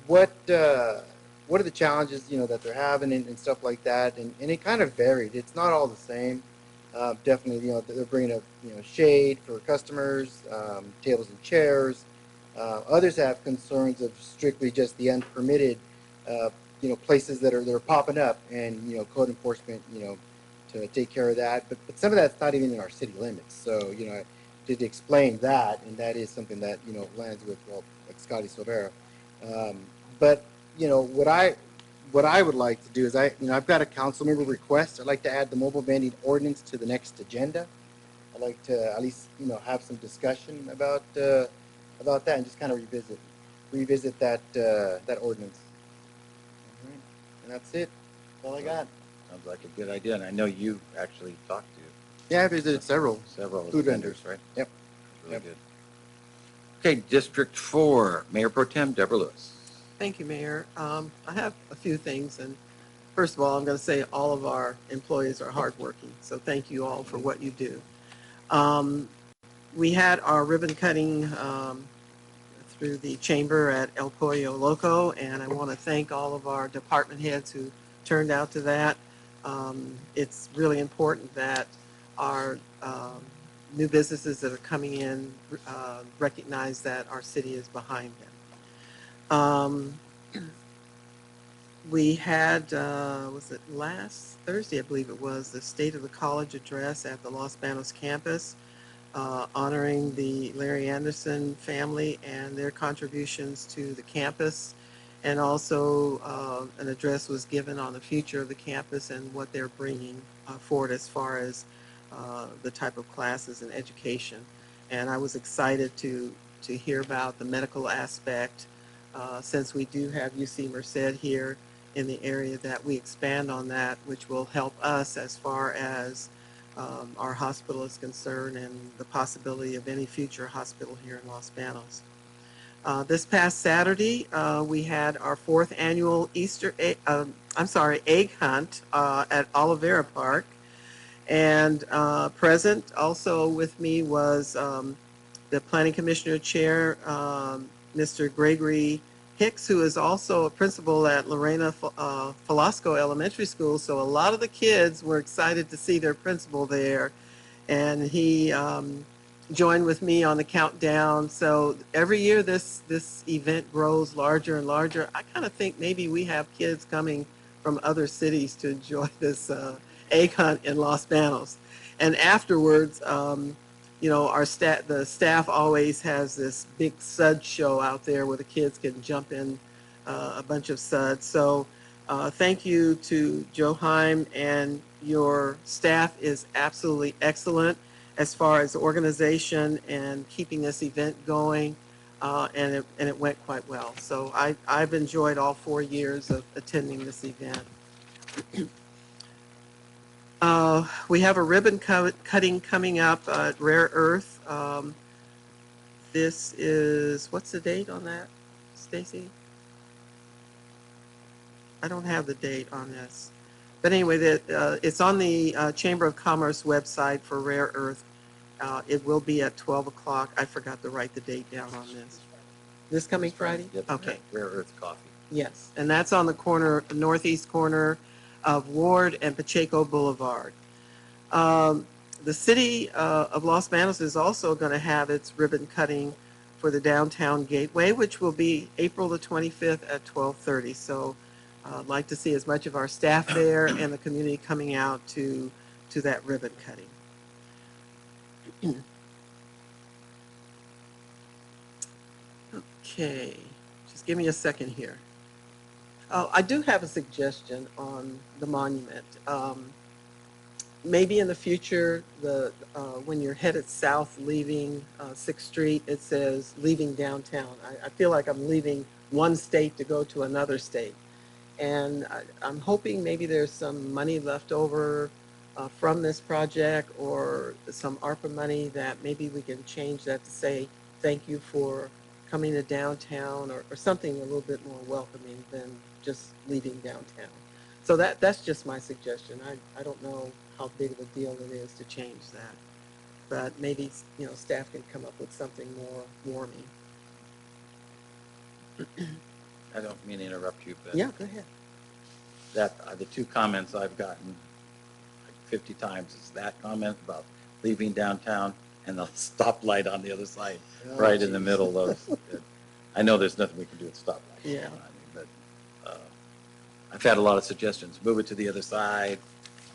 what are the challenges, that they're having and stuff like that. And it kind of varied. It's not all the same. Definitely, they're bringing up, shade for customers, tables and chairs. Others have concerns of strictly just the unpermitted, places that are popping up, and code enforcement, to take care of that. But some of that's not even in our city limits. So I did explain that, and that is something that lands with like Scotty Silvera. But what I would like to do is I've got a council member request. I'd like to add the mobile vending ordinance to the next agenda. I'd like to at least have some discussion about that and just kind of revisit that ordinance. All right. And that's it. That's all I got. Sounds like a good idea, and I know you actually talked to. Yeah, I visited several food vendors. Right? Yep. Really good. Okay, District 4, Mayor Pro Tem Deborah Lewis. Thank you, Mayor. I have a few things, and first of all, I'm going to say all of our employees are hardworking, so thank you all for what you do. We had our ribbon cutting through the chamber at El Pollo Loco, and I want to thank all of our department heads who turned out to that. It's really important that our new businesses that are coming in recognize that our city is behind them. We had, was it last Thursday, I believe it was, the State of the College address at the Los Banos campus, honoring the Larry Anderson family and their contributions to the campus. And also an address was given on the future of the campus and what they're bringing forward as far as the type of classes and education. And I was excited to hear about the medical aspect, since we do have UC Merced here in the area, that we expand on that, which will help us as far as our hospital is concerned and the possibility of any future hospital here in Los Banos. This past Saturday, we had our 4th annual egg hunt at Olivera Park. And present also with me was the Planning Commissioner Chair, Mr. Gregory Hicks, who is also a principal at Lorena Velasco Elementary School. So a lot of the kids were excited to see their principal there. And he joined with me on the countdown. So every year this event grows larger and larger. I kind of think maybe we have kids coming from other cities to enjoy this egg hunt in Los Banos. And afterwards, you know, the staff always has this big sud show out there where the kids can jump in a bunch of suds. So thank you to Joe Heim, and your staff is absolutely excellent as far as organization and keeping this event going, and it went quite well. So I've enjoyed all 4 years of attending this event. We have a ribbon cutting coming up at Rare Earth. This is, what's the date on that, Stacy? I don't have the date on this. But anyway, it's on the Chamber of Commerce website for Rare Earth. It will be at 12 o'clock. I forgot to write the date down on this. This coming Friday? Okay. Rare Earth Coffee. Yes, and that's on the northeast corner of Ward and Pacheco Boulevard. The city of Los Banos is also going to have its ribbon cutting for the downtown gateway, which will be April the 25th at 12:30. So I'd like to see as much of our staff there and the community coming out to that ribbon cutting. Okay, just give me a second here. Oh, I do have a suggestion on the monument. Maybe in the future, when you're headed south leaving 6th Street, it says leaving downtown. I feel like I'm leaving one state to go to another state. And I'm hoping maybe there's some money left over from this project, or some ARPA money, that maybe we can change that to say thank you for coming to downtown, or something a little bit more welcoming than just leaving downtown. So that's just my suggestion. I don't know how big of a deal it is to change that, but maybe, you know, staff can come up with something more warming. I don't mean to interrupt you, but Yeah, go ahead. that are the 2 comments I've gotten like 50 times. Is that comment about leaving downtown, and the stoplight on the other side, right in the middle of it. I know there's nothing we can do with stoplight. Yeah. But I've had a lot of suggestions. Move it to the other side,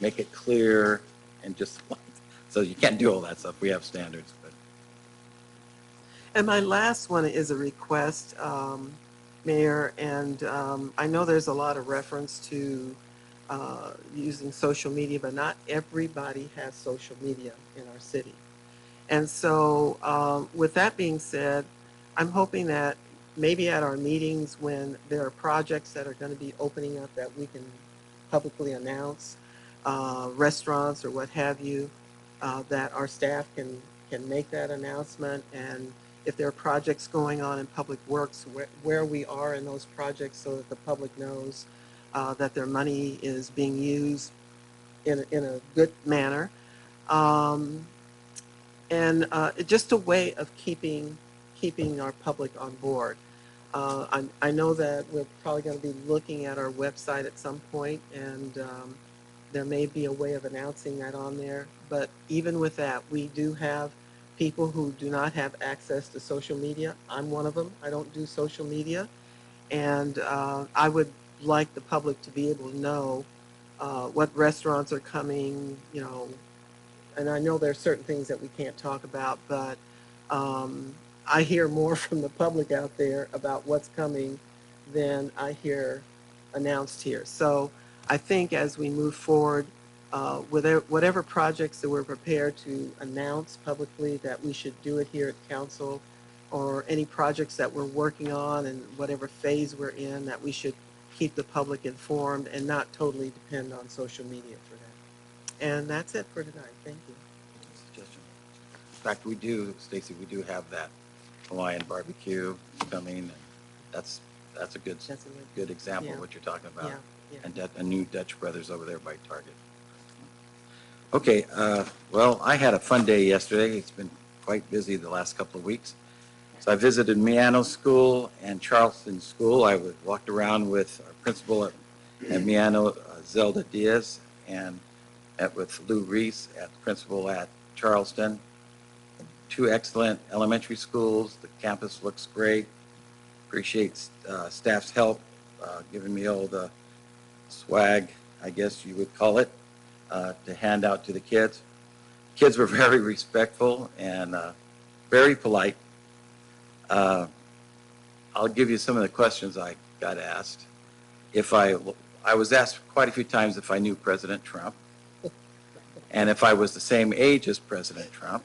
make it clear, and just, so you can't do all that stuff. We have standards. But And my last one is a request, Mayor, and I know there's a lot of reference to using social media, but not everybody has social media in our city. And so with that being said, I'm hoping that maybe at our meetings, when there are projects that are going to be opening up, that we can publicly announce, restaurants or what have you, that our staff can make that announcement. And if there are projects going on in Public Works, where we are in those projects, so that the public knows that their money is being used in a good manner. and just a way of keeping our public on board. I know that we're probably going to be looking at our website at some point, and there may be a way of announcing that on there. But even with that, we do have people who do not have access to social media. I'm one of them. I don't do social media. And I would like the public to be able to know what restaurants are coming, you know, and I know there are certain things that we can't talk about, but I hear more from the public out there about what's coming than I hear announced here. So I think as we move forward, with whatever projects that we're prepared to announce publicly, that we should do it here at council, or any projects that we're working on and whatever phase we're in, that we should keep the public informed and not totally depend on social media for that. And that's it for tonight. Thank you. Suggestion. In fact, we do, Stacy, we do have that Hawaiian barbecue coming, and that's a good example of what you're talking about. And a new Dutch Brothers over there by Target. Okay, well, I had a fun day yesterday. It's been quite busy the last couple of weeks. So I visited Miano School and Charleston School. I walked around with our principal at Miano, Zelda Diaz, and met with Lou Reese, principal at Charleston. Two excellent elementary schools. The campus looks great. Appreciate staff's help, giving me all the swag, I guess you would call it, to hand out to the kids. Kids were very respectful and very polite. I'll give you some of the questions I got asked. I was asked quite a few times if I knew President Trump, and if I was the same age as President Trump.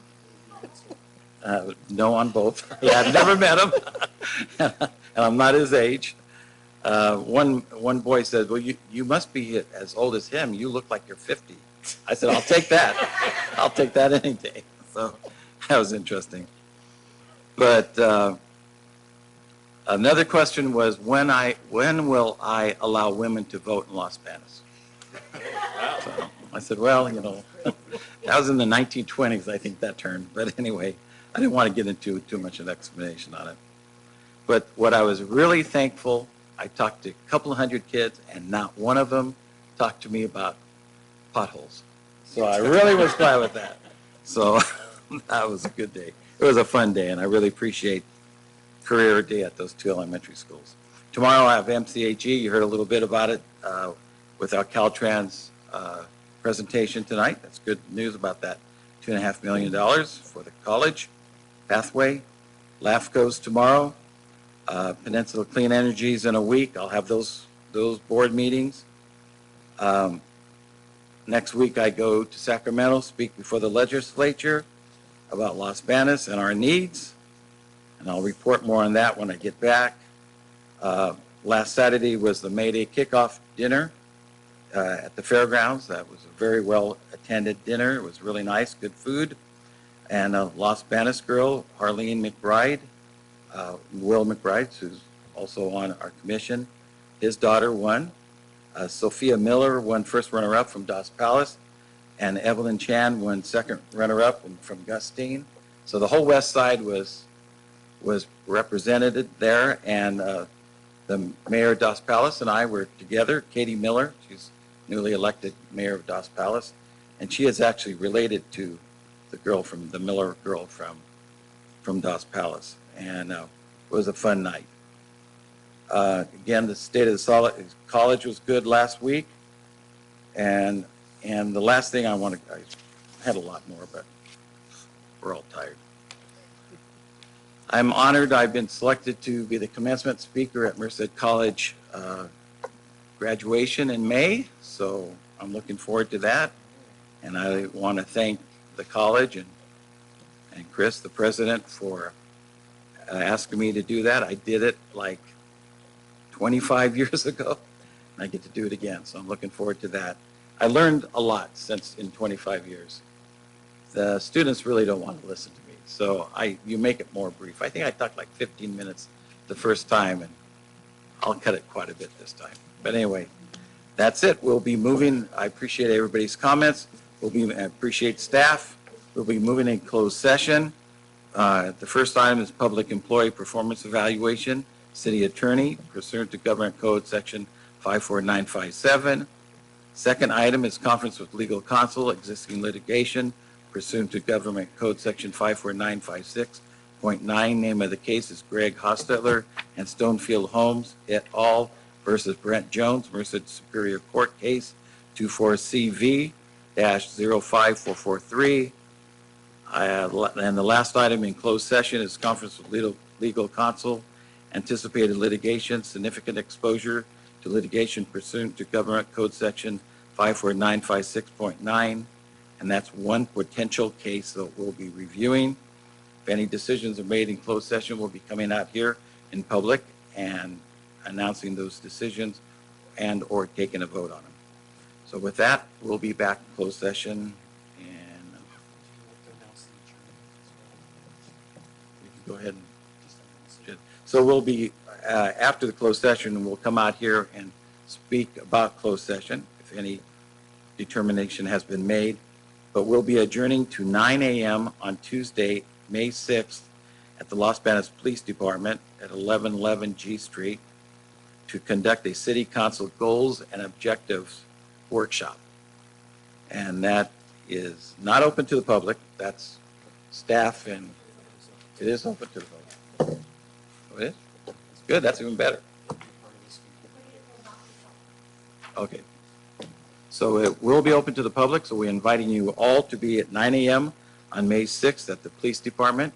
No on both. Yeah, I've never met him, and I'm not his age. One boy said, "Well, you must be as old as him. You look like you're 50." I said, "I'll take that. I'll take that any day." So that was interesting. But another question was, when will I allow women to vote in Las Banos? So I said, well, you know, that was in the 1920s, I think, that term. But anyway, I didn't want to get into too much of an explanation on it. But what I was really thankful, I talked to a couple of hundred kids, and not one of them talked to me about potholes. So I really was glad with that. So that was a good day. It was a fun day, and I really appreciate Career Day at those two elementary schools. Tomorrow I have MCAG. You heard a little bit about it with our Caltrans presentation tonight. That's good news about that $2.5 million for the college pathway. LAFCO's tomorrow. Peninsula Clean Energies in a week. I'll have those board meetings. Next week I go to Sacramento, speak before the legislature about Las Banos and our needs, and I'll report more on that when I get back. Last Saturday was the May Day kickoff dinner at the fairgrounds. That was a very well attended dinner. It was really nice, good food. And a Las Banos girl, Harleen McBride, Will McBride, who's also on our commission, his daughter won. Sophia Miller won first runner-up from Dos Palace, and Evelyn Chan won second runner-up from Gustine. So the whole west side was represented there, and the mayor of Dos Palace and I were together. Katie Miller, she's newly elected mayor of Dos Palace, and she is actually related to the Miller girl from Dos Palace, and it was a fun night. Again, the state of the college was good last week, and the last thing I had a lot more, but we're all tired. I'm honored I've been selected to be the commencement speaker at Merced College graduation in May, so I'm looking forward to that. And I want to thank the college and Chris, the president, for asking me to do that. I did it like 25 years ago, and I get to do it again, so I'm looking forward to that. I learned a lot in 25 years. The students really don't want to listen to me, so you make it more brief. I think I talked like 15 minutes the first time, and I'll cut it quite a bit this time. But anyway, that's it. We'll be moving. I appreciate everybody's comments. I appreciate staff, We'll be moving in closed session. The first item is public employee performance evaluation, city attorney, pursuant to Government Code Section 54957. Second item is conference with legal counsel, existing litigation, pursuant to Government Code Section 54956.9. Name of the case is Greg Hostetler and Stonefield Homes et al. Versus Brent Jones, Merced Superior Court Case 24CV-05443. And the last item in closed session is conference with legal counsel, anticipated litigation, significant exposure to litigation pursuant to Government Code Section 54956.9, and that's one potential case that we'll be reviewing. If any decisions are made in closed session, we'll be coming out here in public and announcing those decisions and or taking a vote on them. So with that, we'll be back in closed session, and we can go ahead and so we'll be after the closed session, we'll come out here and speak about closed session if any determination has been made. But we'll be adjourning to 9 a.m. on Tuesday, May 6th at the Los Banos Police Department at 1111 G Street to conduct a city council goals and objectives workshop. And that is not open to the public. That's staff, and it is open to the public. Oh, it is? It's good. That's even better. Okay. So it will be open to the public, so we're inviting you all to be at 9 a.m. on May 6th at the police department.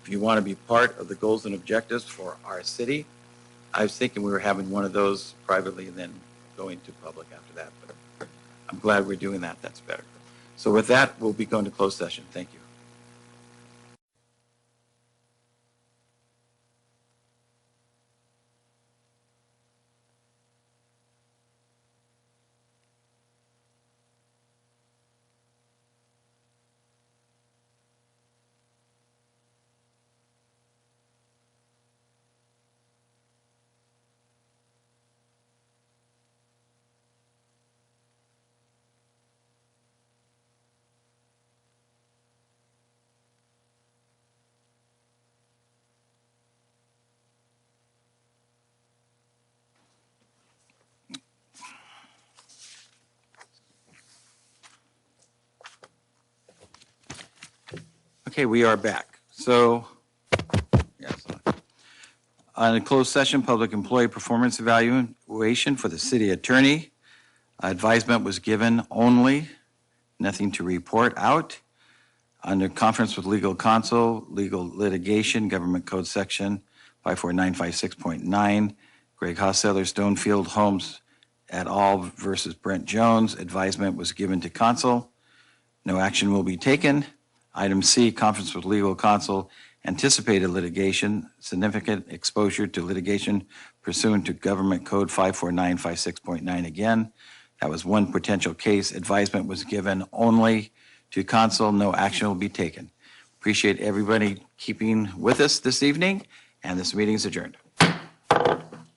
If you want to be part of the goals and objectives for our city, I was thinking we were having one of those privately and then going to public after that, but I'm glad we're doing that. That's better. So with that, we'll be going to closed session. Thank you. Okay, we are back. So, yes, on a closed session, public employee performance evaluation for the city attorney. Advisement was given only, nothing to report out. Under conference with legal counsel, legal litigation, Government Code Section 54956.9, Greg Hostetler, Stonefield Homes et al. Versus Brent Jones. Advisement was given to counsel. No action will be taken. Item C, conference with legal counsel, anticipated litigation, significant exposure to litigation pursuant to Government Code 54956.9 again. That was one potential case. Advisement was given only to counsel. No action will be taken. Appreciate everybody keeping with us this evening, and this meeting is adjourned.